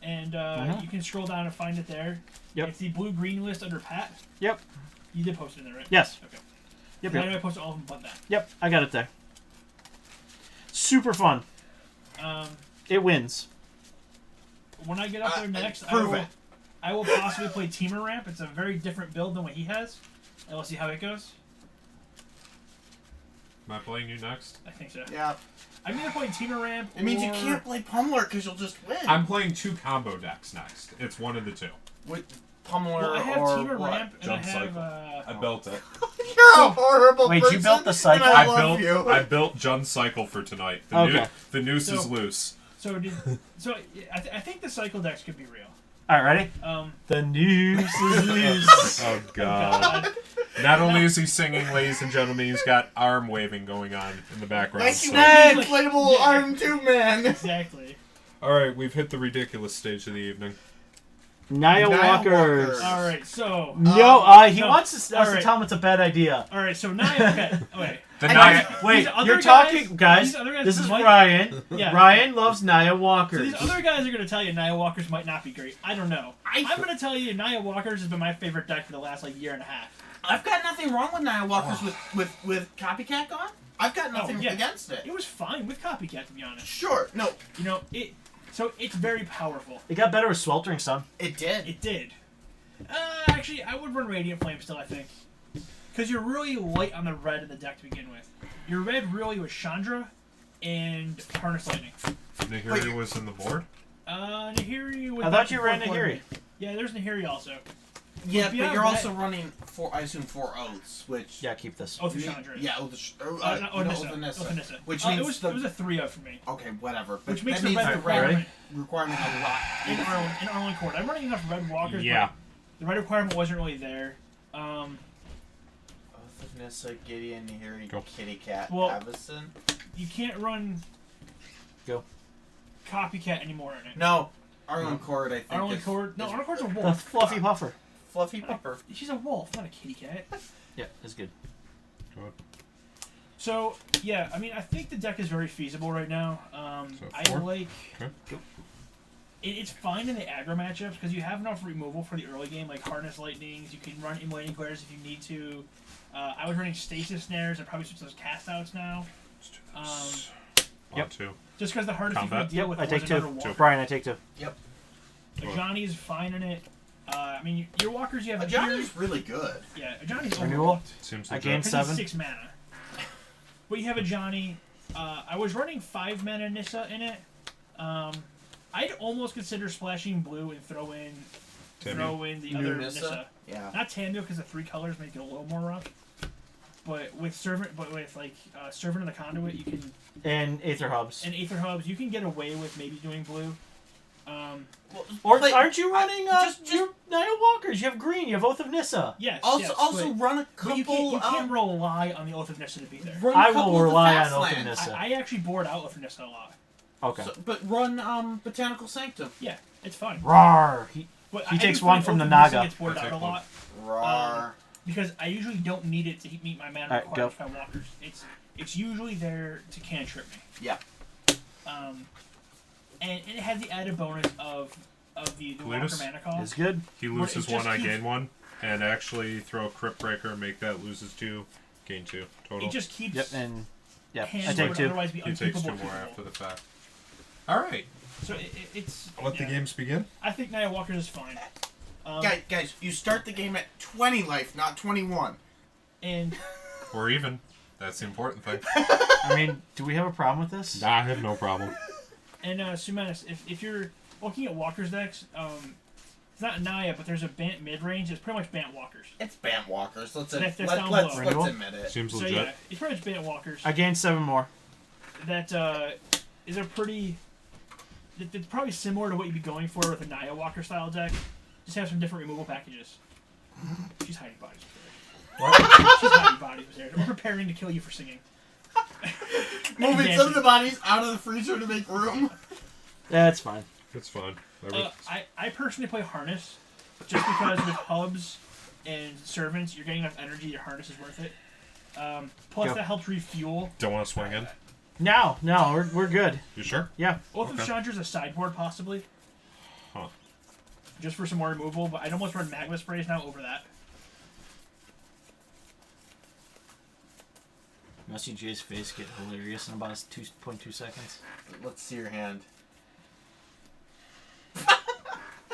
and you can scroll down and find it there. Yep. It's the blue-green list under Pat. Yep. You did post it in there, right? Yes. Okay. Yep. Why Yep. did I post all of them but that? Yep. I got it there. Super fun. It wins. When I get up there next, prove it. I will possibly play Temur Ramp. It's a very different build than what he has. And we'll see how it goes. Am I playing you next? I think so. Yeah. I'm either playing Temur Ramp It means you or- can't play Pummeler because you'll just win. I'm playing 2 combo decks next. It's one of the 2. With Pummeler Well, I have or Temur what? Ramp and Jump I have... cycle. I built it. You're a horrible Wait, you person. built the cycle? And I love you. I built Jun Cycle for tonight. The, Okay. the noose is So- loose. So I think the cycle decks could be real. All right, ready? The news is loose. Oh god. Not only is he singing, ladies and gentlemen, he's got arm waving going on in the background. Thank you, so- inflatable Yeah. arm tube man. Exactly. Alright, we've hit the ridiculous stage of the evening. Naya Walkers. All right, so No, he no. wants us All to right. tell him it's a bad idea. all right, so Naya. Okay, wait. The Guys, Naya. wait, These other you're guys- talking, guys. these other guys This is might- Ryan. Yeah. Ryan loves Naya So Walkers. these other guys are going to tell you Naya Walkers might not be great. I don't know. I'm going to tell you Naya Walkers has been my favorite deck for the last year and a half. I've got nothing wrong with Naya Walkers with Copycat gone. I've got nothing yeah. against it. It was fine with Copycat, to be honest. Sure. No, You know, so it's very powerful. It got better with Sweltering Sun. it did. It did. Actually, I would run Radiant Flame still, I think. Because you're really light on the red in the deck to begin with. Your red really was Chandra and Harness Lightning. Nahiri was in the board. Nahiri was... I thought you ran Nahiri. Yeah, there's Nahiri also. Yeah, but beyond you're that- also running I assume 4 oaths, which Yeah, keep this. Oath of Chandra. yeah, Oath of Nissa. Nissa. Which means it was a 3-0 for me. okay, whatever. But Which makes that the means red the red requirement- requirement a lot. In Arlen Court. I'm running enough red walkers, Yeah. but the red requirement wasn't really there. Oath of Nissa, Gideon, Nahiri, Go. Kitty Cat, Well- Avison. You can't run Go. Copycat anymore in it. No, Arlen Court. I think. Arlen is- Court. No, is Arlen Court's a The wolf. fluffy puffer. Fluffy Pupper. She's a wolf, not a kitty cat. Yeah, that's good. Good. So yeah, I mean, I think the deck is very feasible right now. So I 4? like. Okay. It's fine in the aggro matchups because you have enough removal for the early game, like Harness Lightnings. You can run Immolating Glares if you need to. I was running Stasis Snares. I probably switch those cast outs now. Let's do Um, this. Yep. On 2. Just because the hardest thing Combat? to deal Yep, with I was take two. another walker. Brian, I take 2. Ajani's fine in it. I mean, your walkers you have. Ajani's really good. Yeah, Ajani's Renewal? overlooked. Seems I legit. gained Because 7. he's 6 mana. But you have Ajani. I was running 5 mana Nissa in it. I'd almost consider splashing blue and throw in the New other Nissa? Nissa. Yeah. Not Tamio because the 3 colors make it a little more rough. But with Servant of the Conduit, you can And Aether Hubs. and Aether Hubs, you can get away with maybe doing blue. Or Like, aren't you running just- your Naya Walkers? You have green. You have Oath of Nissa. Yes. Also, yes, also but, run a but couple. you can't rely on the Oath of Nissa to be there. Run a I couple will of the rely on fast Oath of lands. Nissa. I actually board out Oath of Nissa a lot. Okay. So, but run Botanical Sanctum. Yeah, it's fun. Rawr. But He I takes do one find from the Oath of Nissa Naga. gets boarded I out take a lot Rawr. because I usually don't need it to meet my mana Alright, requirements for my walkers. It's usually there to cantrip me. Yeah. And it has the added bonus of the walker Cletus? mana cost. It's good. He Well, loses it just 1, I keeps- gain 1. And actually throw a Crypt Breaker, make that loses 2, gain 2 total. It just keeps Yep. And yeah, I hands take would 2. otherwise be He takes uncapable 2 of more capable. after the fact. Alright. So it's Let the yeah. games begin. I think Naya Walkers is fine. Guys, you start the game at 20 life, not 21. And Or even. That's the important thing. I mean, do we have a problem with this? Nah, I have no problem. Sumanis, if you're looking at walkers decks, it's not Naya, but there's a Bant mid range. It's pretty much Bant walkers. It's Bant Walkers. Let's That's down below. Renewal? admit it. Seems So legit. yeah, it's pretty much Bant walkers. I gained 7 more. That is a pretty. It's probably similar to what you'd be going for with a Naya Walker style deck. Just have some different removal packages. She's hiding bodies upstairs. She's hiding bodies upstairs. We're preparing to kill you for singing. Moving some of the bodies out of the freezer to make room. That's fine. It's fine. I personally play Harness just because with hubs and servants, you're getting enough energy. Your Harness is worth it. Plus, Go. that helps refuel. Don't want to swing in? No, we're good. You sure? Yeah. Oath of Okay. Chandra's a sideboard, possibly. Huh. Just for some more removal, but I'd almost run Magma Sprays now over that. You must see Jay's face get hilarious in about 2.2 seconds. Let's see your hand.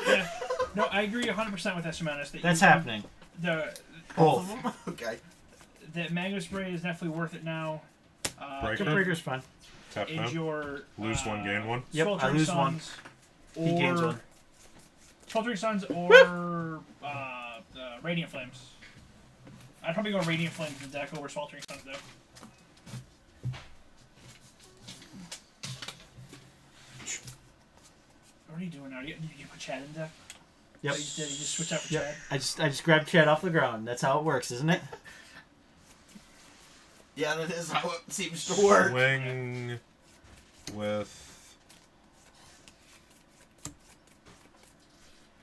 Yeah. No, I agree 100% with that, Semanis. That's happening. The Both. Okay. Magma Spray is definitely worth it now. Breaker? Good Breaker's fine. Tap Is down. your Lose 1, gain 1. Yep, I Sweltering lose 1. Suns He gains or 1. Sweltering Suns or Radiant Flames. I'd probably go Radiant Flames in the deck over Sweltering Suns though. What are you doing now? You put Chad in the deck? Yep. Oh, you just switch out for Yep. Chad? I just grabbed Chad off the ground. That's how it works, isn't it? Yeah, that is how it seems to work. Swing with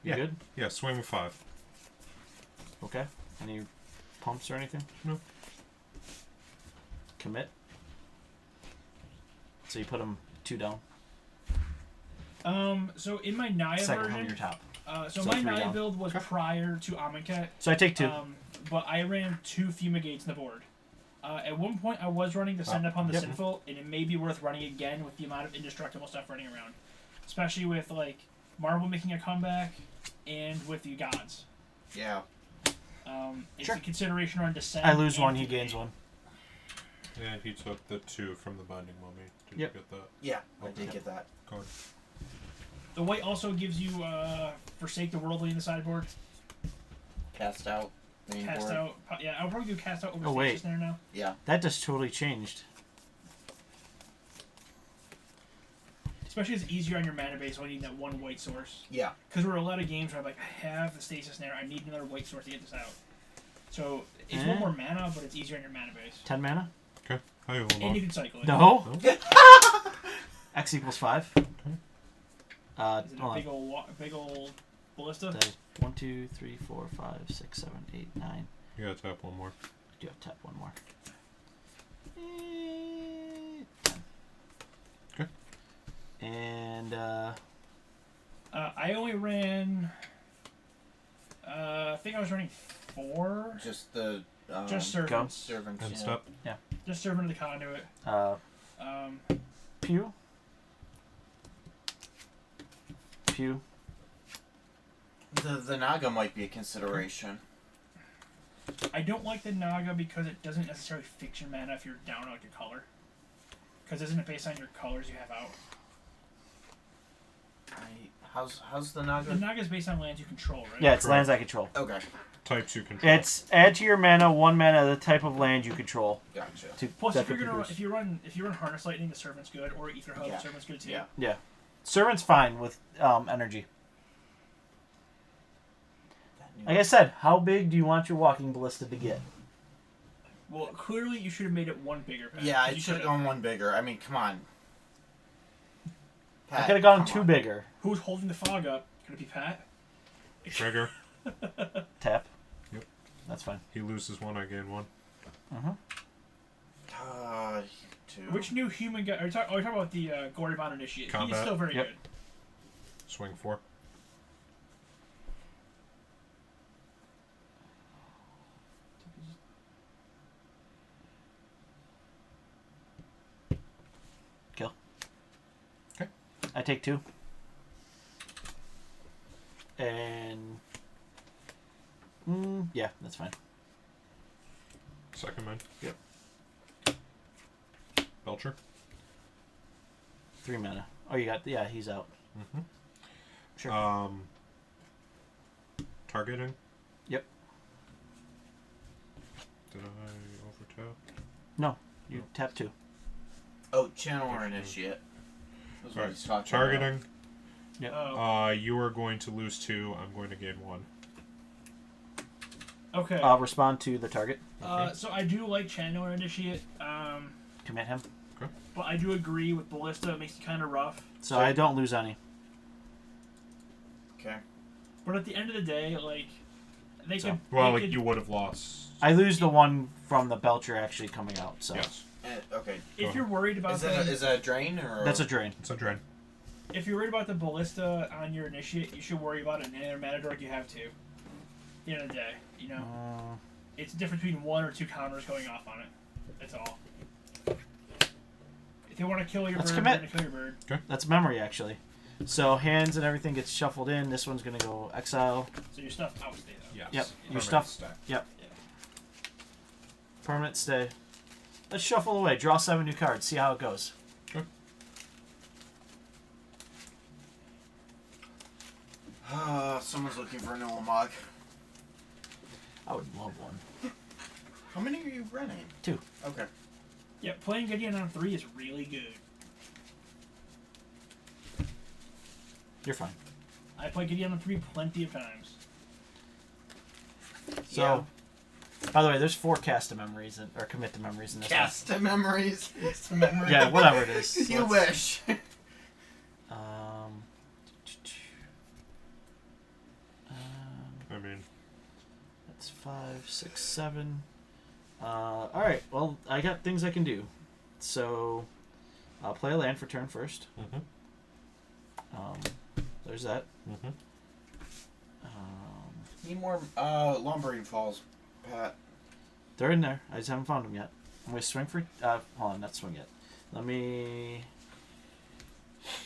You Yeah. good? Yeah, swing with 5. Okay. Any pumps or anything? No. Commit. So you put him 2 down. So in my Naya Second from your version, top. so So my 3 Naya down. build was prior to Amonkhet. So I take 2. But I ran 2 Fumigates in the board. At one point, I was running the Send Upon the Yep. Sinful, and it may be worth running again with the amount of indestructible stuff running around. Especially with, like, Marvel making a comeback, and with the gods. Yeah. It's Sure. a consideration on Descent. I lose and 1, he Fumigate. gains 1. And he took the 2 from the Binding Mummy. Did Yep. you get that? Yeah, I Okay. did get that. Go ahead. The white also gives you Forsake the Worldly in the sideboard. Cast out. Main Cast board. out. Yeah, I'll probably do Cast out over Oh, wait. Stasis there now. Yeah. That just totally changed. Especially it's easier on your mana base when you need that one white source. Yeah. Because there were a lot of games where I'm like, I have the Stasis Snare, I need another white source to get this out. So it's Eh. one more mana, but it's easier on your mana base. 10 mana? Okay. How you hold And you on? can cycle it. No. No? X equals 5. Is it Hold a on. big old ballista? That is 1, 2, 3, 4, 5, 6, 7, 8, 9. You gotta tap one more. I do have to tap 1 more. 10. Okay. And I only ran. I think I was running 4. Just the. Just servants. Servants. And yeah. step. Just servant of the conduit. Pew. Pew. The Naga might be a consideration. I don't like the Naga because it doesn't necessarily fix your mana if you're down like your color. Because isn't it based on your colors you have out? How's the The Naga? Naga is based on lands you control, right? Yeah, it's Correct. lands I control. Okay. Types you control. It's add to your mana 1 mana the type of land you control. Gotcha. To Plus, that if you're could gonna produce. if you run Harness Lightning, the Servant's good, or Ether Hub, Yeah. the Servant's good too. Yeah. Yeah, servant's fine with energy. Like I said, how big do you want your walking ballista to get? Well, clearly you should have made it 1 bigger. Pat, Yeah, 'cause I you should have could've- gone 1 bigger. I mean, come on. I Pat, could have gone come 2 on. bigger. Who's holding the fog up? Could it be Pat? Trigger. Tap. Yep. That's fine. He loses 1, I gain 1. Two. Which new human guy? Are you talking about the Gory Bond Initiate? He's Combat. still very Yep. good. Swing 4. Kill. Okay. I take 2. And yeah, that's fine. Second man. Yep. Belcher. 3 mana. Oh, you got he's out. Mm-hmm. Sure. Targeting. Yep. Did I overtap? No, you tap 2. Oh, channel or initiate. That's what Alright, he's talking targeting. Oh, You are going to lose 2. I'm going to gain 1. okay. Respond to the target. So I do like Channel Initiate, Commit him. but I do agree with Ballista. It makes it kind of rough. So I don't lose any. Okay. But at the end of the day, like they So- could. Well, they like could- you would have lost. I lose the one from the Belcher actually coming out. So Yes. Okay. If you're worried about Is that a drain or? that's a drain. It's a drain. if you're worried about the Ballista on your Initiate, you should worry about it in any other mana dork you have to. At the end of the day, you know, it's the difference between 1 or 2 counters going off on it. That's all. If they want to kill your Let's bird, commit. they're gonna kill your bird. That's memory actually. So hands and everything gets shuffled in. This one's gonna go exile. So your stuff outstay though. Yes. Yep. Your Permanent stuff. stack. Yep. Permanent stay. Let's shuffle away. Draw 7 new cards. See how it goes. Someone's looking for an Ulamog. I would love one. How many are you running? 2. Okay. Yeah, playing Gideon on 3 is really good. You're fine. I played Gideon on 3 plenty of times. So, Yeah. by the way, there's 4 cast to memories or commit to memories in this Cast to memories. It's to memories. one. Yeah, whatever it is. You Let's- wish. 5, 6, 7. Alright, well, I got things I can do. So, I'll play a land for turn first. There's that. Need more lumbering falls, Pat. They're in there. I just haven't found them yet. I'm going to swing for... hold on, not swing yet. Let me...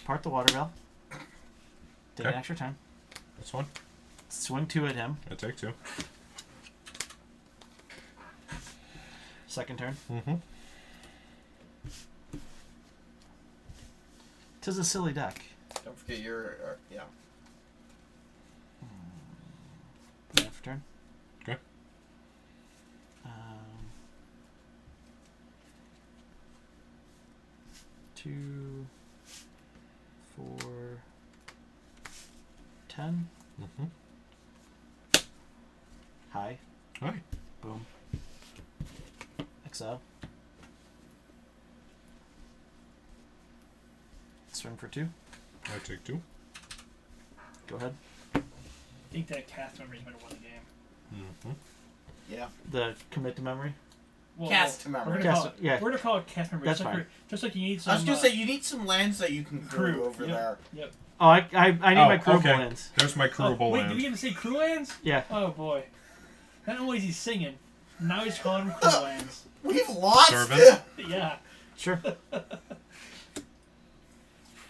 part the water bell. Take an extra time. This one. Swing 2 at him. I take 2. Second turn. Tis a silly deck. Don't forget your yeah. Land for turn. Okay. 2, 4, 10. High. Hi. Boom. XO. Swing for 2. I take 2. Go ahead. I think that cast memory is going to win the game. Yeah. The commit to memory. Well, Cast memory. We're Cast- going yeah. to call it cast memory. That's just like fine. Just like you need some. I was gonna say you need some lands that you can crew crew over there. Yep. Oh, I need my crewable okay. lands. There's my crewable wait, land. did you even say crew lands? Yeah. Oh boy. Not only is he singing, now he's calling them crew lands. We've lost Servant. him. Yeah. Sure.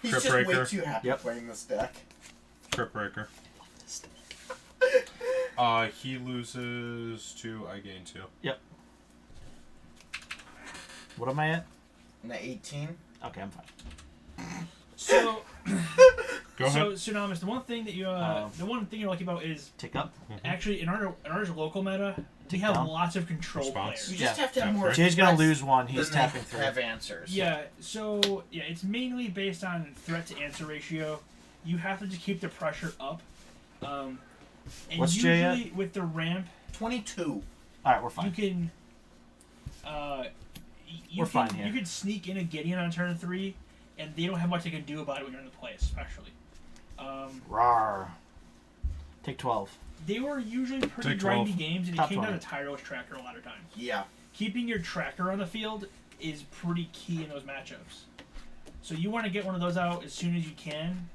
He's Trip just way breaker. too happy Yep. playing this deck. Trip breaker. He loses 2, I gain 2. What am I at? And at 18. Okay, I'm fine. So, Go ahead. Tsunamis, the one thing that you're lucky about is Tick up. actually in our local meta, we have down. lots of control Response. players. You just Yeah. have to have Tap more. three. Jay's gonna threats lose one. He's than tapping they 3. have answers. Yeah, so it's mainly based on threat to answer ratio. You have to just keep the pressure up. And What's Jay at? usually with the ramp, 22. All right, we're you fine. can We're fine here. You could sneak in a Gideon on turn 3, and they don't have much they can do about it when you're in the play, especially. Rawr. Take 12. They were usually pretty Take 12. grindy games, and it Top came down 20. to Tyro's tracker a lot of times. Yeah. Keeping your tracker on the field is pretty key in those matchups. So you want to get one of those out as soon as you can.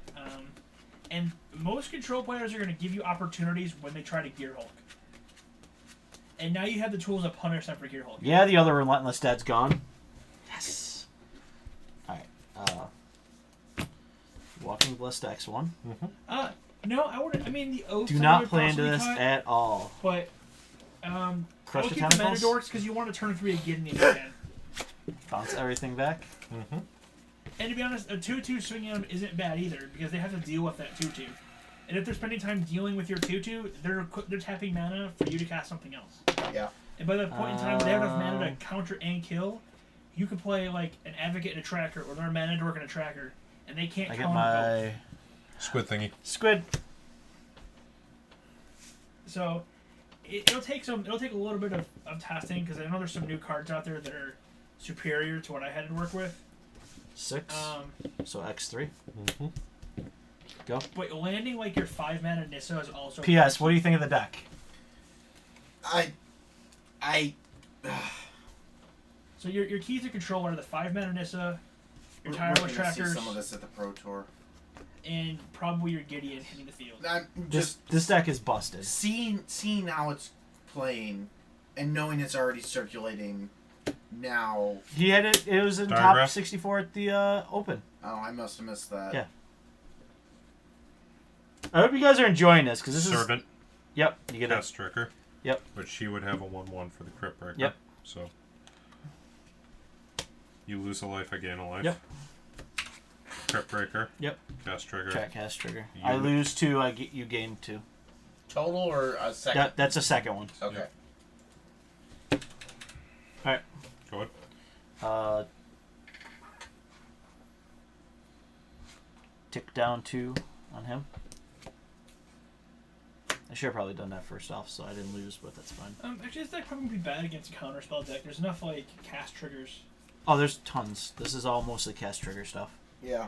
And most control players are going to give you opportunities when they try to Gear Hulk. And now you have the tools to punish them for Gear Hulk. Yeah, the other relentless dad's gone. Yes. All right. Walking Blessed X1. No, I wouldn't. I mean, the Oath. Do not play into this at all. But I Crush would the keep the Tentacles. Manadorks because you want to turn 3 again if you can. Bounce everything back. And to be honest, a 2/2 swinging them isn't bad either because they have to deal with that 2/2. And if they're spending time dealing with your 2/2, they're tapping mana for you to cast something else. Yeah. And by that point in time, when they have enough mana to counter and kill, you could play like an Advocate and a Tracker, or another Manadork and a Tracker, and they can't I get counter both. my Squid thingy. squid. So it'll take a little bit of testing because I know there's some new cards out there that are superior to what I had to work with. 6. So X3. But landing like your 5 mana Nissa is also. P.S. What do you think of the deck? So your keys to control are the 5 mana Nissa, your We're Tyro gonna see Trackers, some of this at the Pro Tour. and probably your Gideon hitting the field. I'm This just this deck is busted. seeing how it's playing, and knowing it's already circulating now. He had it. It was in Diagram. top 64 at the Open. Oh, I must have missed that. Yeah. I hope you guys are enjoying this because this is. Servant. Yep. You get a Cast trigger. Yep. But she would have a 1/1 for the crit breaker. Yep. So you lose a life, I gain a life. Yep. Crit breaker. Yep. Cast trigger. track cast trigger. You- I lose 2. You gain 2. Total or a second? That's a second one. Okay. Go ahead. Tick down 2 on him. I should have probably done that first off, so I didn't lose, but that's fine. Actually, this deck probably be bad against a counterspell deck. There's enough like cast triggers. Oh, there's tons. This is all mostly cast trigger stuff. Yeah.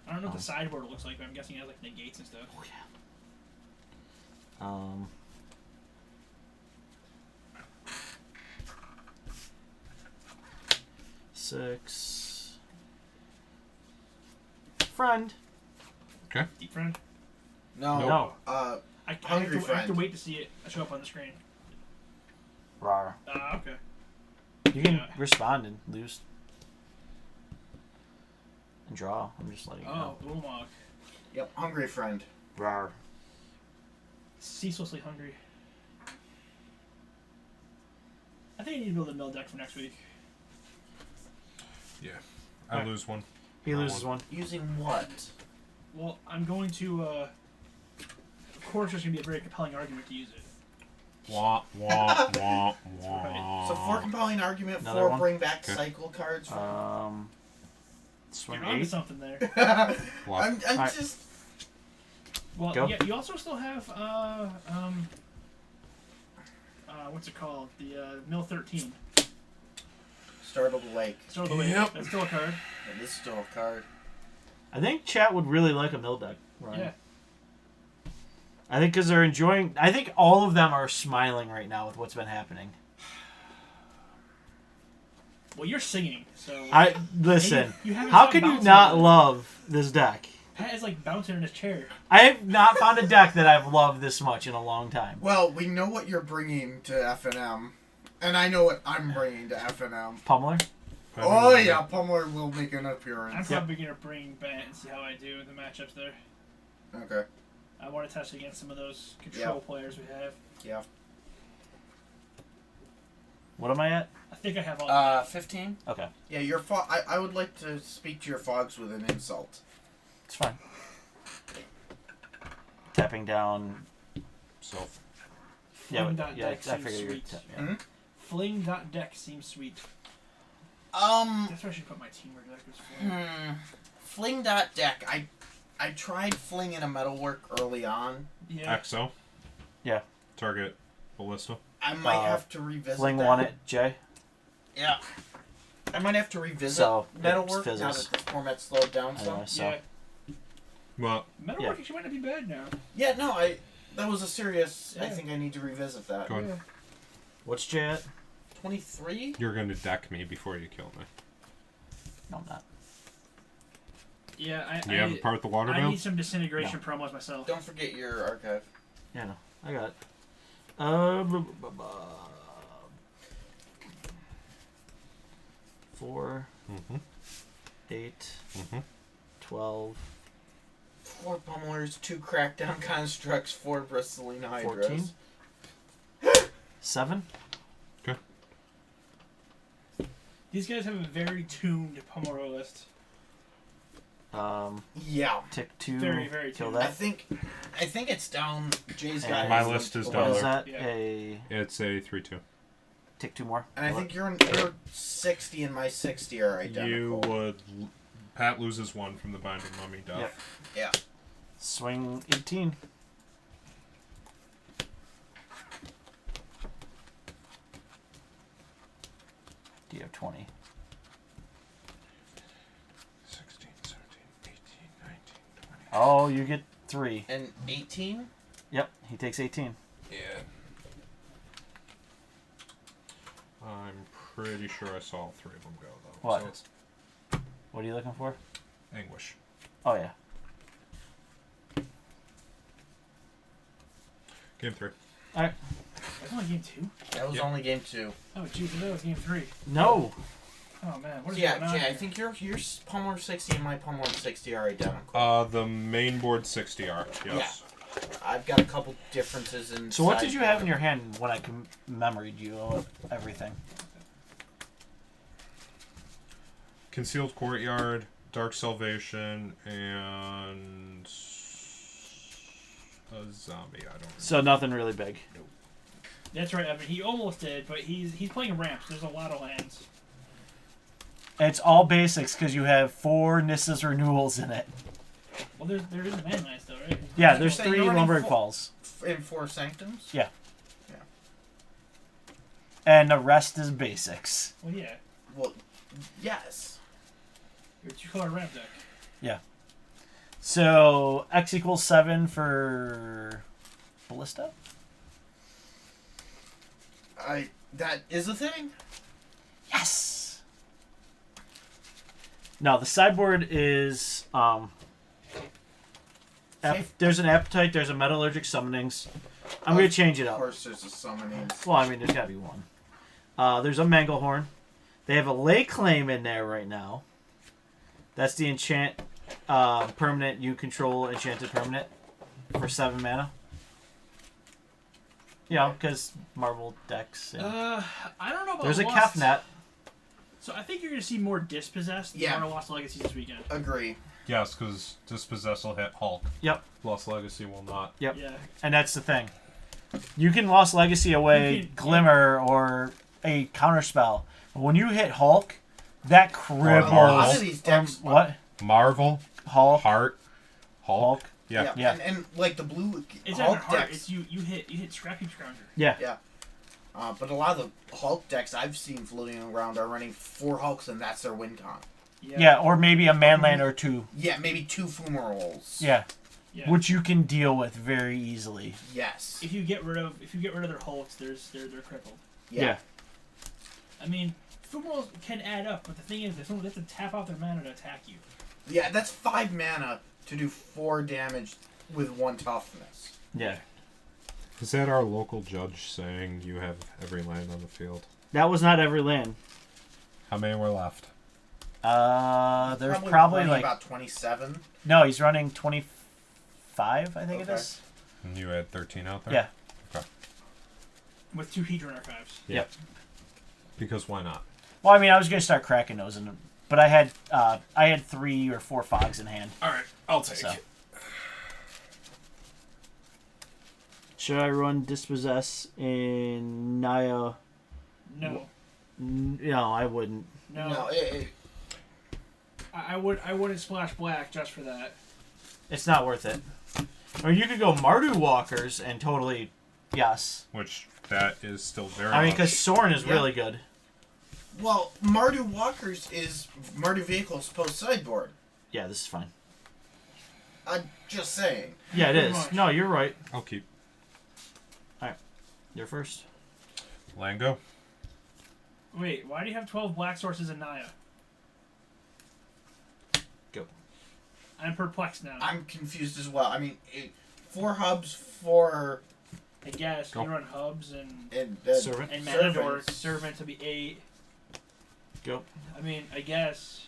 I don't know what the sideboard looks like, but I'm guessing it has like negates and stuff. Oh yeah. 6. Friend. Deep friend. No. No. I Hungry have to friend. wait to see it show up on the screen. Rar. Okay. You can Yeah. respond and lose. And draw. I'm just letting you know. Oh, Ulamog. Yep. Hungry friend. Rar. Ceaselessly hungry. I think I need to build a mill deck for next week. Yeah. I Alright. lose one. He Draw loses one. Using what? Well, I'm going to. Of course, there's going to be a very compelling argument to use it. Wah, wah, wah, wah. So for compelling argument, Another 4 one? bring back Okay. cycle cards. Swing You're onto 8. something there. I'm Alright. just. Well, Go. yeah, you also still have what's it called? The Mill 13. Startle the Lake. Start the way. Yep. That's still a card. It is still a card. I think chat would really like a mill deck. Ryan. Yeah. I think because they're enjoying. I think all of them are smiling right now with what's been happening. Well, you're singing, so. I listen. You haven't How stopped can you bouncing not on it. love this deck? Pat is like bouncing in his chair. I have not found a deck that I've loved this much in a long time. Well, we know what you're bringing to FNM, and I know what I'm bringing to FNM. Pummeler. Oh yeah, Pummeler will make an I'm appearance. probably gonna bring Bant and see how I do in the matchups there. Okay. I want to test against some of those control players we have. Yeah. What am I at? I think I have all. 15. Okay, Yeah, your I would like to speak to your fogs with an insult. it's fine. Tapping down. Self. Yeah, Fling.deck yeah. I seems figured you were. sweet. Yeah. Hmm? Fling.deck seems sweet. That's where I should put my teamwork deck. Was Fling. Fling.deck. I tried Fling in a metalwork early on. Yeah. Exo. Yeah. Target ballista. I might have to revisit Fling that. won it, Jay. Yeah. I might have to revisit So, metalwork it's now fizzles. that the format's slowed down I some. know, so. Yeah. Well, Metalwork Yeah. actually might not be bad now. Yeah, no, that was a serious. I Yeah. think I need to revisit that. go ahead. Yeah. What's Jay at? 23. You're going to deck me before you kill me. No, I'm not. Yeah, You have a part the water I bill? need some disintegration promos myself. Don't forget your archive. Yeah, no, I got it. 4, Mm-hmm. 8, Mm-hmm. 12, 4 pummelers, 2 crackdown constructs, 4 bristling hydras. 14. 7. These guys have a very tuned Pummeler list. Yeah. Tick 2. Very, very Kill tuned. I that. think it's down. Jay's And got my his, list is the down What is there. that? Yeah. A It's a 3-2. tick 2 more. And I Kill think it. you're 60 and my 60 are identical. You would... Pat loses 1 from the Binding Mummy death. Yep. Yeah. Swing 18. Do you have 20? 16, 17, 18, 19, 20. Oh, you get 3. And 18? Yep, he takes 18. Yeah. I'm pretty sure I saw all 3 of them go, though. What? So it's What are you looking for? Anguish. Oh, yeah. Game 3. That's only game 2? That was Yep. only game 2. Oh, jeez, that was game 3. No! Oh, man. What is Yeah, going on? Jay, I here? think your Pummeler 60 and my Pummeler 60 are identical. The main board 60R, yes. I've got a couple differences in. So what did you have in your hand when I memoried you of everything? Concealed Courtyard, Dark Salvation, and a zombie. I don't know. So nothing really big. That's right, Evan. He almost did, but he's playing ramps. There's a lot of lands. It's all basics because you have 4 Nissa's renewals in it. Well, there is landlines, though, right? Yeah, there's saying 3 you're running Lumberg full- Falls. In 4 Sanctums? Yeah. And the rest is basics. Well, yeah. Well, yes. Your 2-color ramp deck. So X equals 7 for Ballista? That is a thing? Yes! No, the sideboard is there's an appetite. There's a metallurgic summonings. I'm gonna change it Of up. course, there's a summoning. Well, I mean, there's gotta be one. There's a Manglehorn. They have a Lay Claim in there right now. That's the enchant permanent you control, enchanted permanent for 7 mana. You know, because Marvel decks. And I don't know about there's a Lost. Kefnet. So I think you're going to see more Dispossessed Yeah. than more Lost Legacies this weekend. Agree. Yes, because Dispossess will hit Hulk. Yep. Lost Legacy will not. Yep. Yeah. And that's the thing. You can Lost Legacy away You can- Glimmer or a counterspell. But when you hit Hulk, that cripples. A lot of these decks- what? Marvel, Hulk. Heart, Hulk. Hulk. Yeah. Yeah. And like the blue It's Hulk not hard. decks. It's you hit Scrappy Scrounger. Yeah. But a lot of the Hulk decks I've seen floating around are running 4 Hulks, and that's their win con. Yeah, or maybe a manland or 2. Yeah, maybe 2 Fumaroles. Yeah. Yeah. Which you can deal with very easily. Yes. If you get rid of their Hulks, they're crippled. Yeah. I mean, Fumarolls can add up, but the thing is, they have to tap off their mana to attack you. Yeah, that's 5 mana to do 4 damage with 1 toughness. Yeah. Is that our local judge saying you have every land on the field? That was not every land. How many were left? There's probably running like... about 27. No, he's running 25, I think it Okay. is. And you had 13 out there? Yeah. Okay. With 2 Hedron Archives. Yep. Because why not? Well, I mean, I was going to start cracking those, but I had 3 or 4 fogs in hand. All right, I'll take So. it. Should I run Dispossess in Naya? No. No, I wouldn't. No. I wouldn't splash black just for that. It's not worth it. Or you could go Mardu Walkers and totally, yes. Which, that is still very I mean, much- because Sorin is Yeah. really good. Well, Mardu Walkers is Mardu Vehicles post sideboard. Yeah, this is fine. I'm just saying. Yeah, it Pretty is. much. No, you're right. I'll keep You're first. Lango. Wait, why do you have 12 black sources in Naya? Go. I'm perplexed now. I'm confused as well. I mean, 4 hubs for I guess Go. you run hubs and Servant. Matador Servants. servant to be 8. Go. I mean, I guess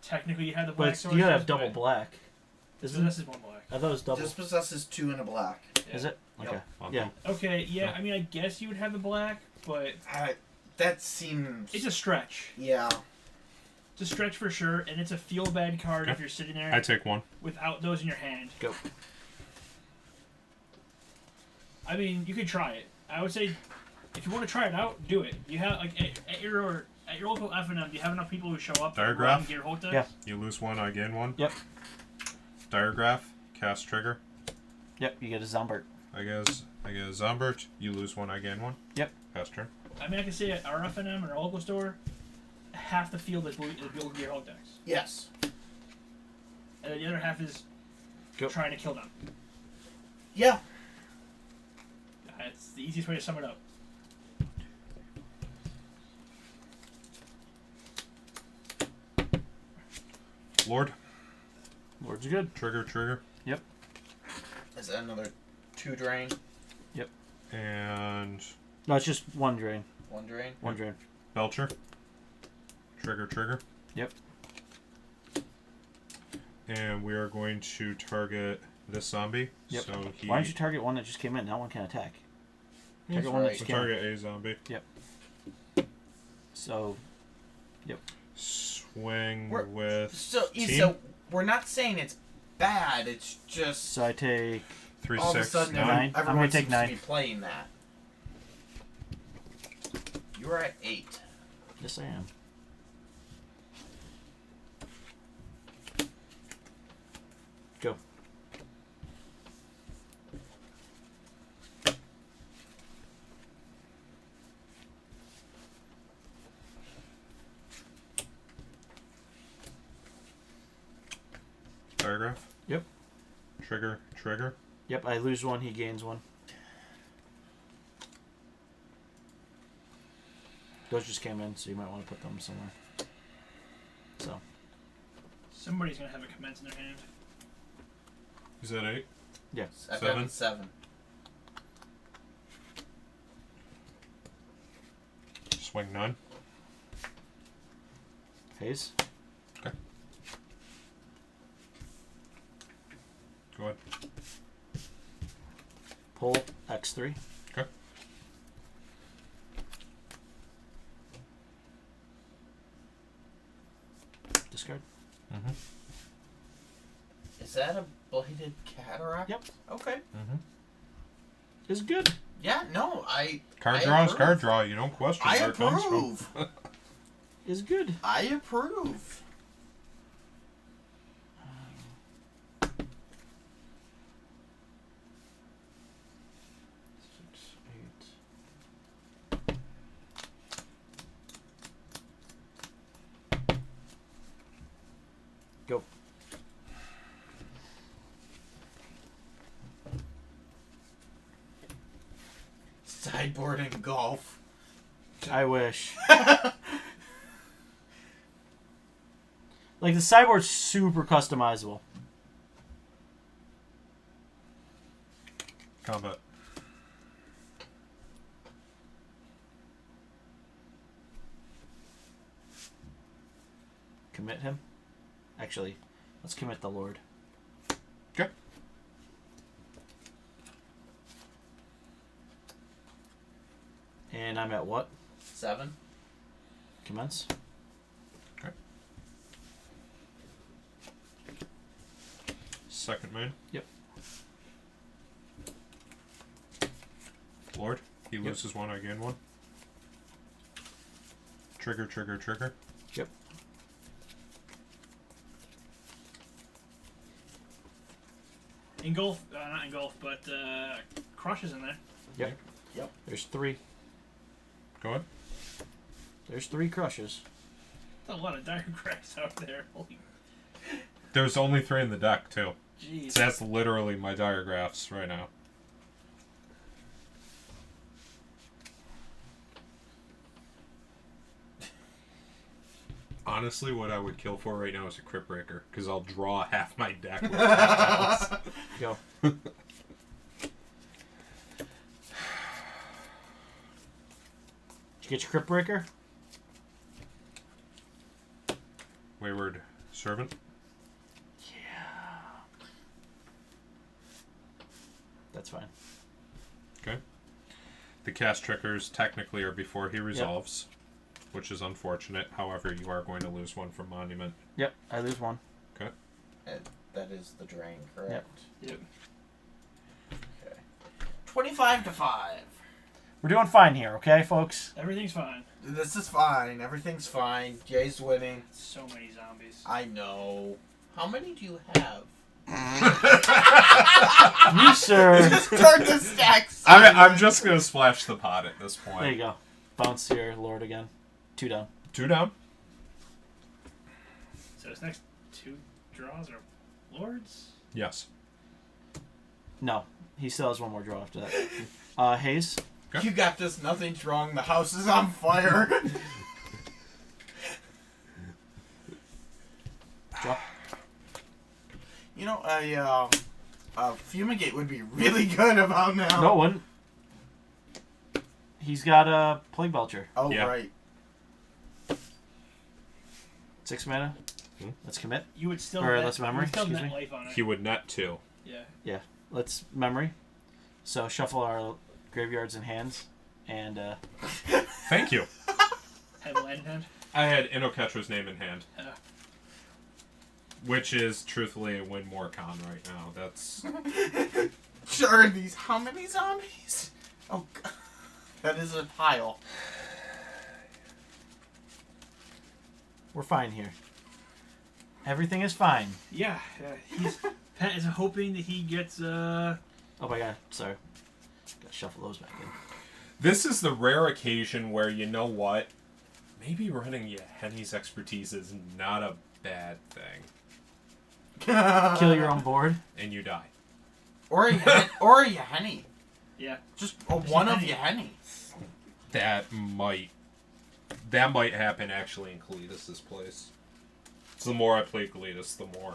technically you have the But black it's- sources. you gotta have double but black. Isn't this it? is 1 black. I thought it was double. Dispossesses 2 and a black. Is it? Yep. Okay. I'll Yeah. go. Okay, yeah. I mean, I guess you would have the black, but That seems. it's a stretch. Yeah. It's a stretch for sure, and it's a feel bad card if Okay. you're sitting there I take one. without those in your hand. Go. I mean, you could try it. I would say, if you want to try it out, do it. You have like at your local FNM, do you have enough people who show up Diagraph? run Gear Hulk decks? Yeah. You lose 1, I gain 1. Yep. Diagraph. Cast trigger. Yep, you get a Zombert. I get a Zombert. You lose 1, I gain 1. Yep. Pass turn. I mean, I can say at our FNM or our local store, half the field is build Gear Hulk decks, Yes. and then the other half is Go. trying to kill them. Yeah. It's the easiest way to sum it up. Lord. Words are good. Trigger. Is that another 2 drain? And No, it's just 1 drain. 1 drain? 1 drain. Belcher. Trigger. Yep. And we are going to target this zombie. Yep. So he Why don't you target one that just came in? That one can attack. That's Target one that right. just so came in. target a zombie. So, Swing We're- with So, team. so we're not saying it's bad. It's just so I take 3, all of a 6, sudden 9. 9. I'm everyone gonna take seems 9. to be playing that. You're at 8. Yes, I am. Go. Paragraph. Yep. Trigger. Yep, I lose 1, he gains 1. Those just came in, so you might want to put them somewhere. So, Somebody's gonna have a commence in their hand. Is that 8? Yeah. I've 7? got 7. Swing none. Hayes. Okay. Go ahead. Pull X3. Okay. Discard. Mm-hmm. Is that a bladed cataract? Yep. Okay. Mm-hmm. Is good. Yeah, no, Card I draw is approve. card draw. You don't question I where it comes from. approve. Is good. I approve. Six, eight. Go. Sideboarding golf. I wish. Like, the sideboard's super customizable. Combat. Commit him. Actually, let's commit the Lord. Okay. And I'm at what? 7. Commence. Okay. Second main. Yep. Lord. He loses 1, I gain 1. Trigger, trigger, trigger. Yep. Engulf, not engulf, but Crush is in there. Yep. Yep. There's 3. Go ahead. There's 3 crushes. That's a lot of diagrams out there. Holy There's only 3 in the deck, too. jeez. So that's literally my diagraphs right now. Honestly, what I would kill for right now is a Crypt Breaker, because I'll draw half my deck with spells. Go. Did you get your Crypt Breaker? Wayward Servant. Yeah. That's fine. Okay. The cast triggers technically are before he resolves, which is unfortunate. However, you are going to lose 1 from Monument. Yep, I lose 1. Okay. That is the drain, correct? Yep. Okay. 25 to 5. We're doing fine here, okay, folks? Everything's fine. This is fine. Everything's fine. Jay's winning. So many zombies. I know. How many do you have? You, sir. Start the stacks. I'm just going to splash the pot at this point. There you go. Bounce your Lord again. 2 down. 2 down. So his next 2 draws are Lords? Yes. No. He still has 1 more draw after that. Hayes. Okay. You got this. Nothing's wrong. The house is on fire. Draw. You know, a fumigate would be really good about now. No, it wouldn't. He's got a Plague Belcher. Oh, Yeah. right. 6 mana. Let's commit. You would still Or net, less memory, you would still excuse net me. life on it. He would net 2. Yeah. Let's memory. So shuffle our graveyards and hands. And, Thank you. Have land in hand. I had Inoketra's name in hand. Yeah. Which is, truthfully, a win more con right now. That's... Sure, these... How many zombies? Oh, God. That is a pile. we're fine here. Everything is fine. Yeah. He's Pat is hoping that he gets Oh my god, sorry. Gotta shuffle those back in. This is the rare occasion where, you know what? Maybe running Yahenni's expertise is not a bad thing. Kill your own board. And you die. Or a Yahenni. Yeah. Just one of Yahenni. That might happen actually in Kalidas' place. So the more I play Galetus, the more.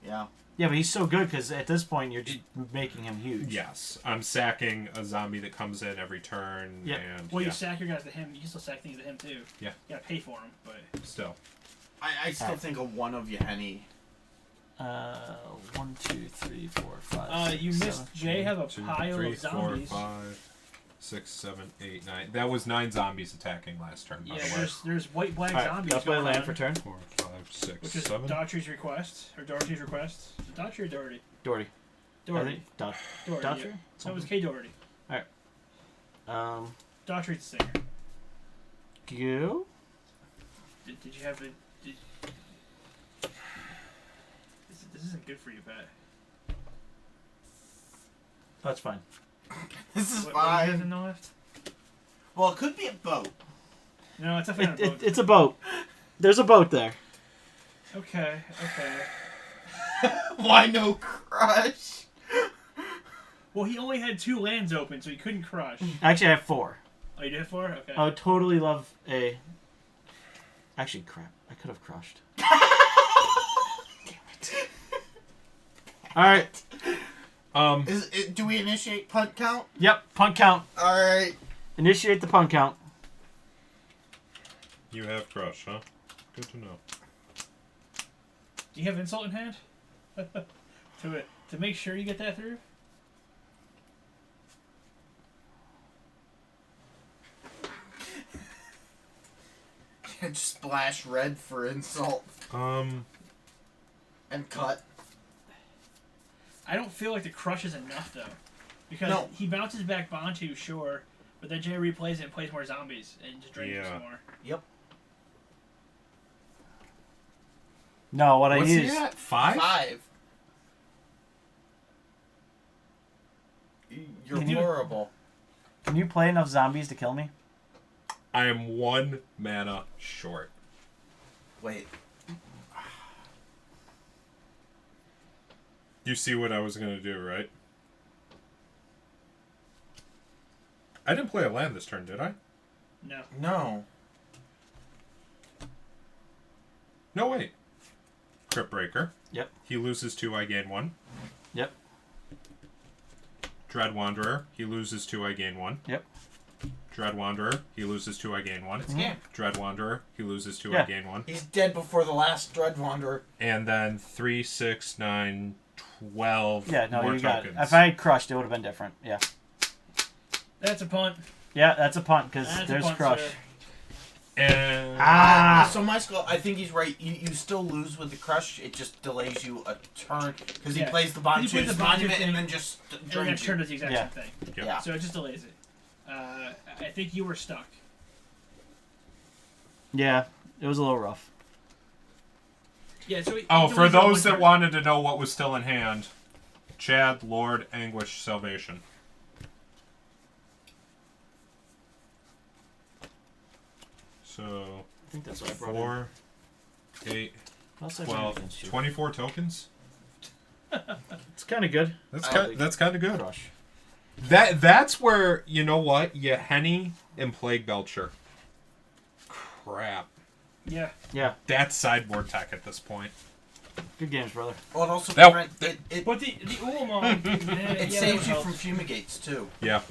Yeah. Yeah, but he's so good because at this point you're just making him huge. Yes, I'm sacking a zombie that comes in every turn. Yeah. And Well, you sack your guys to him. You can still sack things to him too. Yeah. You gotta pay for him, but Still. I still think a one of Yahenni. 1, 2, 3, 4, 5. you 6, missed 7, Jay have a 2, pile 3, of zombies. 4, 5, 6, 7, 8, 9. That was 9 zombies attacking last turn, by Yeah, the way. there's white black All right, zombies. I'll play going land on, for turn. 4, 5, 6, which is 7. Daughtry's request or Doherty's request. Is it Daughtry or Doherty? Doherty. I Doherty. think Doherty. Daughtry? Yeah. So it was K. Doherty. Daughtry's the singer. Go. Did you have the? This isn't good for you, Pat. That's fine. This is What do you have fine. in the left? Well, it could be a boat. No, it's definitely not a boat. It's a boat. There's a boat there. Okay. Why no crush? Well, he only had 2 lands open, so he couldn't crush. Actually, I have 4. Oh, you did have 4? Okay. I would totally love a. Actually, crap. I could have crushed. All right. Do we initiate punt count? Yep. Punt count. All right. Initiate the punt count. You have crush, huh? Good to know. Do you have insult in hand? to make sure you get that through? Just splash red for insult and cut. I don't feel like the crush is enough, though. Because No. he bounces back Bantu, sure, but then Jay replays it and plays more zombies and just drains him some more. No, what What's I he use. at? 5? 5. You're Can you- horrible. Can you play enough zombies to kill me? I am 1 mana short. Wait. You see what I was going to do, right? I didn't play a land this turn, did I? No. No. No, wait. Crypt Breaker. Yep. He loses 2, I gain 1. Yep. Dread Wanderer. He loses 2, I gain 1. Yep. Dread Wanderer. He loses 2, I gain 1. It's game. Dread Wanderer. He loses 2, Yeah. I gain 1. He's dead before the last Dread Wanderer. And then 3, 6, 9, 12 Yeah, no, more you got it. tokens. If I had crushed, it would have been different. Yeah. That's a punt. Yeah, that's a punt because That's a there's punt, crush. sir. And So my skull, I think he's right. You still lose with the crush. It just delays you a turn because Yeah. he plays the He Bantu's plays the Bantu monument thing, and then just And the drains next you. turn does the exact Yeah. same thing. Yep. Yeah. So it just delays it. I think you were stuck. Yeah, it was a little rough. Yeah, so he oh, for delays it one those that turn. wanted to know what was still in hand, Chad, Lord, Anguish, Salvation. So I think that's what I brought 4, 8, in. I'll say 12, against you. 24 tokens. It's kind of good. That's kind of good. Crush. That's where, you know what, Yahenni and Plague Belcher. Crap. Yeah. Yeah, That's sideboard tech at this point. good games, brother. Well, it also That- it But the Ulamog, it saves you from fumigates too. Yeah.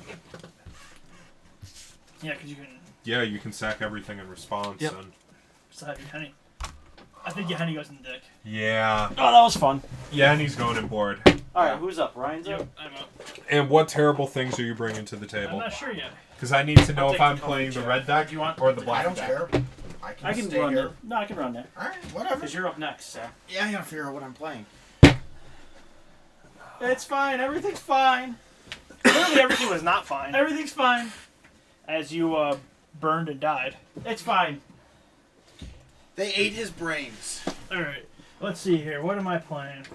Yeah, because you can Yeah, you can sack everything in response. Yep. And still have your honey. I think your honey goes in the deck. yeah. Oh, that was fun. Yahenni's going in board. All right, who's up? Ryan's up. Yep, I'm up. And what terrible things are you bringing to the I'm table? not sure yet. Because I need to know I'll if take I'm the playing the coffee red deck Do you want- or the I black don't deck. care. I I can stay run here. it. No, I can run that. All right, whatever. Because you're up next, so. Yeah, I gotta figure out what I'm playing. It's fine. Everything's fine. Clearly everything was not fine. Everything's fine. As you burned and died. It's fine. They ate his brains. Alright. Let's see here. What am I playing?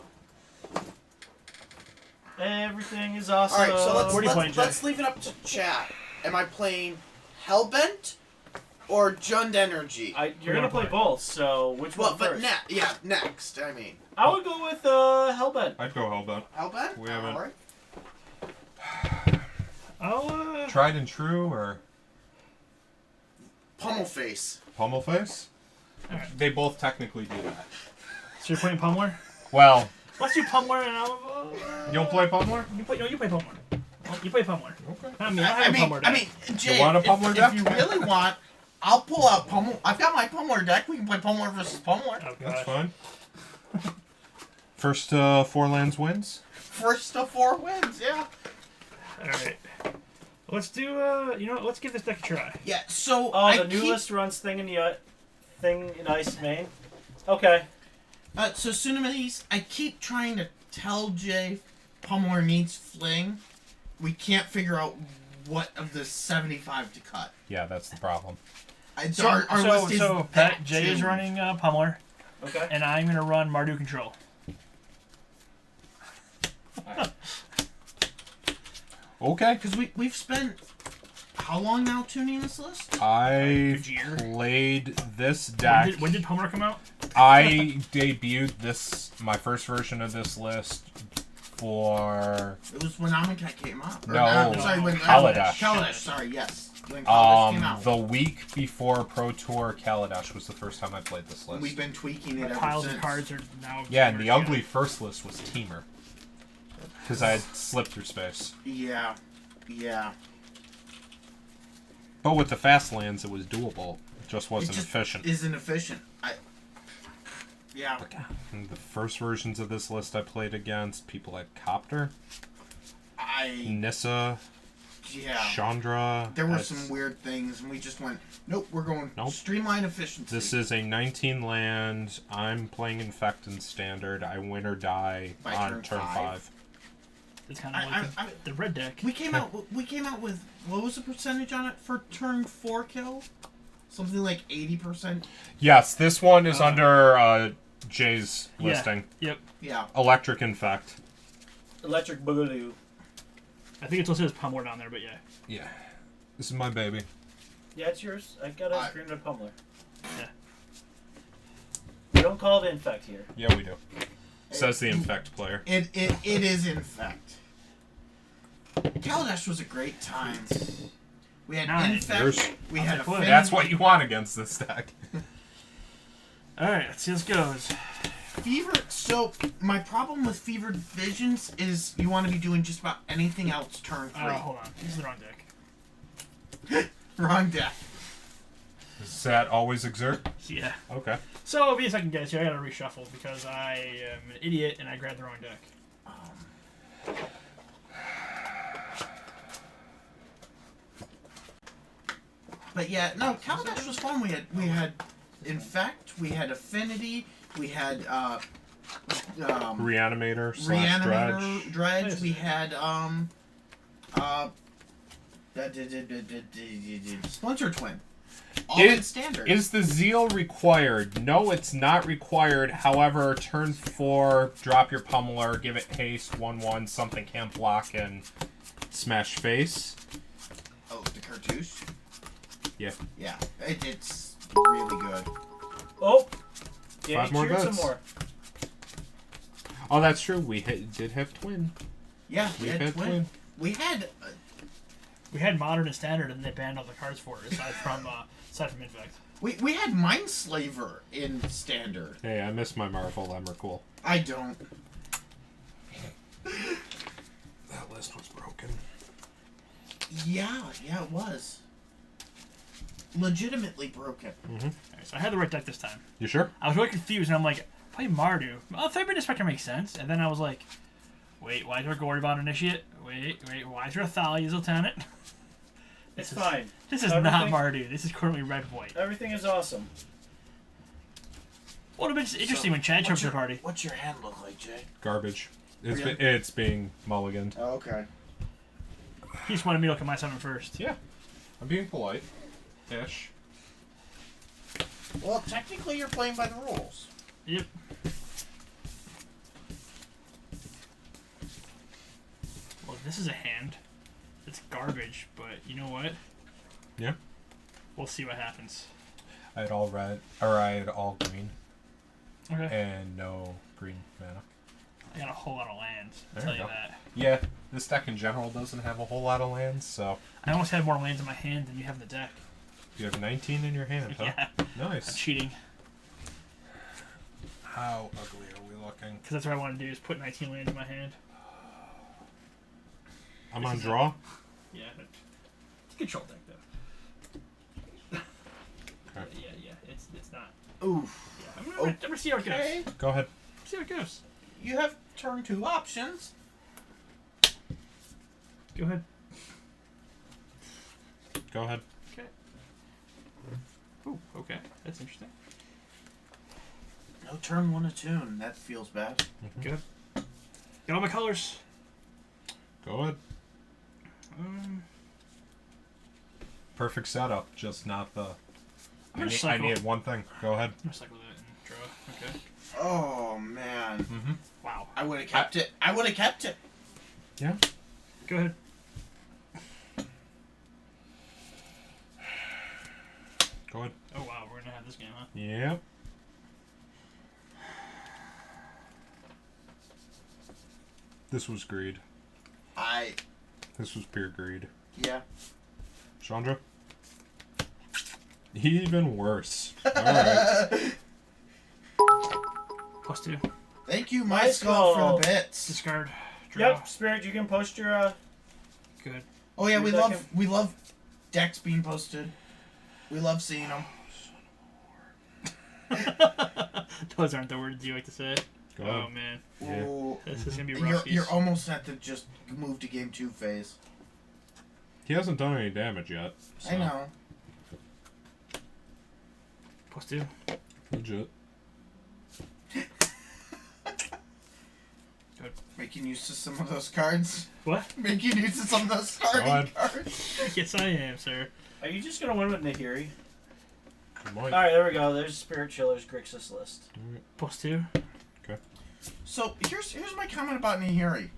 Everything is awesome. All right, so What are you playing, let's Jay? let's leave it up to chat. Am I playing Hellbent or Jund Energy? You're gonna play both. So which well, one but first? next. I mean, I would go with Hellbent. I'd go Hellbent. Hellbent. We haven't- All right. I'll Tried and true or Pummelface. Pummelface? Alright. They both technically do that. So you're playing Pummeler? Well, Let's do Pummeler and you don't play Pummeler? You play Pummeler. You play Pummeler. Okay. I mean, I have a Pummeler deck. Jay, want a Pummeler deck? if you really want, I'll pull out Pummeler. I've got my Pummeler deck. We can play Pummeler versus Pummeler. Oh, That's gosh. fine. First 4 lands wins. First to 4 wins, yeah. Alright. Let's do, let's give this deck a try. Yeah, so Oh, the new list runs thing in Ice main. Okay. So Tsunamis, I keep trying to tell Jay Pummeler needs Fling. We can't figure out what of the 75 to cut. Yeah, that's the problem. Our list is that Jay is too. running Pummeler, Okay. and I'm going to run Mardu Control. Okay. Because we've spent how long now tuning this list? I Good year. played this deck. When did Pummeler come out? I debuted my first version of this list for It was when Amonkhet came up. Or, No, sorry, when Kaladesh. Kaladesh, sorry, yes. When Kaladesh came out. the week before Pro Tour Kaladesh was the first time I played this list. We've been tweaking it ever Piles since. of cards are now... Yeah, and the ugly first list was Temur. Because I had slipped through space. Yeah. Yeah. But with the fast lands, it was doable. It just wasn't efficient. Isn't efficient. Yeah. And the first versions of this list I played against people like Copter, Nissa, Yeah. Chandra. There were some weird things, and we just went, nope, we're going streamline efficiency. This is a 19 land. I'm playing Infect in Standard. I win or die By on turn turn 5. It's kind of like the red deck. We came out with, what was the percentage on it for turn 4 kill? Something like 80%? Yes, this one is under Jay's listing. Yep. Yeah. Electric Infect. Electric Boogaloo. I think it still says Pummeler down there, but yeah. Yeah. This is my baby. Yeah, it's yours. I got a screen of Pummeler. Yeah. We don't call it Infect here. Yeah, we do. Says the Infect player. It is Infect. Kaladesh was a great time. We had Infect. We had Affinity. That's what you want against this deck. Alright, let's see how this goes. Fever. So my problem with Fevered Visions is you want to be doing just about anything else turn 3. Hold on. This is the wrong deck. Wrong deck. Is that always Exert? Yeah. Okay. So, I'll be a second guess here. I gotta reshuffle because I am an idiot and I grabbed the wrong deck. But yeah, no, Kaladesh was fun. We had Infect, we had Affinity, we had Reanimator / Reanimator, Dredge. Dredge. We had Splinter Twin. All in standard. Is the Zeal required? No, it's not required. However, turn 4, drop your Pummeler, give it haste, 1/1, something can't block, and smash face. Oh, the cartouche? Yeah. Yeah, it's really good. Oh! Yeah, 5 more cheered some bets. more. Oh, that's true. We did have Twin. Yeah, We we had had Twin. We had... We had Modern and Standard and they banned all the cards for it, aside from Infect. We had Mindslaver in standard. Hey, I miss my Marvel Emrakul. I don't. That list was broken. Yeah, it was. Legitimately broken. Mm-hmm. Alright, so I had the right deck this time. You sure? I was really confused and I'm like, play Mardu. Oh, Third Inspector makes sense. And then I was like, wait, why is there a Gorybond Initiate? Wait, why is there a Thalia's Lieutenant? It's fine. This is not Mardu. This is currently red-white. Everything is awesome. Well, it's interesting when Chad shows the party. What's your hand look like, Jay? Garbage. Really? It's being mulliganed. Oh, okay. He just wanted me to look at my 7 first. Yeah. I'm being polite. Ish. Well, technically you're playing by the rules. Yep. Well, this is a hand. It's garbage, but you know what? Yeah. We'll see what happens. I had all red, or I had all green, Okay. and no green mana. I got a whole lot of lands, I'll There tell you you go. that. Yeah, this deck in general doesn't have a whole lot of lands, so I almost had more lands in my hand than you have in the deck. you have 19 in your hand, huh? Yeah. I'm Nice. cheating. How ugly are we looking? Because that's what I want to do, is put 19 lands in my hand. I'm on draw? Yeah. It's a control deck, though. Okay. Yeah. It's not. Oof. Yeah, I'm gonna see how it Okay. goes. Go ahead. See how it goes. You have turn 2 options. Go ahead. Go ahead. Okay. Ooh, okay. That's interesting. No turn 1 attune. That feels bad. Good. Got all my colors. Go ahead. Perfect setup, just not the... I'm gonna I cycle. need one thing. Go ahead. I'm gonna cycle that and draw. Okay. Oh, man. Mm-hmm. Wow. I would have kept it. I would have kept it. Yeah. Go ahead. Go ahead. Oh wow, we're gonna have this game, huh? Yep. This was greed. This was pure greed. Yeah. Chandra? Even worse. Alright. +2. Thank you, My my skull, skull. for the bits. Discard. Draw. Yep, Spirit, you can post your. Good. Oh yeah, Your second- we love decks being posted. We love seeing them. Those aren't the words you like to say. Go Oh ahead. man, Yeah. Ooh. this is gonna be You're, rough. you're almost at the just move to game 2 phase. He hasn't done any damage yet. So. I know. +2. Legit. Making use of some of those cards. What? Making use of some of those starting ahead. cards. Yes, I am, sir. Are you just gonna win with Nahiri? Good morning. Alright, there we go. There's Spirit Chiller's Grixis list. +2. So here's my comment about Nahiri.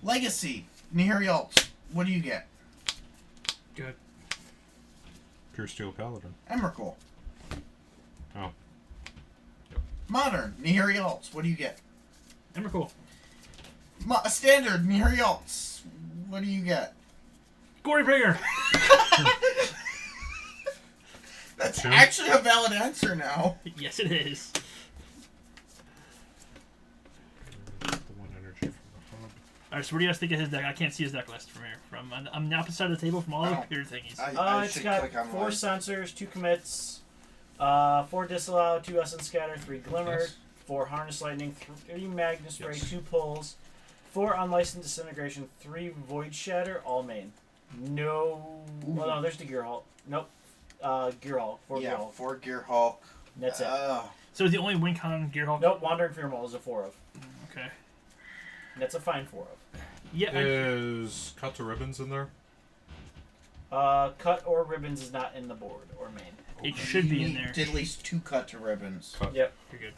Legacy. Nahiri Alt. What do you get? Good. Pure Steel Paladin. Emrakul. Oh. Modern. Nahiri Alts. What do you get? Emrakul. Standard. Nahiri Alts. What do you get? Gorybringer. That's Two. actually a valid answer now. Yes, it is. The one energy from the hub. Alright, so what do you guys think of his deck? I can't see his deck list from here. From on the opposite side of the table from all the Oh. weird thingies. It's got 4 sensors, 2 commits, 4 disallow, 2 essence scatter, 3 glimmer, Yes. 4 harness lightning, 3 magnus spray, Yes. 2 pulls, 4 unlicensed disintegration, 3 void shatter, all main. No. Well, no, there's the gear halt. Nope. Gear halt. 4 gear Yeah, halt. 4 Gear Hulk. That's it. So the only win con Gearhulk. Nope. Wandering Fearmaul is a 4 of. Okay. That's a fine 4 of. Yeah. Is Cut to Ribbons in there? Cut or ribbons is not in the board or main. It should be in there. Did at least 2 cut to ribbons. Cut. Yep. You're good.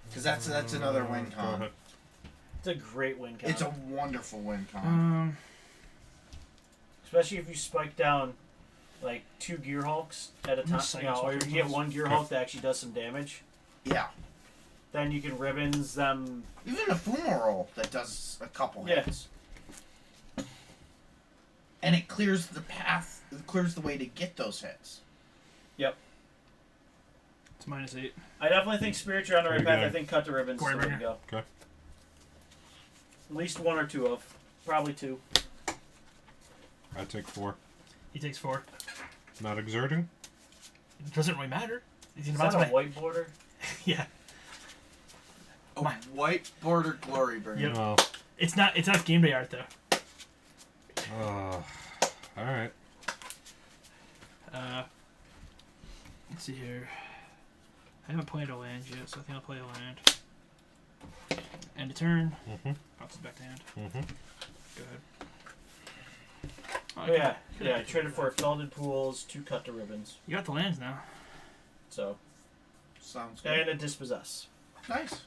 Because that's another win Go con. ahead. It's a great win count. It's a wonderful win con. Especially if you spike down like 2 Gear Hulks at a I'm gonna time. cycle Or you swap get those. 1 Gear Hulk that actually does some damage. Yeah. Then you can ribbons them. Even a Fumarole that does a couple Yeah. hits. And it clears the path, it clears the way to get those hits. Yep. It's -8. I definitely think Spirit you're on the right There you path. go. I think Cut the Ribbons is the way to go. Okay. At least 1 or 2 of. Probably 2. I take 4. He takes 4. Not exerting? It doesn't really matter. He's Is about that to a my... white border? Yeah. A My- white border glory burn. Yep. Oh. It's not game day art though. Alright. Let's see here. I haven't played a land yet, so I think I'll play a land. End of turn. Mm-hmm. Bounces back to hand. Mm-hmm. Go ahead. Oh, yeah. Yeah, I traded for Felded Pools, 2 Cut the Ribbons. You got the lands now. So. Sounds good. And a Dispossess. Nice.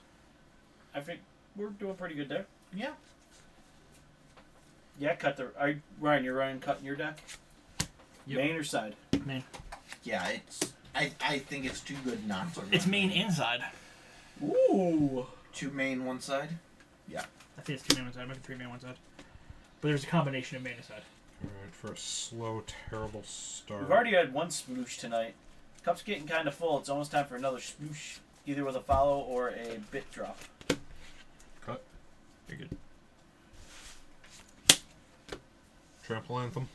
I think we're doing pretty good there. Yeah. Yeah, Ryan, you're running Cut in your deck? Yep. Main or side? Main. Yeah, I think it's too good not to. It's run. main inside. Ooh. 2 main, 1 side. I think it's 2 main one side, maybe 3 main one side. But there's a combination of main and side. Alright, for a slow, terrible start. We've already had 1 sploosh tonight. Cup's getting kind of full. It's almost time for another sploosh. either with a follow or a bit drop. Cut. You're good. Trample Anthem.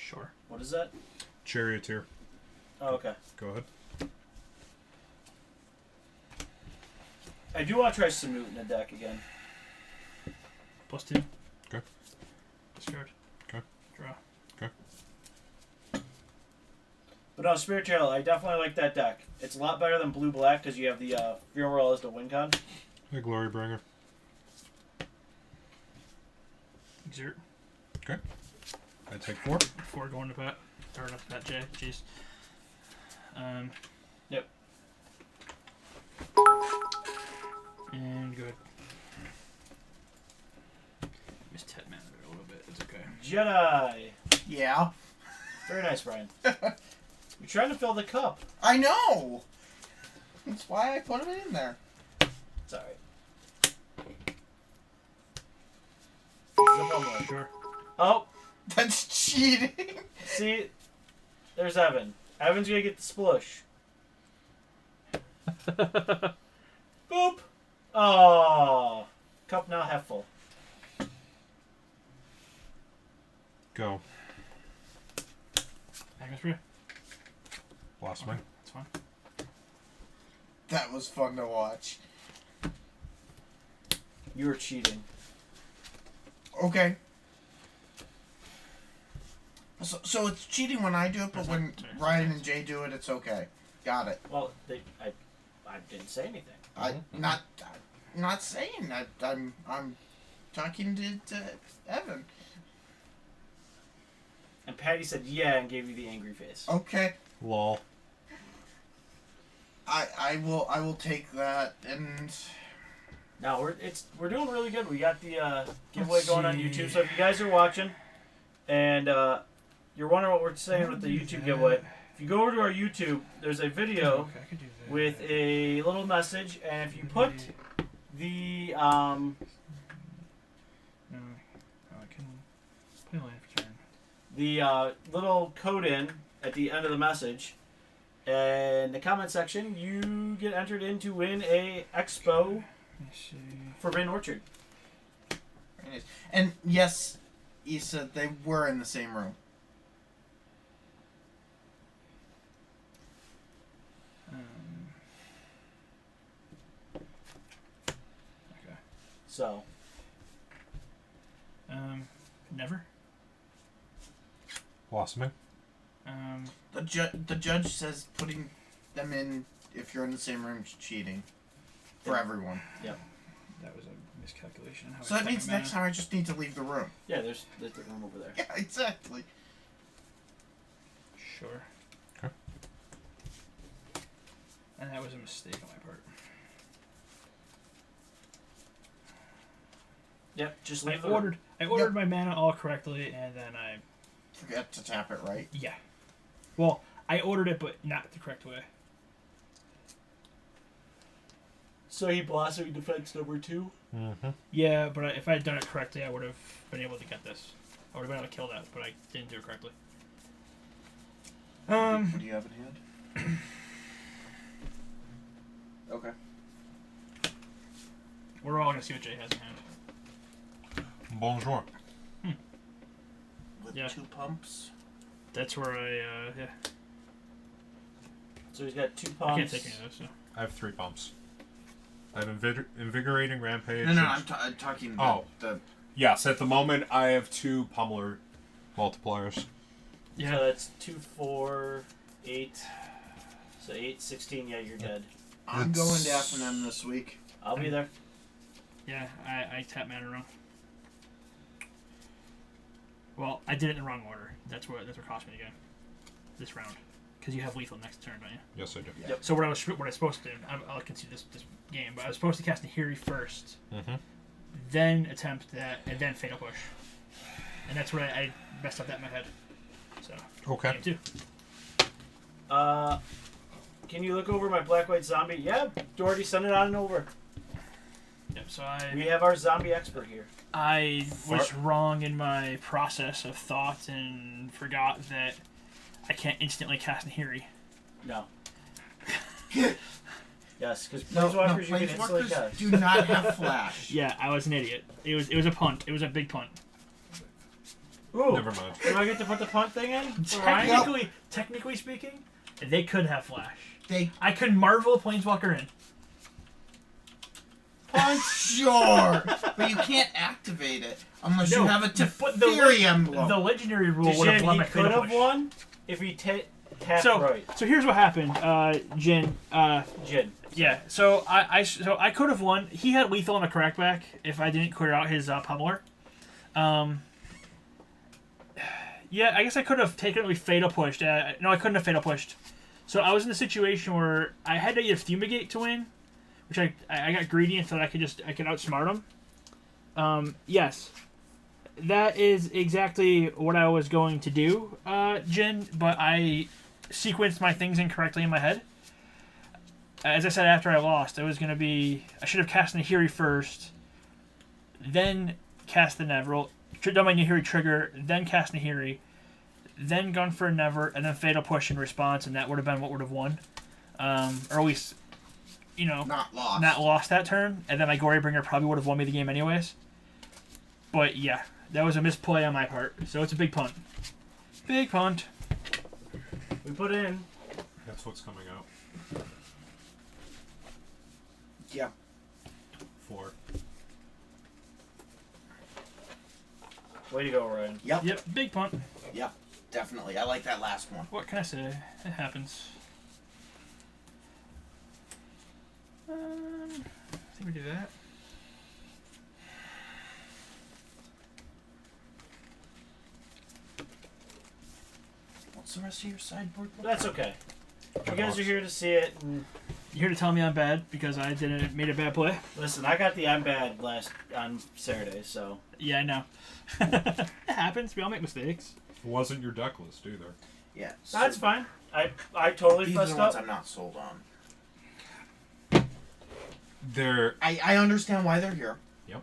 Sure. What is that? Charioteer. Oh, okay. Go ahead. I do want to try Samut in the deck again. +2. Okay. Discard. Okay. Draw. But no, Spirit Trail, I definitely like that deck. It's a lot better than blue-black because you have the Funeral Roll as the win con. Hey, Glorybringer. Exert. Okay. I take 4. 4 going to bat. Or not to bat, Jay. Jeez. Yep. And good. Missed Tet Man there a little bit. It's okay. Jedi. Yeah. Very nice, Brian. You're trying to fill the cup. I know. That's why I put him in there. It's alright. Zip on one. Sure. Oh, That's cheating. see? There's Evan. Evan's gonna get the splush. Boop! Oh, cup now half full. Go. Atmosphere. Blossoming. That's fine. That was fun to watch. You were cheating. Okay. So it's cheating when I do it, but when Ryan and Jay do it, it's okay. Got it. Well, I didn't say anything. I'm not saying that. I'm talking to Evan. And Patty said yeah and gave you the angry face. Okay. Lol. I will take that and Now we're doing really good. We got the giveaway Let's going on see. YouTube. So if you guys are watching and you're wondering what we're saying with the YouTube giveaway, if you go over to our YouTube, there's a video Okay, I could do that. with a little message, and if you put the No, I can play land for turn. the little code in at the end of the message, in the comment section, you get entered in to win a Expo Let me see. Forbidden Orchard. Very nice. And yes, Issa, they were in the same room. Okay. So Never. Blossoming. The judge says putting them in if you're in the same room is cheating for everyone. That was a miscalculation. How So I that spent means my next mana. time I just need to leave the room. yeah, there's the room over there. Yeah, exactly. Sure. Okay. And that was a mistake on my part. Yep, just I leave the room. ordered my mana all correctly, and then I Forget to tap it right. yeah. Well, I ordered it, but not the correct way. So he blossoming defense number 2. Mm-hmm. Yeah, but if I had done it correctly, I would have been able to get this. I would have been able to kill that, but I didn't do it correctly. What do you have in hand? Okay. We're all gonna see what Jay has in hand. Bonjour. With Yeah. 2 pumps. That's where I yeah. So he's got 2 I pumps. can't take any of those. So. I have 3 pumps. I have Invigorating Rampage. No, I'm talking the Yes, at the moment I have 2 Pummeler multipliers. Yeah. So that's 2, 4, 8. So 8, 16. Yeah, you're dead. I'm going to F&M this week. I'll be there. Yeah, I tap mana wrong. Well, I did it in the wrong order. That's what cost me again. This round, because you have lethal next turn, don't you? Yes, I do. Yeah. Yep. So what I was supposed to do, I'll concede this game, but I was supposed to cast Nahiri first, Mm-hmm. then attempt that, and then Fatal Push, and that's what I messed up that in my head. So Okay. game 2. Can you look over my black-white zombie? Yeah, Doherty, send it on over. Yep. So We have our zombie expert here. I was wrong in my process of thought and forgot that I can't instantly cast Nahiri. No. Yes, because No, planeswalkers you can instantly planeswalkers cast. do not have flash. Yeah, I was an idiot. It was a punt. It was a big punt. Ooh. Never mind. Do I get to put the punt thing in? Technically speaking, they could have flash. They I could marvel a planeswalker in. Punt. sure, but you can't activate it unless you No, have a but Teferi emblem. The legendary rule would have Jin, let he my could fatal have push. won if he tapped So, right. so here's what happened, Jin. Jin. Yeah, so I could have won. He had lethal on a crackback if I didn't clear out his Pummeler. Yeah, I guess I could have technically fatal pushed. No, I couldn't have fatal pushed. So I was in a situation where I had to either fumigate to win, which I got greedy and thought I could outsmart him. Yes, that is exactly what I was going to do, Jin. But I sequenced my things incorrectly in my head. As I said after I lost, it was going to be I should have cast Nahiri first, then cast the Neville, done my Nahiri trigger, then cast Nahiri, then gone for a Never, and then fatal push in response, and that would have been what would have won, or at least, not lost. not lost that turn, and then my Gory Bringer probably would have won me the game anyways. But yeah, that was a misplay on my part, so it's a big punt. Big punt. We put in. That's what's coming out. Yeah. 4. Way to go, Ryan. Yep. Yep, big punt. Yep. Definitely. I like that last one. What can I say? It happens. I think we do that. What's the rest of your sideboard? That's okay. You guys are here to see it. And You here to tell me I'm bad because I made a bad play? listen, I got the I'm bad on Saturday, so. Yeah, I know. It happens. We all make mistakes. It wasn't your deck list either. Yeah. That's fine. I totally These are fussed the ones up. I'm not sold on. They're I understand why they're here. Yep.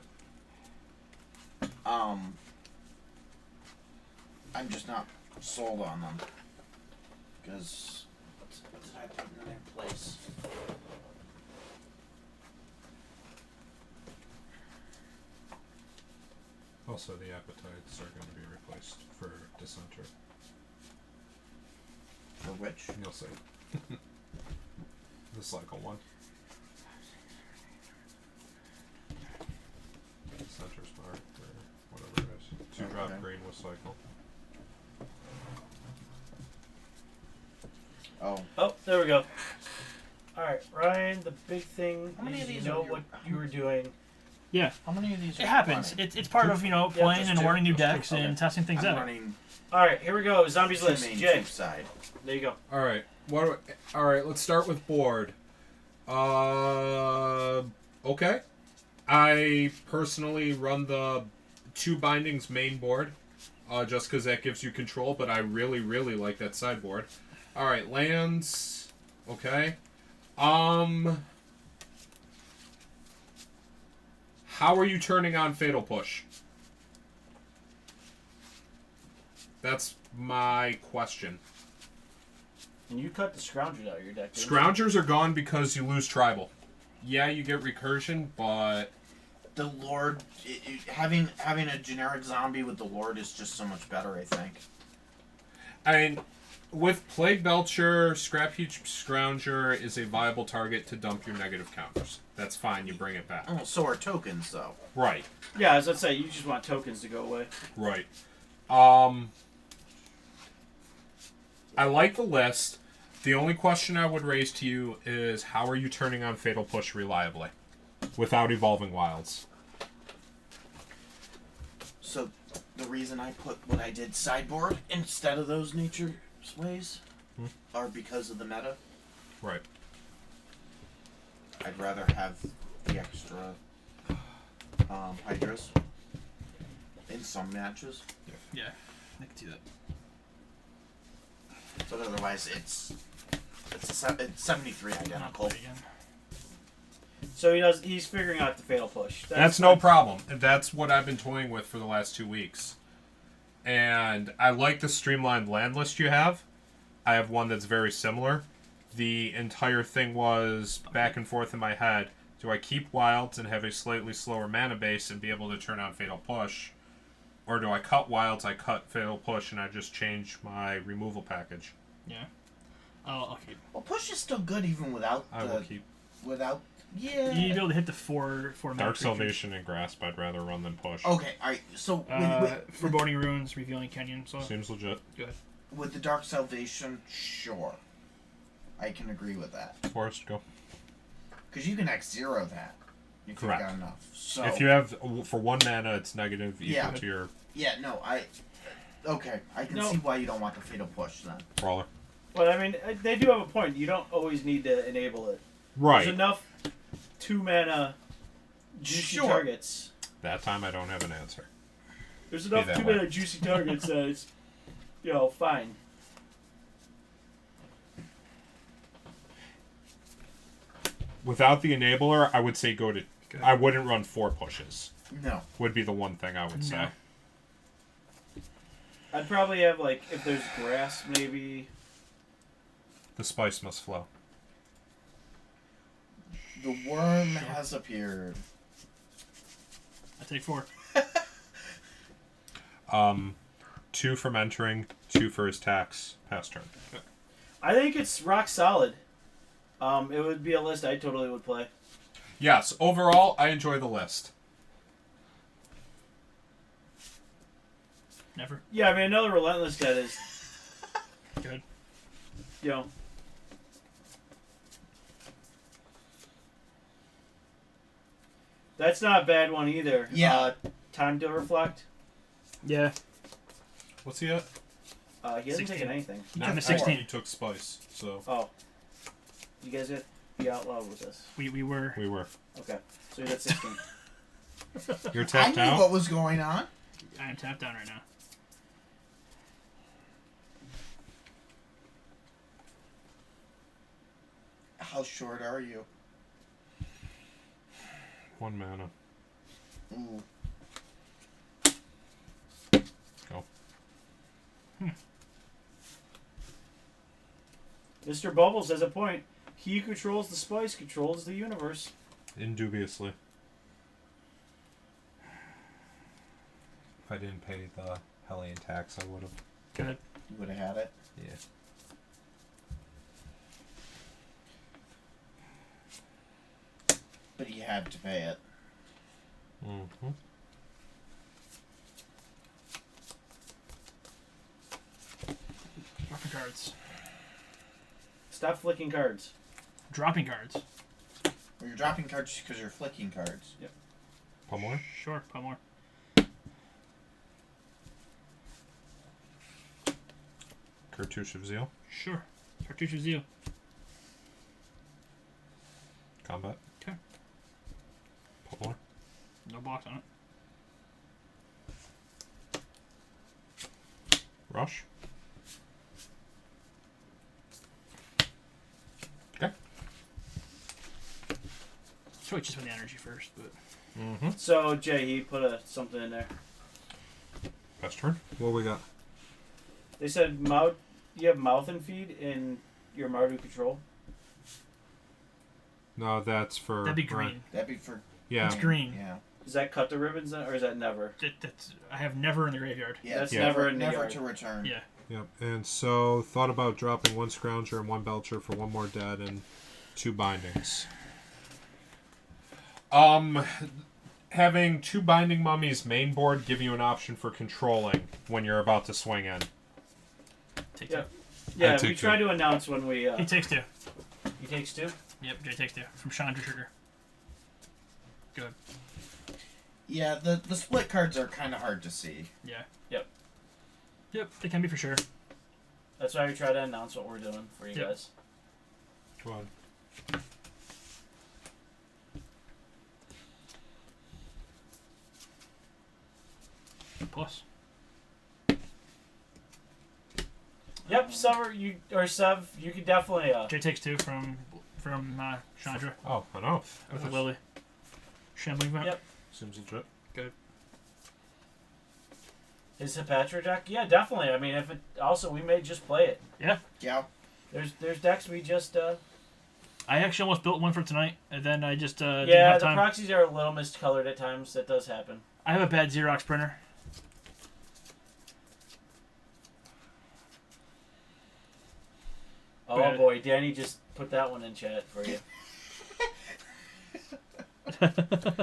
I'm just not sold on them. Because what did I put in their place? also the appetites are going to be replaced for Dissenter. For which? You'll see. The cycle one. Dissenter's mark or whatever it is. 2-drop Okay. green with cycle. Oh. Oh, there we go. Alright, Ryan, the big thing How many is of these you know are you- what you were doing. Yeah, How many of these are it happens. running? It's part of playing just and two. learning new Just two. decks and testing things I'm out. running Alright, here we go. Zombies two list. main Jay, two side. there you go. All right. All right. Let's start with board. Okay. I personally run the 2 bindings main board, just because that gives you control. But I really, really like that sideboard. All right, lands. Okay. How are you turning on Fatal Push? That's my question. And you cut the Scroungers out of your deck. didn't you? Scroungers are gone because you lose tribal. Yeah, you get recursion, but The Lord, having a generic zombie with the Lord is just so much better, I think. I mean, with Plague Belcher, Scrap Heap Scrounger is a viable target to dump your negative counters. That's fine, you bring it back. Oh, so are tokens, though. Right, Yeah, as I'd say, you just want tokens to go away. right. I like the list. The only question I would raise to you is how are you turning on Fatal Push reliably without evolving wilds? So, the reason I put what I did sideboard instead of those nature sways are because of the meta. Right. I'd rather have the extra Hydras in some matches, Yeah, I can see that. but otherwise it's 73 identical. So he's figuring out the Fatal Push. That's no problem. That's what I've been toying with for the last 2 weeks. And I like the streamlined land list you have. I have one that's very similar. the entire thing was back and forth in my head. Do I keep wilds and have a slightly slower mana base and be able to turn on Fatal Push? Or do I cut wilds, I cut Fatal Push, and I just change my removal package? Yeah. I'll keep. Well, push is still good even without I will keep. without. Yeah. You'd be able to hit the four Dark mana creatures. Salvation and Grasp, I'd rather run than push. Okay, alright. So Foreboding Runes, Revealing Canyon. So Seems legit. with the Dark Salvation, sure, I can agree with that. Forest, go. Because you can X0 that. If you've Correct. got enough. So If you have, for 1 mana, it's negative equal Yeah. to your yeah, no, okay, I can No. see why you don't want the Fatal Push then. brawler. But I mean, they do have a point. You don't always need to enable it. Right. There's enough 2-mana juicy Sure. targets. That time I don't have an answer. There's enough that 2-mana juicy targets that it's, fine. Without the enabler, I would say go to... I wouldn't run 4 pushes. No. Would be the one thing I would say. No. I'd probably have, if there's grass, maybe. The spice must flow. The worm has appeared. I take 4. 2 from entering, 2 for his tax. Pass turn. I think it's rock solid. It would be a list I totally would play. Yes, overall, I enjoy the list. Never. Yeah, I mean, another Relentless dead is, Good. That's not a bad one either. Yeah. Time to reflect. Yeah. What's he at? He hasn't 16. taken anything. I'm a Four. 16. He took spice, so... Oh. You guys have to be out loud with this. We were. We were. Okay. So you're at 16. You're I tapped knew out? what was going on. I am tapped down right now. How short are you? 1 mana. Ooh. Go. Mr. Bubbles has a point. He who controls the spice controls the universe. Indubiously. If I didn't pay the Hellion tax, I would have. Good. You would have had it. Yeah. But you had to pay it. Mm-hmm. Dropping cards. Stop flicking cards. Dropping cards. Or you're dropping cards because you're flicking cards. Pummeler? Sure. Pummeler. Cartouche of Zeal. Sure. Cartouche of Zeal. Combat. Okay. Pummeler. No box on it. Rush. Okay. Switch just with the energy first, but Mm-hmm. So, Jay, he put something in there. Best turn. What we got? They said you have mouth and feed in your Mardu control. No, that's for... that'd be green. That'd be for. Yeah. It's green. Yeah. Does that cut the ribbons then, or is that never? That's I have never in the graveyard. Yeah. That's it's never in the never yard. to return. Yeah. Yep. And so, thought about dropping 1 Scrounger and 1 Belcher for 1 more dead and 2 bindings. Having 2 Binding Mummies main board give you an option for controlling when you're about to swing in. Take Yeah. 2. Yeah, take we two. tried to announce when we. He takes 2. He takes 2. Yep. Jay takes 2 from Chandra Trigger. Good. Yeah. The split cards are kind of hard to see. Yeah. Yep. Yep. They can be for sure. That's why we try to announce what we're doing for you Yep. guys. Go on. Plus. Yep, Sev, you could definitely. Jay takes 2 from Chandra Oh, an oath. with a Lily. Shambling Vent. Yep. Seems legit. His Hepatra deck? Yeah, definitely. I mean, if it also we may just play it. Yeah. There's decks we just I actually almost built one for tonight, and then I just didn't yeah, have the time. proxies are a little miscolored at times. That does happen. I have a bad Xerox printer. Oh But- boy, Danny just put that one in chat for you.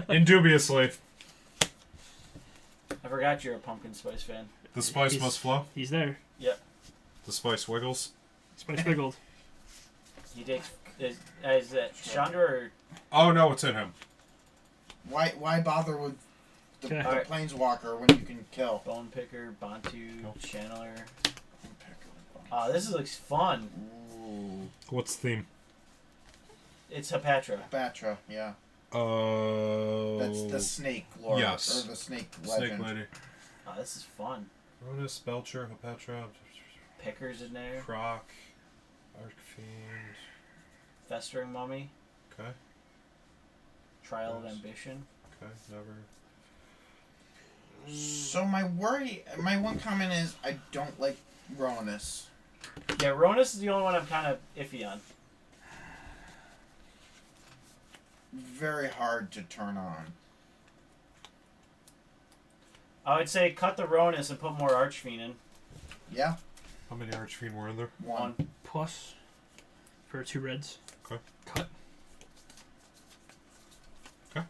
Indubiously. I forgot you're a pumpkin spice fan. The spice He's- must flow. He's there. The spice wiggles. Spice wiggled. He takes is that Chandra or Oh no, it's in him. Why bother with the Okay. Alright. planeswalker when you can kill? Bone Picker, Bantu, Nope. Channeler. This looks fun. Ooh, What's the theme? It's Hepatra. Batra, yeah. That's That's the snake lore. Yes. Or the snake Snake legend. Lady. This is fun. Ronus, Belcher, Hepetra, Pickers in there. Croc, Archfiend. Festering Mummy. Okay, Trial of Nice. Ambition. okay, never. So my one comment is I don't like Ronus. Yeah, Ronus is the only one I'm kind of iffy on. Very hard to turn on. I would say cut the Ronus and put more Archfiend in. Yeah, How many Archfiend were in there? one. Plus for 2 reds. Okay. Cut. Okay.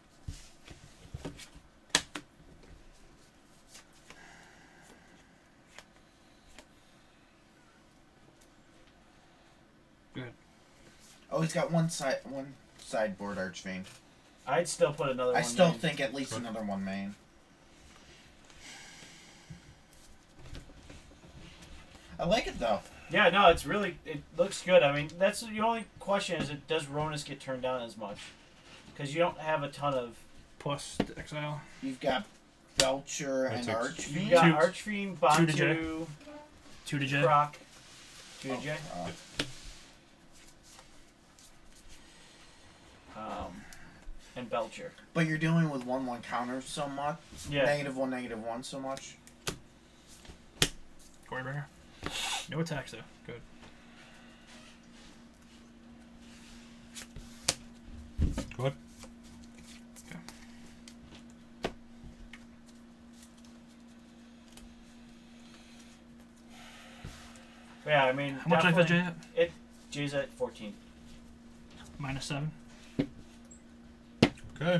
Good. Oh, he's got one sideboard Archfiend. I'd still put another I one still in. think at least Good. another one main. I like it though. Yeah, no, it looks good. I mean, that's the only question is, does Ronus get turned down as much? Because you don't have a ton of... Plus the exile. You've got Belcher I and take- Archfiend. You got Two- Archfiend, two to J. Bantu, 2 to J. Croc, 2 to J. And Belcher. But you're dealing with 1/1 counters so much. Yeah. -1/-1 so much. Glorybringer. No attacks though. Good. Good. Okay. Yeah, I mean, How much life is Jay definitely- at? Jay's at 14. -7. Okay.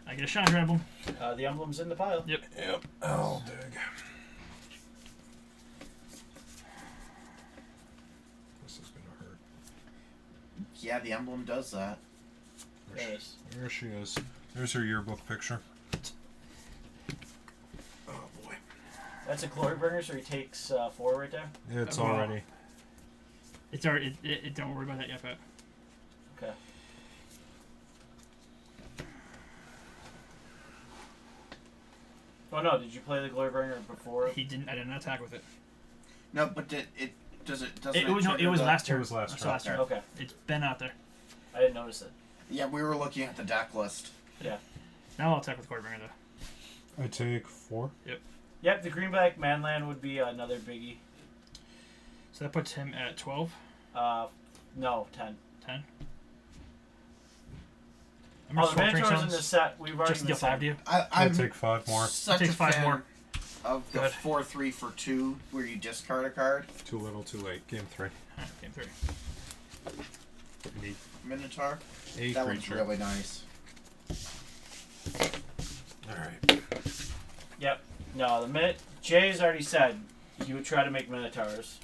I get a Chandra emblem. The emblem's in the pile. Yep. Yep. I'll dig. This is gonna hurt. Yeah, the emblem does that. There it is. There she is. There's her yearbook picture. Oh boy. That's a Glorybringer, so he takes 4 right there. It's Oh. already. It's already. It don't worry about that yet, but. Okay. Oh no, did you play the Glorybringer before? He didn't. I didn't attack with it. No, but it doesn't. It was trigger last It turn. was last That's turn. last turn. Okay. It's been out there. I didn't notice it. Yeah, we were looking at the deck list. Now I'll attack with Glorybringer though. I take 4. Yep, the greenback manland would be another biggie. So that puts him at 12. No, 10. 10. I'm Oh, gonna the swap Minotaur's in Zones the set. We've already just to deal been 5 to you. I I'm take 5 more. such Takes a 5 fan more. of the Good. 4/3 for 2, where you discard a card. Too little, too late. Game 3. Alright, game 3. I need Minotaur. a That one's creature. really nice. Alright. Yep. No, Jay's already said he would try to make Minotaurs.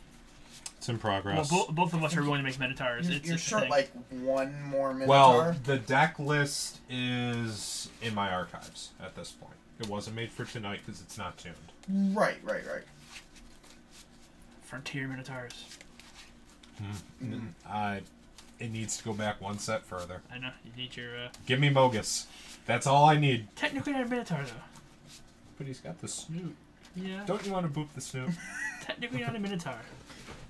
It's in Well, progress. both of us are willing to make Minotaurs. You're, It's you're it's a short thing. like one more Minotaur. Well, the deck list is in my archives at this point. It wasn't made for tonight because it's not tuned. Right. Frontier Minotaurs. It needs to go back one set further. I know. You need your. Give me Mogus. That's all I need. Technically not a Minotaur though. But he's got the snoot. Yeah. Don't you want to boop the snoot? Technically not a Minotaur.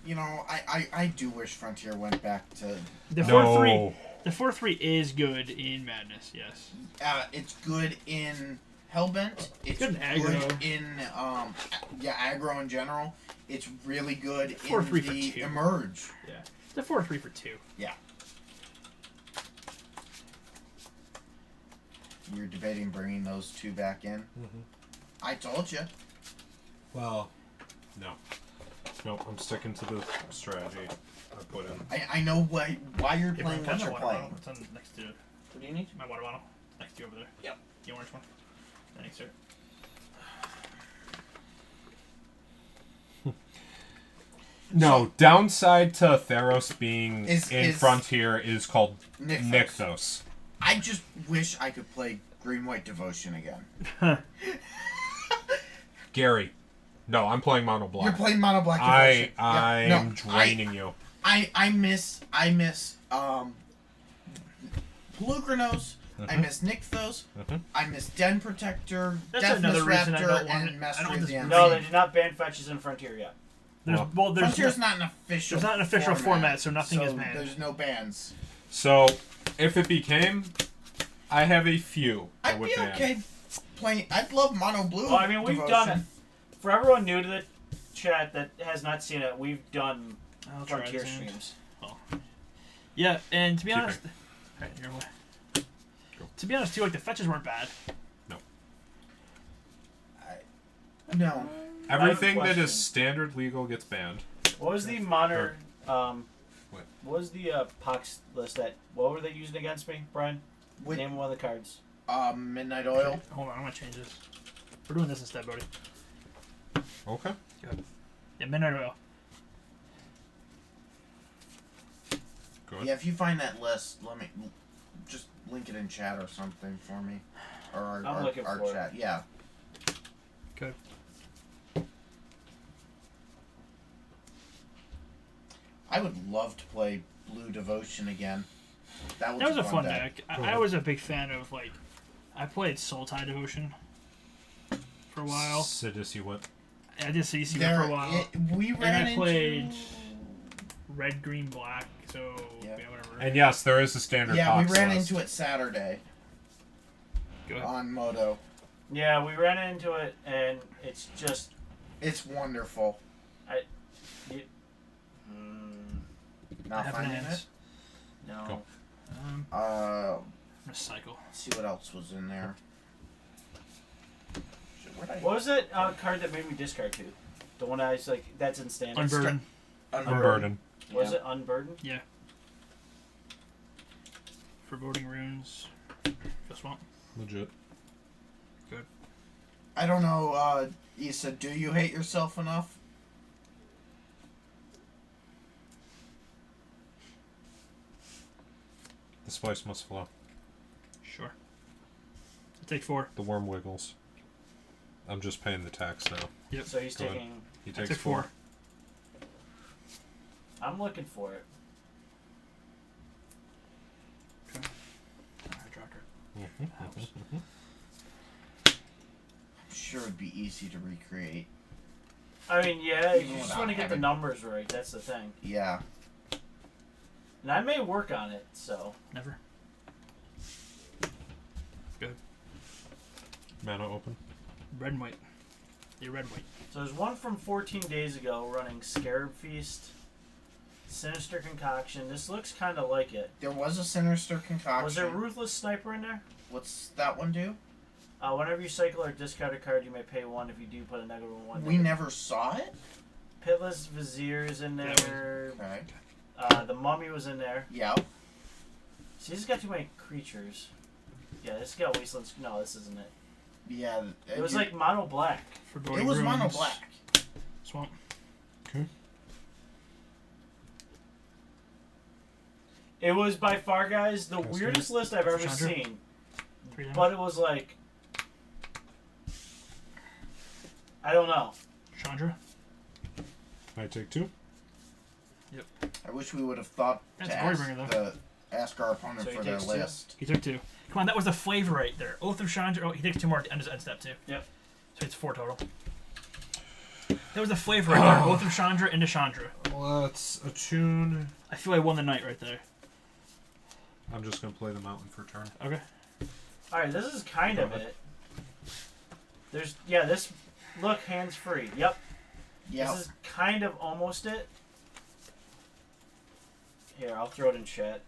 You know, I do wish Frontier went back to. The 4/3. No. The 4/3 is good in Madness. Yes. It's good in Hellbent. It's good in aggro. good in aggro in general. It's really good in 4/3 for the 2. emerge. Yeah. It's a 4/3 for 2. Yeah. You're debating bringing those 2 back in. I told you. Well, no. Nope, I'm sticking to the strategy I put in. I know why you're Here, playing bring what that you're water playing. bottle. It's on next to What do you need? my water bottle. Next to you over there. Yep. The orange one. Thanks, sir. No, downside to Theros being Is Frontier is called Nykthos. Nykthos. I just wish I could play Green-White Devotion again. Gary. No, I'm playing Mono Black. You're playing Mono Black Devotion. I'm draining you. I miss Pelucranos. I miss Nykthos. I miss Den Protector, That's Deathless another reason I Raptor, don't want and it. I Mastery don't of the want No, they Unseen. did not ban fetches in Frontier yet. There's Frontier's not an official. there's not an official format, so nothing is banned. There's no bans. So, if it became, I have a few that I'd would be ban. okay playing. I'd love Mono Blue. Well, I mean, we've Devotion. done it. For everyone new to the chat that has not seen it, we've done I'll try Frontier this hand. streams. Yeah, and to be Keep honest, right, your way. To be honest, too, like the fetches weren't bad. No. Everything that question. is standard legal gets banned. What was the monitor? What? What was the Pox list that? What were they using against me, Brian? With Name one of the cards. Midnight Oil. Hold on, I'm gonna change this. We're doing this instead, buddy. Okay. Yeah, Midnight Oil. Good. Yeah, if you find that list, let me just link it in chat or something for me, or I'm looking our for it. chat. Yeah. Good. I would love to play Blue Devotion again. That That was a fun deck. I was a big fan of, like, I played Soul Tide Devotion for a while. Sidisi what? I did CC There, for a while. we And ran I played into. Red, Green, Black, so Yeah. yeah, whatever. And yes, there is a standard Yeah, we box ran list. into it Saturday Go ahead. on Moto. Yeah, we ran into it, and it's just. It's wonderful. I Not have finding hands. it. No. Go. I'm Uh, gonna cycle. let's see what else was in there. Shit, where'd I- What was that card that made me discard two? The one I was like, that's in standard. Unburden. Unburden. Was Yeah. it Unburdened? Yeah. Foreboding Runes. Just one. Legit. I don't know, Issa, do you hate yourself enough? The spice must flow. Sure. I take 4. The worm wiggles. I'm just paying the tax now. Yep. So he's Go ahead. taking. He I takes took 4. 4. I'm looking for it. I'm sure it'd be easy to recreate. I mean, yeah, Even you just without want to get the having- numbers right. That's the thing. Yeah. And I may work on it, so. Never. Mana open. Red and white. Yeah, red and white. So there's one from 14 days ago running Scarab Feast, Sinister Concoction. This looks kind of like it. There was a Sinister Concoction. Was there Ruthless Sniper in there? What's that one do? Whenever you cycle or discard a card, you may pay 1 if you do put a negative 1. We never saw it? Pitless Vizier's in there. Okay. The Mummy was in there. Yeah. See, this has got too many creatures. Yeah, this has got Wasteland. No, this isn't it. Yeah. It was like mono black. Foreboding It was Runes. mono black. Swamp. It was by far, guys, the Yes, weirdest list I've ever Chandra? seen. 3 damage. But it was like, I don't know. Chandra. I take 2. I wish we would have thought That's to a Glorybringer, ask our opponent So he for their takes 2? list. He took 2. Come on, that was the flavor right there. Oath of Chandra. Oh, he takes 2 more at the end step too. Yep. So it's 4 total. That was the flavor right there. Oath of Chandra into Chandra. Let's attune. I feel I won the night right there. I'm just going to play the mountain for turn. Okay. Alright, this is kind of it. This look hands free. Yep. Yeah. This is kind of almost it. Here, I'll throw it in chat.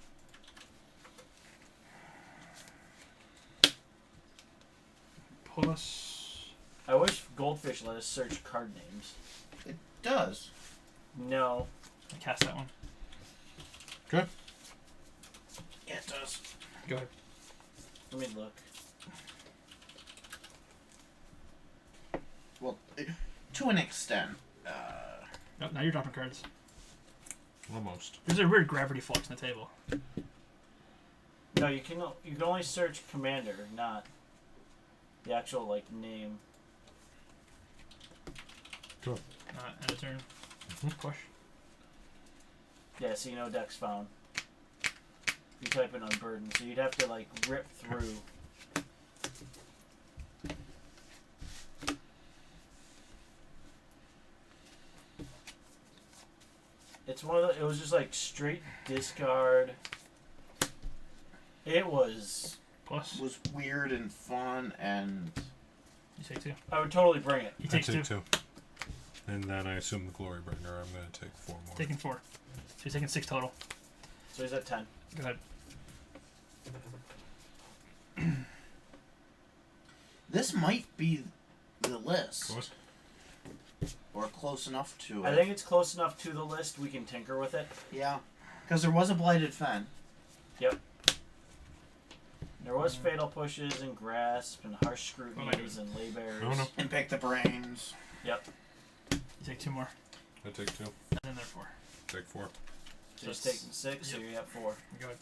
Plus. I wish Goldfish let us search card names. It does. No. I cast that one. Good. Yeah, it does. Go ahead. Let me look. Well, to an extent. No, now you're dropping cards. Almost. There's a weird gravity flux in the table. No, you can only search commander, not the actual like name. Cool. End of turn. Push. Yeah, so you know Dex found. You type in unburdened, so you'd have to like rip through. It's one of the. It was just like straight discard. It was. Plus. Was weird and fun and. You take 2. I would totally bring it. He takes 2. 2. And then I assume the Glory Bringer, I'm going to take 4 more. Taking 4. So he's taking 6 total. So he's at 10. Go ahead. This might be the list. Close? Or close enough to it. I think it's close enough to the list. We can tinker with it. Yeah. Because there was a Blighted Fen. Yep. There was fatal pushes and grasp and harsh scrutinies and lay bears. Oh, no. And Pick the Brains. Yep. You take 2 more. I take 2. And then they're 4. Take 4. So he's taking 6, so Yep. you're at 4. Go ahead.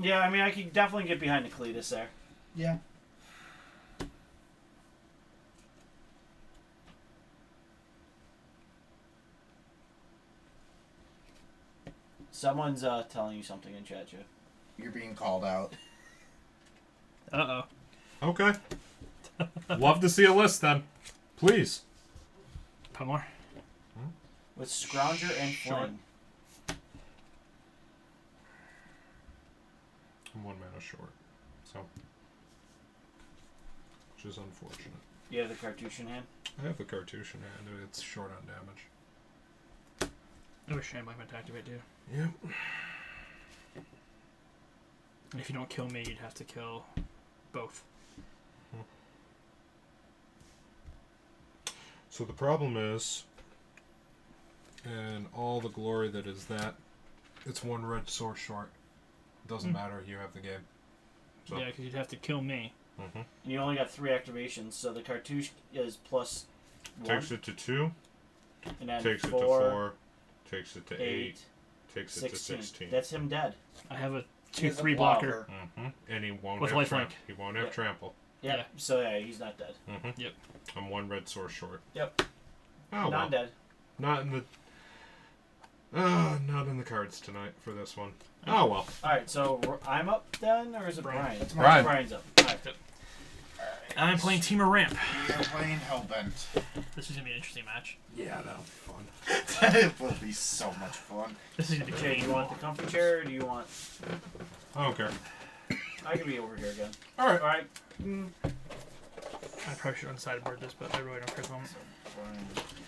Yeah, I mean, I could definitely get behind the Cletus there. Yeah. Someone's telling you something in chat, Joe. You're being called out. Uh-oh. Okay. Love to see a list then. Please. Pummeler. With Scrounger and Short. Fling. I'm 1 mana short. So. Which is unfortunate. You have the cartouche in hand? I have the cartouche in hand. It's short on damage. I wish Shambling might activate too. Yep. And if you don't kill me, you'd have to kill both. So the problem is, and all the glory that is that, it's 1 red source short. Doesn't matter, you have the game. So. Yeah, because you'd have to kill me. Mm-hmm. And you only got 3 activations, so the cartouche is plus 1. Takes it to 2, and then takes 4, it to 4, takes it to 8, 8, takes 16. it to 16. That's him dead. I have a He has a 2/3 blocker. Mm-hmm. And he won't With have lifelink. trample. He won't have Yep. trample. Yep. Yeah. So yeah, he's not dead. Mm-hmm. Yep. I'm 1 red source short. Yep. Oh Not well. dead. Not in the. Not in the cards tonight for this one. Oh well. Alright, so I'm up then, or is it Brian. Brian? It's Brian. Brian's up. Alright. I'm playing Temur Ramp. We are playing Hellbent. This is going to be an interesting match. Yeah, that'll be fun. It will be so much fun. This is going to be Jay, great. you want the comfy chair, or do you want... I don't care. I can be over here again. Alright. Alright. I probably should unsideboard this, but I really don't care at the moment.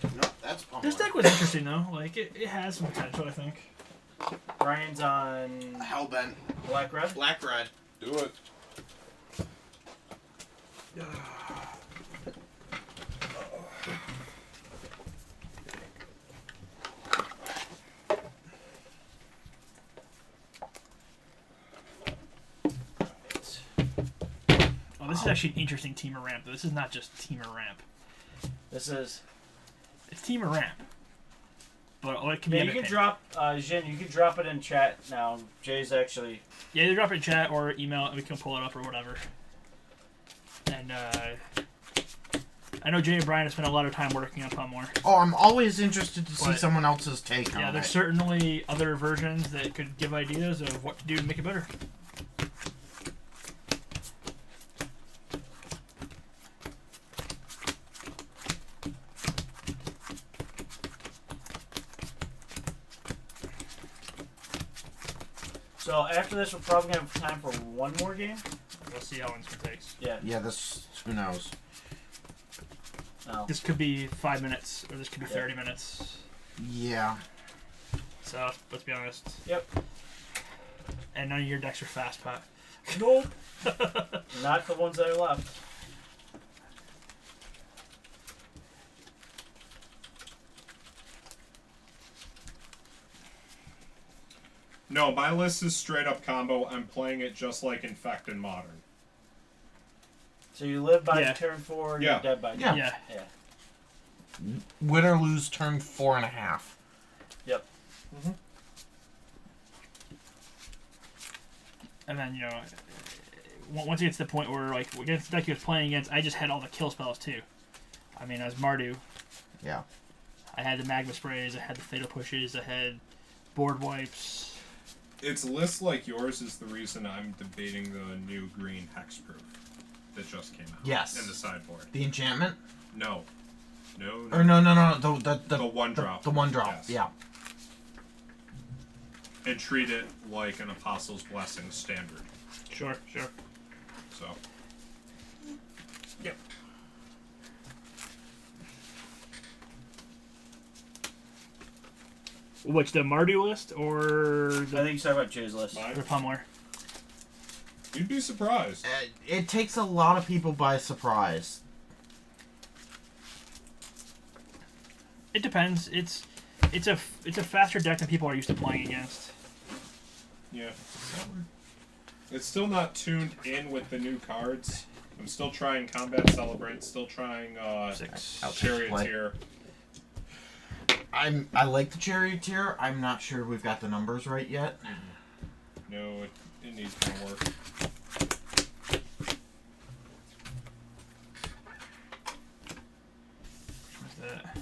No, that's Pummeler. This deck was interesting, though. Like, it has some potential, I think. Brian's on Hellbent. black red. Black Red. Do it. Oh, this is actually an interesting Temur Ramp, though. This is not just Temur Ramp. This is... It's Temur Ramp. But it can Yeah, be you can underpinned. drop... Jin, you can drop it in chat now. Jay's actually... Yeah, either drop it in chat or email and we can pull it up or whatever. And, I know Jay and Brian have spent a lot of time working on Pummeler. Oh, I'm always interested to see But- someone else's take Yeah, on there's it. certainly other versions that could give ideas of what to do to make it better. So after this, we're probably gonna have time for one more game. We'll see how long this one takes. Yeah. Yeah, this. Who knows? No. This could be 5 minutes, or this could be Yeah. 30 minutes. Yeah. So let's be honest. Yep. And none of your decks are fast, Pat. Nope. Not the ones that are left. No, my list is straight up combo. I'm playing it just like Infect and Modern. So you live by Yeah. turn 4, Yeah. you're dead by Yeah. Yeah. Yeah. Win or lose turn 4.5. Yep. And then, once it gets to the point where, like, against the deck he was playing against, I just had all the kill spells, too. I mean, as Mardu, Yeah. I had the Magma Sprays, I had the Fatal Pushes, I had Board Wipes. It's lists like yours is the reason I'm debating the new green Hexproof that just came out. Yes. In the sideboard. The enchantment? No. No. Or no. The one drop. The one drop. Yes. Yeah. And treat it like an Apostle's Blessing standard. Sure. So. Yep. Which, the Mardu list, or I the, think you talking about Jay's list. Mine? the Pummeler? You'd be surprised. It takes a lot of people by surprise. It depends. It's a faster deck than people are used to playing against. Yeah. It's still not tuned in with the new cards. I'm still trying Combat Celebrant, still trying 6. Charioteer. I like the Charioteer. I'm not sure we've got the numbers right yet. No, it needs more work. What's that?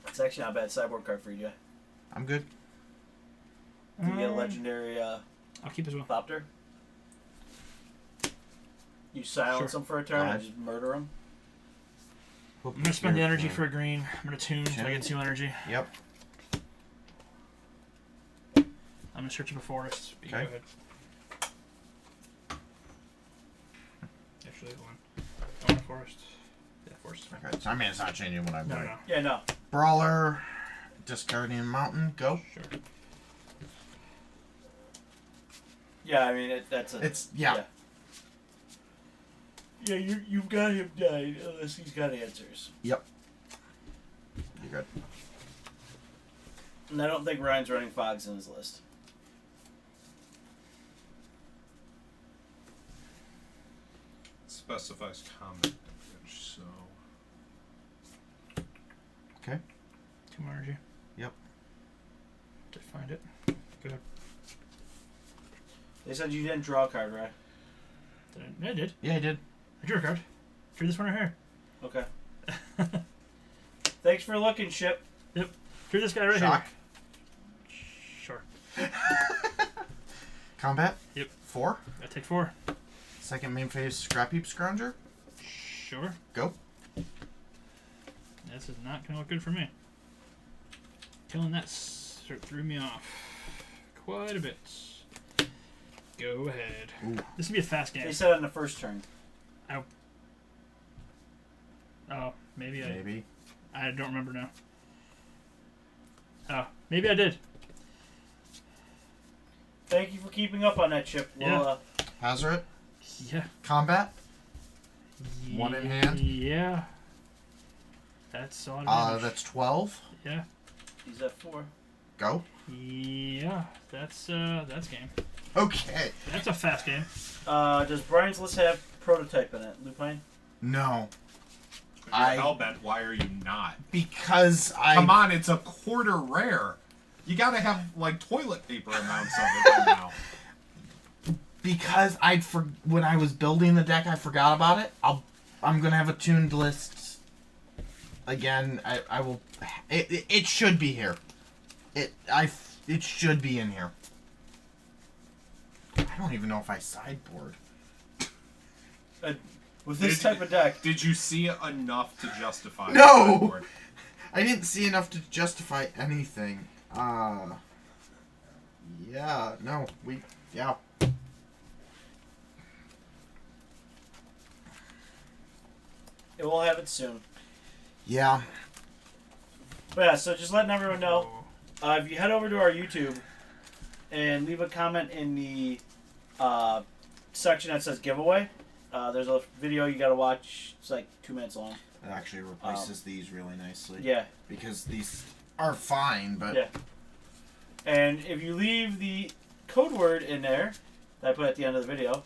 It's actually not a bad sideboard card for you, Jay. I'm good. You get a legendary I'll keep as well. Thopter. You silence Sure. them for a turn and Alright. just murder them. I'm gonna spend the energy for a green. I'm gonna tune so I get 2 energy. Yep. I'm gonna search up a forest. But you Okay. Go ahead. Actually, one. I want a forest. Yeah, forest. Okay. So, I mean, it's not changing what I'm No, doing. no. Yeah, no. Brawler, discarding mountain. Go. Sure. Yeah, I mean, that's a... It's yeah. Yeah, you've got him died unless he's got answers. Yep. You're good. And I don't think Ryan's running Fogs in his list. Specifies combat damage, so. Okay. 2 more energy. Yep. To find it. Good. They said you didn't draw a card, right? Yeah, I did. Yeah, I did. I drew a card. Drew this one right here. Okay. Thanks for looking, Ship. Drew this guy right Shock. here. Sure. Combat. Yep. 4. I take 4. Second main phase. Scrap Heap Scrounger. Sure. Go. This is not gonna look good for me. Killing that threw me off quite a bit. Go ahead. Ooh. This would be a fast game. They said on the first turn. Oh, maybe Maybe. I don't remember now. Oh, maybe I did. Thank you for keeping up on that, Chip. We'll, Yeah. Hazard. Yeah. Combat. One in hand? Yeah. That's all. Damage. That's 12. Yeah. he's at 4. Go. Yeah. That's game. Okay. That's a fast game. Does Brian's list have prototype in it, Lupine? No. If you're Hellbent, why are you not? Because I. Come on, it's a quarter rare. You gotta have, like, toilet paper amounts of it by now. Because when I was building the deck, I forgot about it. I'm gonna have a tuned list. Again, I will. It should be here. It should be in here. I don't even know if I sideboard. With this type of deck. Did you see enough to justify No! the sideboard? I didn't see enough to justify anything. Yeah, no, yeah. It will have it soon. Yeah. But yeah, so just letting everyone know, if you head over to our YouTube and leave a comment in the section that says giveaway, there's a video you gotta watch. It's like 2 minutes long. It actually replaces these really nicely. Yeah. Because these are fine, but... Yeah. And if you leave the code word in there that I put at the end of the video,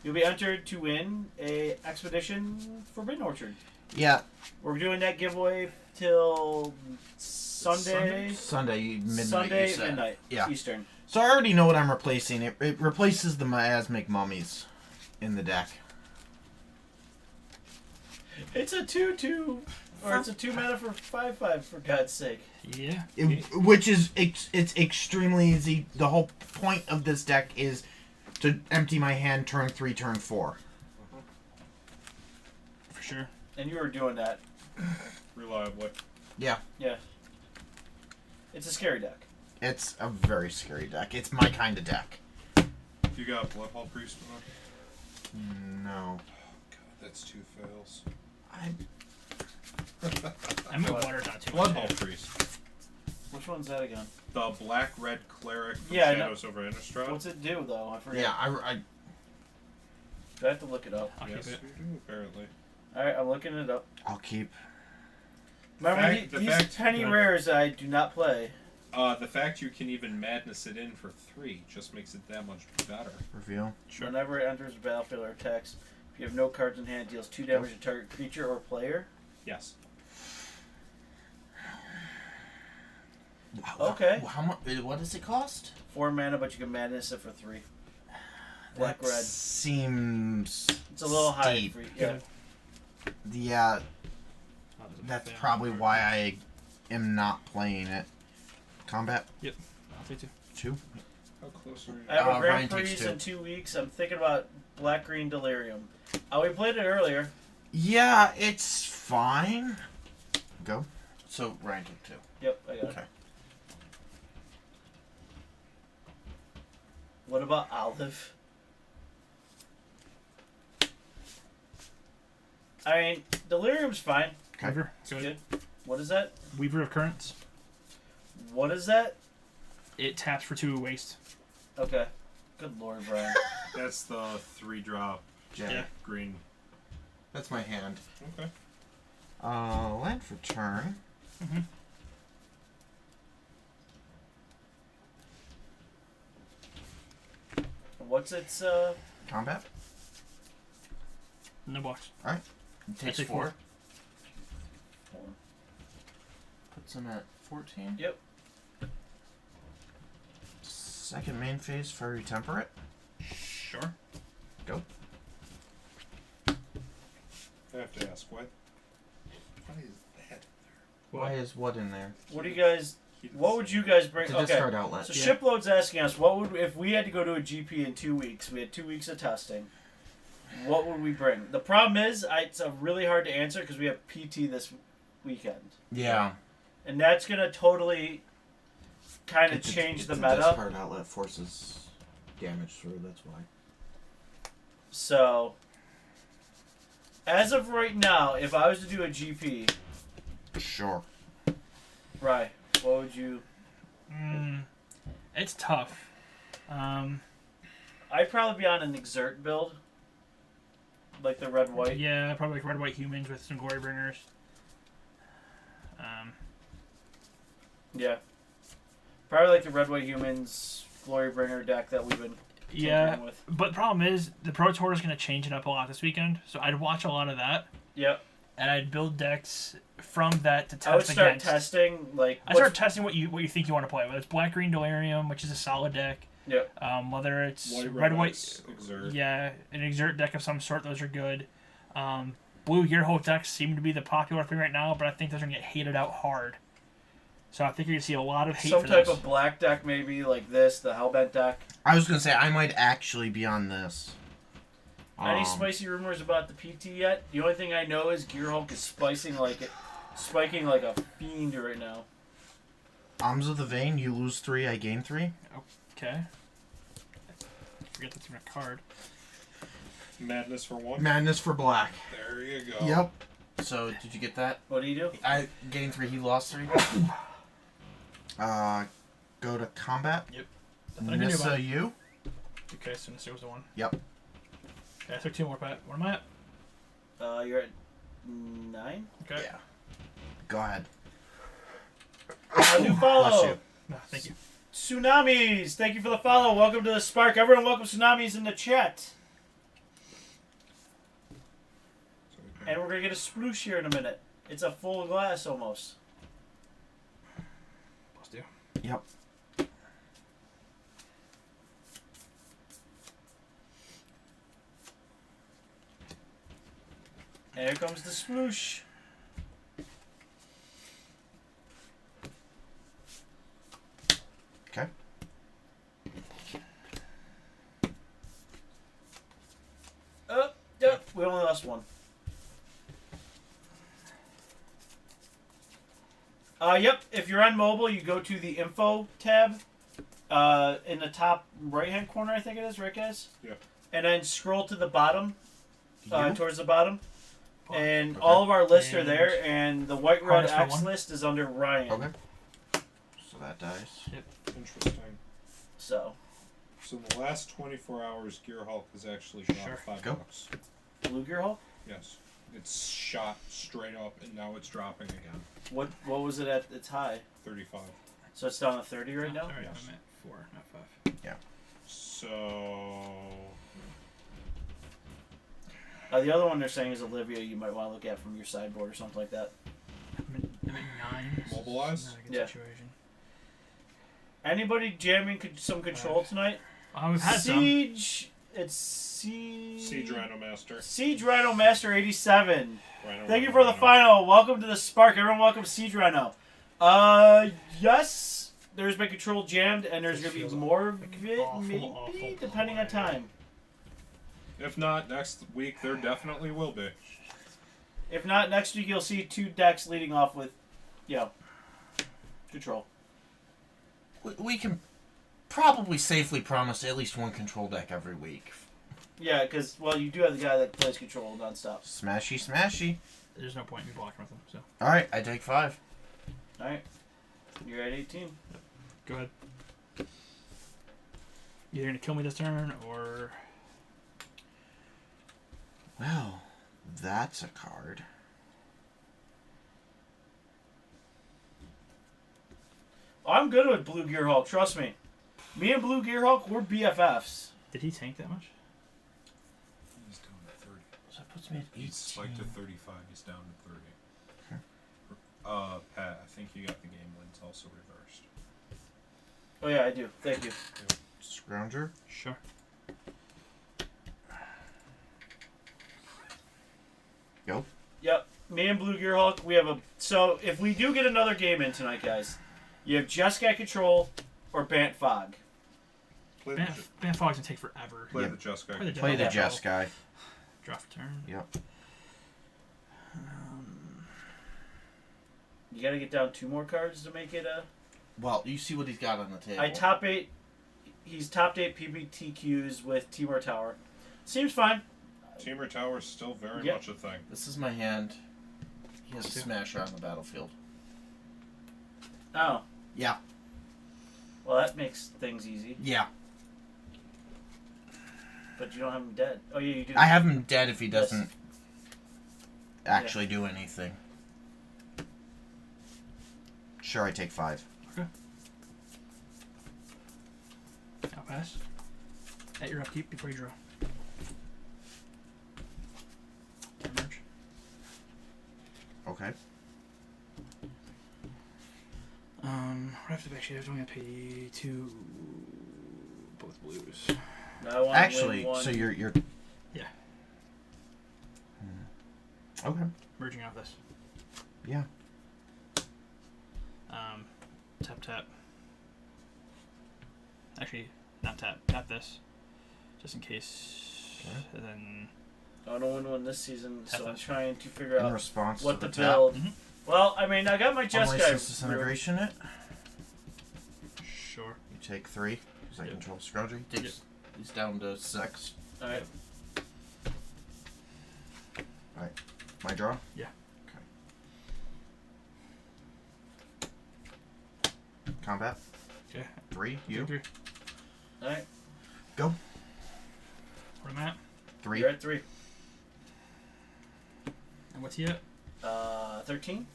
you'll be entered to win a Expedition Forbidden Orchard. Yeah. We're doing that giveaway till Sunday midnight. Yeah. Eastern. So I already know what I'm replacing. It replaces the miasmic mummies in the deck. It's a 2/2, or it's a 2 mana for 5/5. For God's sake. Yeah. Which is it's extremely easy. The whole point of this deck is to empty my hand turn 3, turn 4. For sure. And you were doing that. Reliably. Yeah. Yeah. It's a scary deck. It's a very scary deck. It's my kind of deck. You got Blood Hall Priest on? No. God, that's 2 fails. I'm at water not too Blood much. Hall Priest. Which one's that again? The black-red cleric from Yeah, I know. Shadows over Innistrad. What's it do though? I forget. Yeah, I Do I have to look it up? I'll Yes, keep it. you do, apparently. Alright, I'm looking it up. I'll keep. Remember, The these fact penny that- rares I do not play. The fact you can even madness it in for 3 just makes it that much better. Reveal. Whenever it enters the battlefield or attacks, if you have no cards in hand, it deals 2 damage to target creature or player. Yes. Okay. How much? What does it cost? 4 mana, but you can madness it for 3. Black That red. seems. It's a little high steep. for yeah. Yeah, Oh, there's a that's fail. probably why I am not playing it. Combat I'll take 2. 2. How close are you? I have a Ryan Grand takes Prix 2. in 2 weeks. I'm thinking about Black Green Delirium. We played it earlier. Yeah, it's fine. Go. So Ryan took 2. Yep, I got it. Okay. What about Olive? I mean, Delirium's fine. Okay. Weaver. It's good. What is that? Weaver of Currents. What is that? It taps for 2 waste. Okay. Good lord, Brian. That's the 3-drop Jay. Yeah. green. That's my hand. Okay. Land for turn. Mm-hmm. What's its Combat. No box. It takes take 4. 4? Puts him at 14. Yep. Second main phase, Fiery Temperate. Sure. Go. I have to ask, what is that? Why is what in there? What do you guys? What would you guys bring? It's a Okay. discard outlet. So Yeah. Shipload's asking us, what would if we had to go to a GP in 2 weeks? We had 2 weeks of testing. What would we bring? The problem is, it's really hard to answer because we have PT this weekend, Yeah. and that's gonna totally kind of change the meta. Discard outlet forces damage through. That's why. So, as of right now, if I was to do a GP, Sure. right, what would you? It's tough. I'd probably be on an Exert build, like the red white. Yeah, probably like red white humans with some glory bringers. Yeah. Probably like the red white humans glory bringer deck that we've been Yeah, tinkering with. but the problem is the Pro Tour is going to change it up a lot this weekend, so I'd watch a lot of that, Yep. and I'd build decks from that to test I would start against. testing like. I start testing what you think you want to play. Whether it's Black Green Delirium, which is a solid deck. Yep. Whether it's White, red white, Exert. yeah, an Exert deck of some sort. Those are good. Blue Gearhulk decks seem to be the popular thing right now, but I think those are gonna get hated out hard. So I think you're gonna see a lot of hate Some for type those. of black deck maybe like this, the Hellbent deck. I was gonna say I might actually be on this. Any spicy rumors about the PT yet? The only thing I know is Gearhulk is spicing like it spiking like a fiend right now. Arms of the Vein, you lose 3, I gain 3. Okay. Forget that's my card. Madness for 1. Madness for black. There you go. Yep. So, did you get that? What do you do? I gained 3, he lost 3. Go to combat. Yep. Nothing I can do about Nissa, it. you. Okay, so Nissa was the one. Yep. Okay, I took 2 more, Pat. What am I at? You're at 9. Okay. Yeah. Go ahead. A new Bless follow. you. No, thank you. Tsunamis. Thank you for the follow. Welcome to the Spark. Everyone, welcome Tsunamis in the chat. And we're gonna get a sploosh here in a minute. It's a full glass almost. Let's do. Yep. And here comes the sploosh. Okay. Yep. We only lost 1. Yep. If you're on mobile, you go to the info tab in the top right-hand corner, I think it is, right, guys? Yeah. And then scroll to the bottom, You? towards the bottom. And Okay. all of our lists are And there, and the White Red hardest for X one? list is under Ryan. Okay. So that dies. Interesting. So, So in the last 24 hours, Gear Hulk has actually shot Sure. $5. Go. Blue Gear Hulk? Yes. It's shot straight up, and now it's dropping again. What was it at its high? 35. So it's down to 30 right now? Sorry, Yes. I'm at 4, not 5. So... The other one they're saying is Olivia you might want to look at from your sideboard or something like that. I'm at 9. Mobilize? Not a good Yeah. situation. Anybody jamming some control tonight? We've had some. Siege. It's Siege. Siege Rhino Master. Siege Rhino Master 87. Rhino, Thank you Rhino, for the Rhino. final. Welcome to the Spark. Everyone, welcome to Siege Rhino. Yes, there's been control jammed, and there's This gonna be feels more of like an it, awful, maybe, awful depending on play. time. If not, next week there definitely will be. If not, next week you'll see 2 decks leading off with, control. We can probably safely promise at least 1 control deck every week. Yeah, because, you do have the guy that plays control nonstop. Smashy, smashy. There's no point in me blocking with them, so. Alright, I take 5. Alright. You're at 18. Go ahead. You're going to kill me this turn, or... Well, that's a card. I'm good with Blue Gear Hulk, trust me. Me and Blue Gear Hulk, we're BFFs. Did he tank that much? He's down to 30. So that puts me at 18. He's spiked to 35. He's down to 30. Pat, I think you got the game wins also reversed. Oh yeah, I do. Thank you. Scrounger. Sure. Go. Yep. Me and Blue Gear Hulk, we have a... So, if we do get another game in tonight, guys, you have Jeskai Control or Bant Fog. Play Bant Fog's going to take forever. Play Yep. the Jeskai. Play the Yeah. Jeskai. Draft turn. Yep. You gotta get down 2 more cards to make it a... Well, you see what he's got on the table. He's top 8 PBTQs with Temur Tower. Seems fine. Temur Tower's still very Yep. much a thing. This is my hand. He has a Okay. smasher on the battlefield. Oh. Yeah. Well, that makes things easy. Yeah. But you don't have him dead. Oh, yeah, you do. I have him dead if he Yes. doesn't actually do anything. Sure, I take 5. Okay. I'll pass. At your upkeep before you draw. Emerge. Okay. Right after the back, I was only going to pay 2 both blues. No, I want Actually, to win 1. so you're Yeah. okay. Merging out this. Yeah. Tap. Actually, not tap. Tap this. Just in case. Okay. And then... I don't win 1 this season, Tap so I'm this. trying to figure In out response what to the the tap. build. Mhm. Well, I mean, I got my Jeskai. Unlicensed disintegration it. Sure. You take 3. Because I Yep. control Scroungy. He's down to 6. Alright. Alright. My draw? Yeah. Okay. Combat. Okay. 3. You. 3. Alright. Go. Where am I at? 3. You're at 3. And what's he at? 13.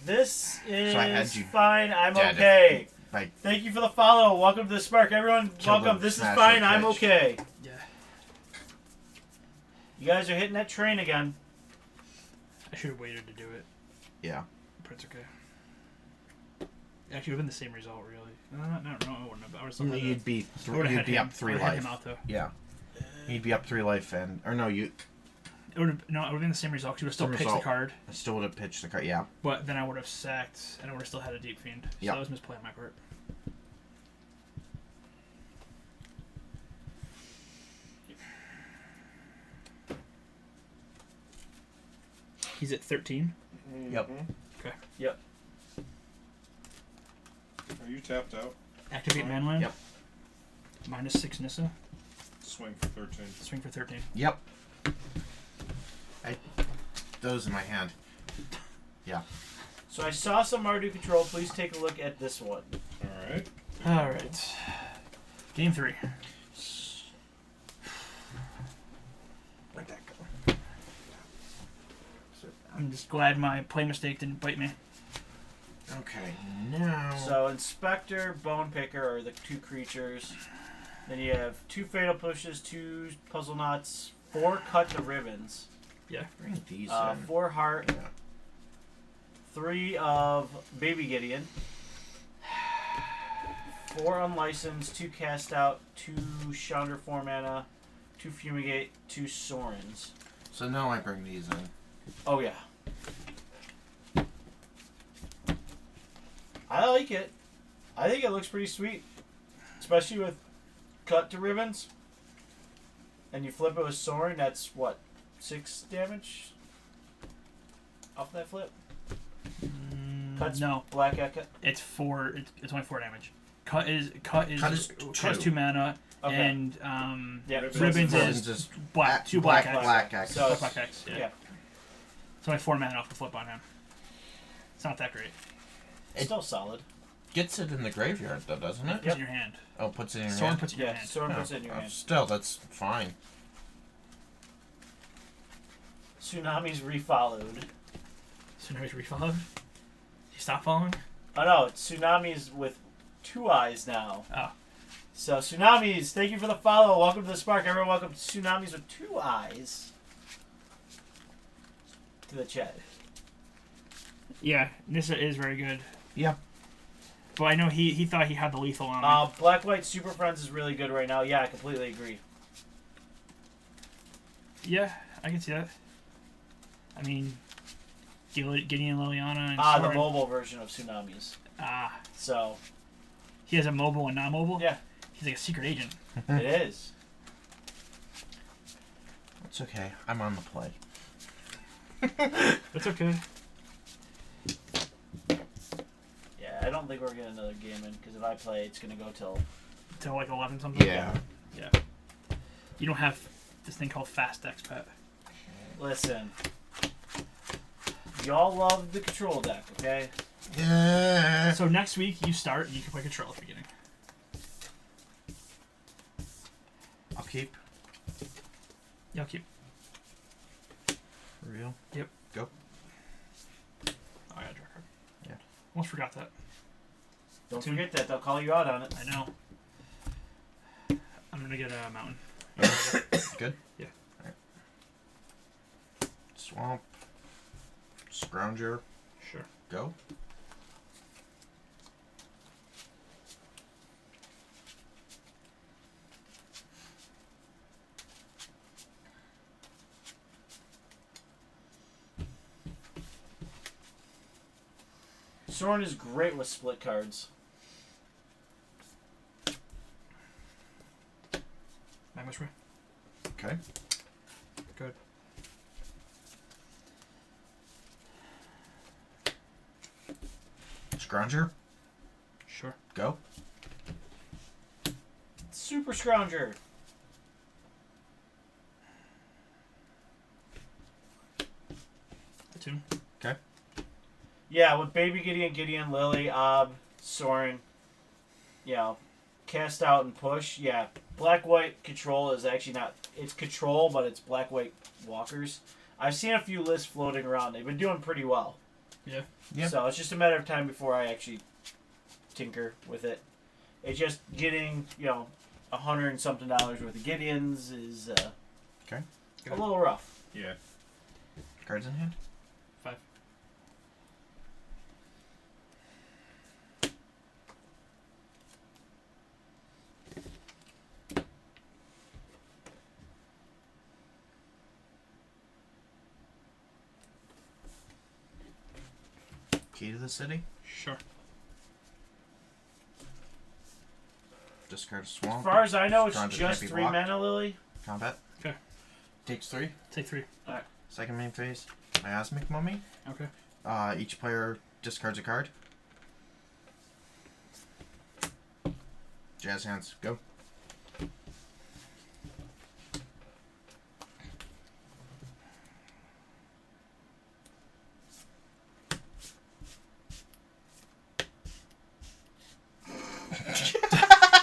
This is So I had you fine. I'm dead. okay. Like, Thank you for the follow. Welcome to the Spark. Everyone, Killed welcome. him. This is Smash fine. or I'm pitch. okay. Yeah. You guys are hitting that train again. I should have waited to do it, yeah. but it's okay. Actually, it would have been the same result, really. No, I wouldn't have. I would still You'd be, I would've you'd had be him. up 3 I would've had life. him out, though. Yeah. You'd be up 3 life and... Or no, you... It would have been the same result. 'Cause you would have still Same pitched result. the card, I still would have pitched the card. Yeah. but then I would have sacked, and I would have still had a Deep Fiend. So Yep. that was misplay on my part. He's at 13. Yep. Okay. Yep. Are you tapped out? Activate Manland. Yep. -6 Nissa. Swing for 13. Swing for 13. Yep. Those in my hand. Yeah. So I saw some Mardu control. Please take a look at this one. Alright. All right. Game 3. Where'd that go? I'm just glad my play mistake didn't bite me. Okay, now... So Inspector, Bone Picker are the 2 creatures. Then you have 2 Fatal Pushes, 2 Puzzle Knots, 4 Cut the Ribbons, Bring these 4 Heart, in. Yeah. 3 of Baby Gideon, 4 Unlicensed, 2 Cast Out, 2 Chandra 4 Mana, 2 Fumigate, 2 Sorens. So now I bring these in. Oh yeah. I like it. I think it looks pretty sweet. Especially with Cut to Ribbons. And you flip it with Soren, that's what? 6 damage? Off that flip? Cut's No, Black Echo. it's 4. It's only 4 damage. Cut is Cut is 2 mana, Okay. and Yeah. Ribbons Ribbons is is black. 2 black X. Black X. So- Black X. Yeah. Yeah. It's only 4 mana off the flip on him. It's not that great. It's still solid. Gets it in the graveyard, though, doesn't it? Puts it in your hand. Oh, puts it in your Soren hand. puts it in your Yeah, hand. Soren Oh, puts it in your hand. Still, that's fine. Tsunami's refollowed. Tsunami's refollowed. You stop following? Oh no, it's Tsunami's with 2 eyes now. Oh. So Tsunamis, thank you for the follow. Welcome to the Spark. Everyone, welcome to Tsunamis with 2 eyes. To the chat. Yeah, Nissa is very good. Yeah. But I know he thought he had the lethal on me. Black White Super Friends is really good right now. Yeah, I completely agree. Yeah, I can see that. I mean, Gideon, Liliana, and The Soren. mobile version of Tsunamis. So, He has a mobile and non-mobile? yeah, He's like a secret agent. it is. It's okay. I'm on the play. That's okay. Yeah, I don't think we're getting another game in, because if I play, it's going to go till... Till like 11 something? Yeah. Yeah. You don't have this thing called Fast X, Pat. Listen. Y'all love the control deck, okay? Yeah. So next week you start and you can play control at the beginning. I'll keep. Yeah, I'll keep. For real? Yep. Go. Oh, I got a draw card. Yeah. Almost forgot that. Don't forget that. They'll call you out on it. I know. I'm gonna get a mountain. Good? Yeah. Alright. Swamp. Scrounger. Sure. Go. Soren is great with split cards. Magma Spray. Okay. Good. Scrounger. Sure. Go. Super Scrounger. Tune. Yeah, with Baby Gideon, Lily, Soren, you know, cast out and push. Yeah, black-white control is actually not... It's control, but it's black-white walkers. I've seen a few lists floating around. They've been doing pretty well. Yeah. Yep. So it's just a matter of time before I actually tinker with it. It's just getting, you know, $100 and something worth of Gideons is Okay. a little rough. Yeah. Cards in hand. 5. Key to the city. Sure. Discard a As swamp. far as I know, it's Scrounger just can't be 3 blocked. mana, Lily. Combat. Okay. Takes 3. Take 3. Second main phase. Miasmic Mummy. Okay. Each player discards a card. Jazz hands. Go.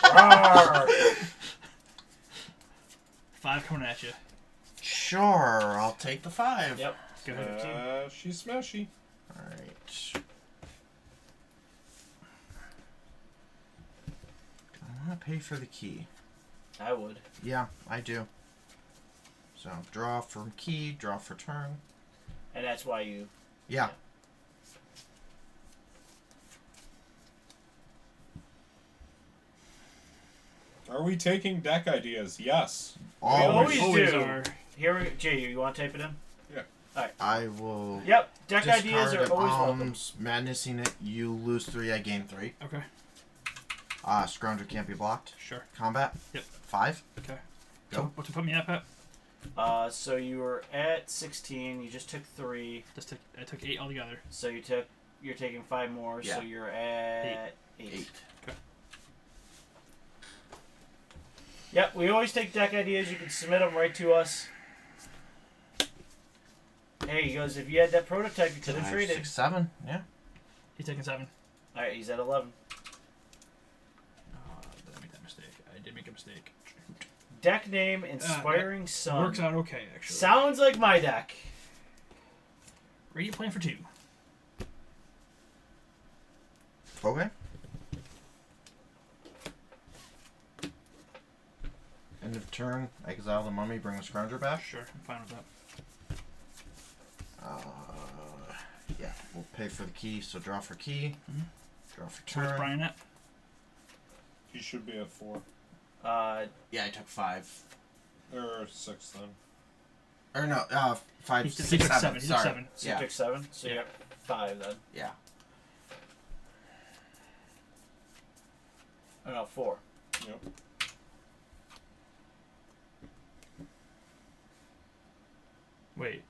Rawr. 5 coming at you. Sure, I'll take the 5. Yep. Go ahead. She's smashy. Alright. I want to pay for the key. I would. Yeah, I do. So, draw for key, draw for turn. And that's why you... Yeah. Are we taking deck ideas? Yes. always Always do. are. Here we Jay, you want to type it in? I will. Yep. Deck discard ideas are it. always welcome. Madnessing it. You lose 3, I gain 3. Okay. Scrounger can't be blocked. Sure. Combat. Yep. 5. Okay. Go. So what's it put me at, Pat? So you were at 16. You just took 3. I took 8 altogether. So you're taking 5 more. So Yeah. you're at 8. 8. Yep. We always take deck ideas. You can submit them right to us. Hey, he goes, if you had that prototype, you could have 5, traded. 6, 7. Yeah. He's taking 7. Alright, he's at 11. Did I make that mistake? I did make a mistake. Deck name, Inspiring Sun. Works out okay, actually. Sounds like my deck. Radiant Plan for 2. Okay. End of turn. Exile the mummy. Bring the Scrounger back. Sure, I'm fine with that. Yeah. We'll pay for the key. So draw for key. Mhm. Draw for So where's turn. Brian at? He should be at 4. Yeah, I took 5. Or 6 then. Or no, 5, He 6, took 7. 7. He took Sorry. 7. So you Yeah. took 7. So you're at 5 then. Yeah. Oh no, 4. Yep. Wait,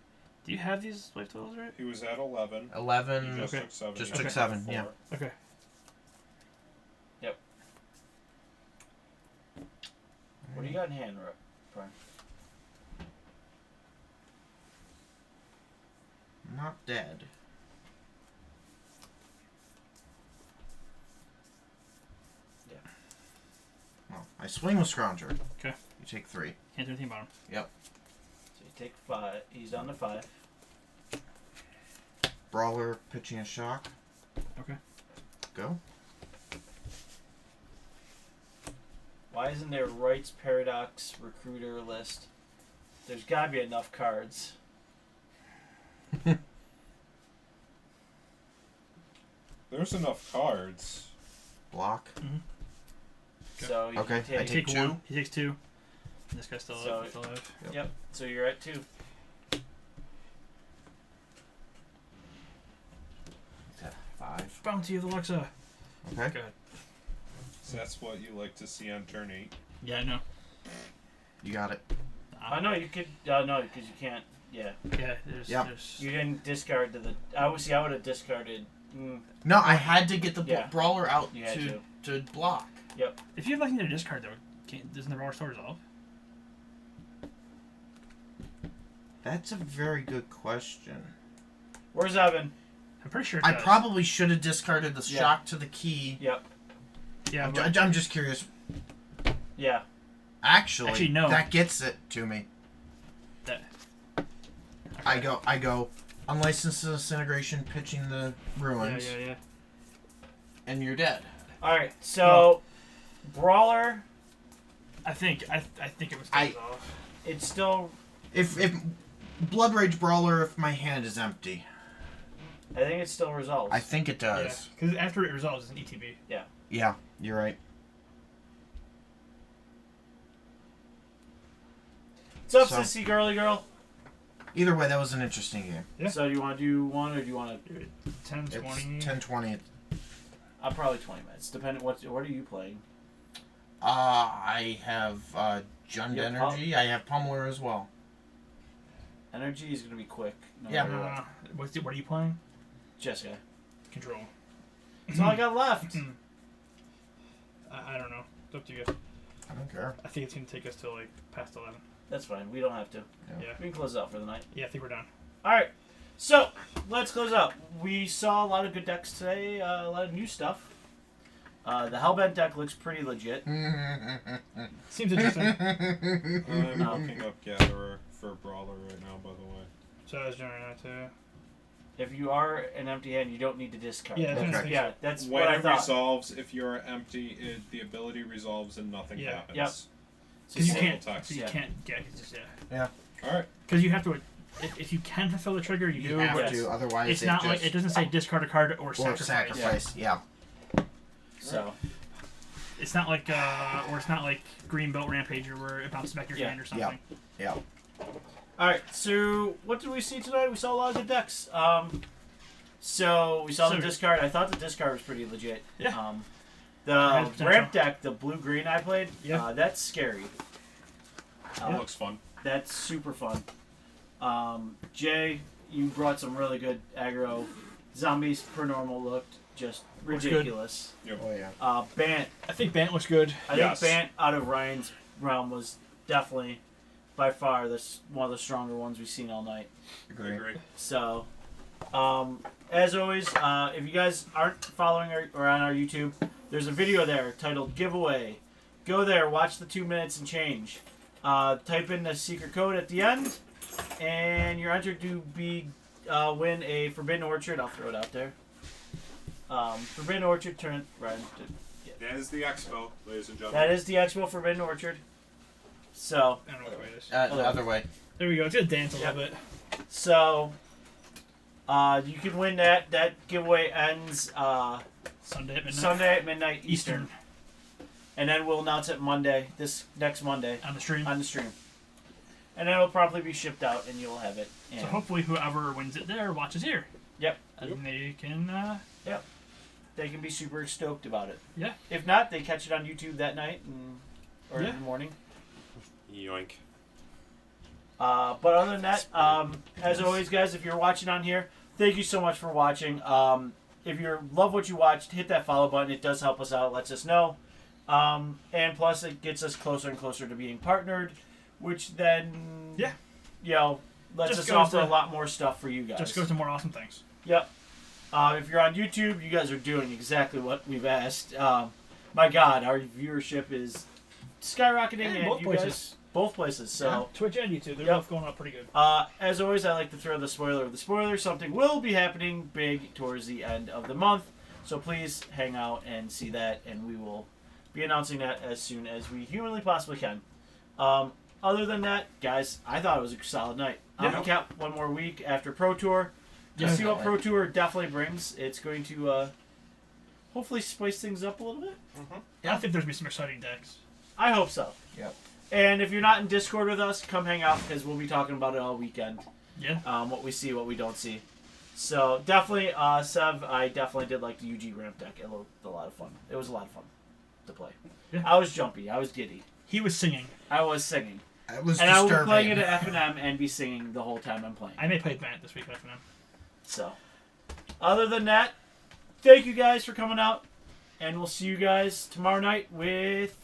do you have these life totals right? He was at 11. 11. He just Okay. took 7. Just He took was 7, at 4. yeah. Okay. What do you got in hand, Brian? Not dead. Yeah. Well, I swing with Scrounger. Okay. You take 3. Can't do anything about him. So you take 5. He's down to 5. Brawler pitching a shock. Okay. Go. Why isn't there Rights Paradox Recruiter list? There's gotta be enough cards. There's enough cards. Block. So you Okay, can I take... take 2. 1. He takes 2. And this guy's still So- alive. Yep. So you're at 2. He's at 5. Bounty of the Lexa. Okay. Good. So that's what you like to see on turn 8. Yeah, I know. You got it. I know you could... no, because you can't... Yeah. Yeah, there's... Yep. there's You didn't discard to the... I would have discarded No, I had to get the Yeah. brawler out You had to block. If you have nothing to discard, though, doesn't the brawler still resolve? That's a very good question. Where's Evan? I'm pretty sure it I does. probably should have discarded the Yeah. shock to the key. Yep. Yeah, I'm just curious. Yeah. Actually, no. that gets it to me. That, I go, unlicensed disintegration, pitching the ruins, yeah. and you're dead. All right. So, Brawler, I think it was still resolve. it's still. If Blood Rage Brawler, if my hand is empty, I think it still resolves. I think it does. Because after it resolves, it's an ETB. Yeah, you're right. What's up, So- sissy girly girl? Either way, that was an interesting game. Yeah. So, do you want to do one or do you want to? 10, 20. It's 10-20. Probably 20 minutes. Depending what are you playing? I have Jund You have Energy. I have Pummeler as well. Energy is gonna be quick. No Yeah. matter what. What are you playing? Jessica. Control. That's all I got left. I don't know. It's up to you guys. I don't care. I think it's going to take us till like past 11. That's fine. We don't have to. Yeah. We can close out for the night. Yeah, I think we're done. All right. So let's close out. We saw a lot of good decks today. A lot of new stuff. The Hellbent deck looks pretty legit. Seems interesting. I'm looking up Gatherer for Brawler right now, by the way. So I was doing that too. If you are an empty hand, you don't need to discard. Yeah, Okay. okay. Yeah, that's When what I it thought. resolves, if you're empty, the ability resolves and nothing Yeah. happens. Yep. Because you Single can't. text. Yeah. It's just, yeah. Alright. Because you have to. If you can fulfill the trigger, you You do. have but Yes. to, otherwise it's not like it doesn't say discard a card or or sacrifice. sacrifice. Yeah. So It's not like or it's not like Green Belt Rampager where it bounces back your Yeah. hand or something. Yeah. all right. So what did we see tonight? We saw a lot of good decks. So we saw the So- discard. I thought the discard was pretty legit. Yeah. The Has potential. ramp deck, the blue green I played. Yeah. That's scary. That looks fun. That's super fun. Jay, you brought some really good aggro. Zombies per normal looked just Looks good. ridiculous. Oh yeah. Bant, I think Bant looks good. I Yes. think Bant out of Ryan's realm was definitely by far one of the stronger ones we've seen all night. I Agree. agree. So, as always, if you guys aren't following or on our YouTube, there's a video there titled Giveaway. Go there, watch the 2 minutes and change. Type in the secret code at the end, and you're entered to win a Forbidden Orchard. I'll throw it out there. Forbidden Orchard turn Ryan. That is the expo, ladies and gentlemen. That is the Expo Forbidden Orchard. So, I don't know what way it is. The other way. There we go. It's gonna dance a Yep. little bit. So, you can win that. That giveaway ends Sunday at midnight. Sunday at midnight Eastern. Eastern. And then we'll announce it Monday, this next Monday, On the stream. on the stream. And then it'll probably be shipped out and you'll have it. And So hopefully whoever wins it there watches here. Yep. And they can. They can be super stoked about it. Yeah. If not, they catch it on YouTube that night or Yeah. in the morning. Yoink. But other than that, as always, guys, if you're watching on here, thank you so much for watching. If you love what you watched, hit that follow button. It does help us out, lets us know. And plus, it gets us closer and closer to being partnered, which then, Yeah. lets Just us goes offer to- a lot more stuff for you guys. Just goes to more awesome things. Yep. If you're on YouTube, you guys are doing exactly what we've asked. My God, our viewership is skyrocketing, And and both you places. guys, both places. So, Twitch and YouTube, they're Yep. both going up pretty good. as always, I like to throw the spoiler of the spoiler. Something will be happening big towards the end of the month, so please hang out and see that, and we will be announcing that as soon as we humanly possibly can. Other than that, guys, I thought it was a solid night. I'm gonna cap one more week after Pro Tour. Just see what Pro Tour definitely brings. It's going to hopefully spice things up a little bit. I think there's gonna be some exciting decks. I hope so. Yep. And if you're not in Discord with us, come hang out because we'll be talking about it all weekend. Yeah. What we see, what we don't see. So definitely, Sev, I definitely did like the UG ramp deck. It looked a lot of fun. It was a lot of fun to play. Yeah. I was jumpy. I was giddy. He was singing. I was singing. It was And I disturbing. will be playing it at F&M and be singing the whole time I'm playing. I may play Bant this week at FNM. So, other than that, thank you guys for coming out, and we'll see you guys tomorrow night with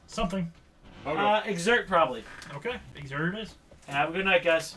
Something. Okay. Exert probably. Okay. Exert it is. Have a good night, guys.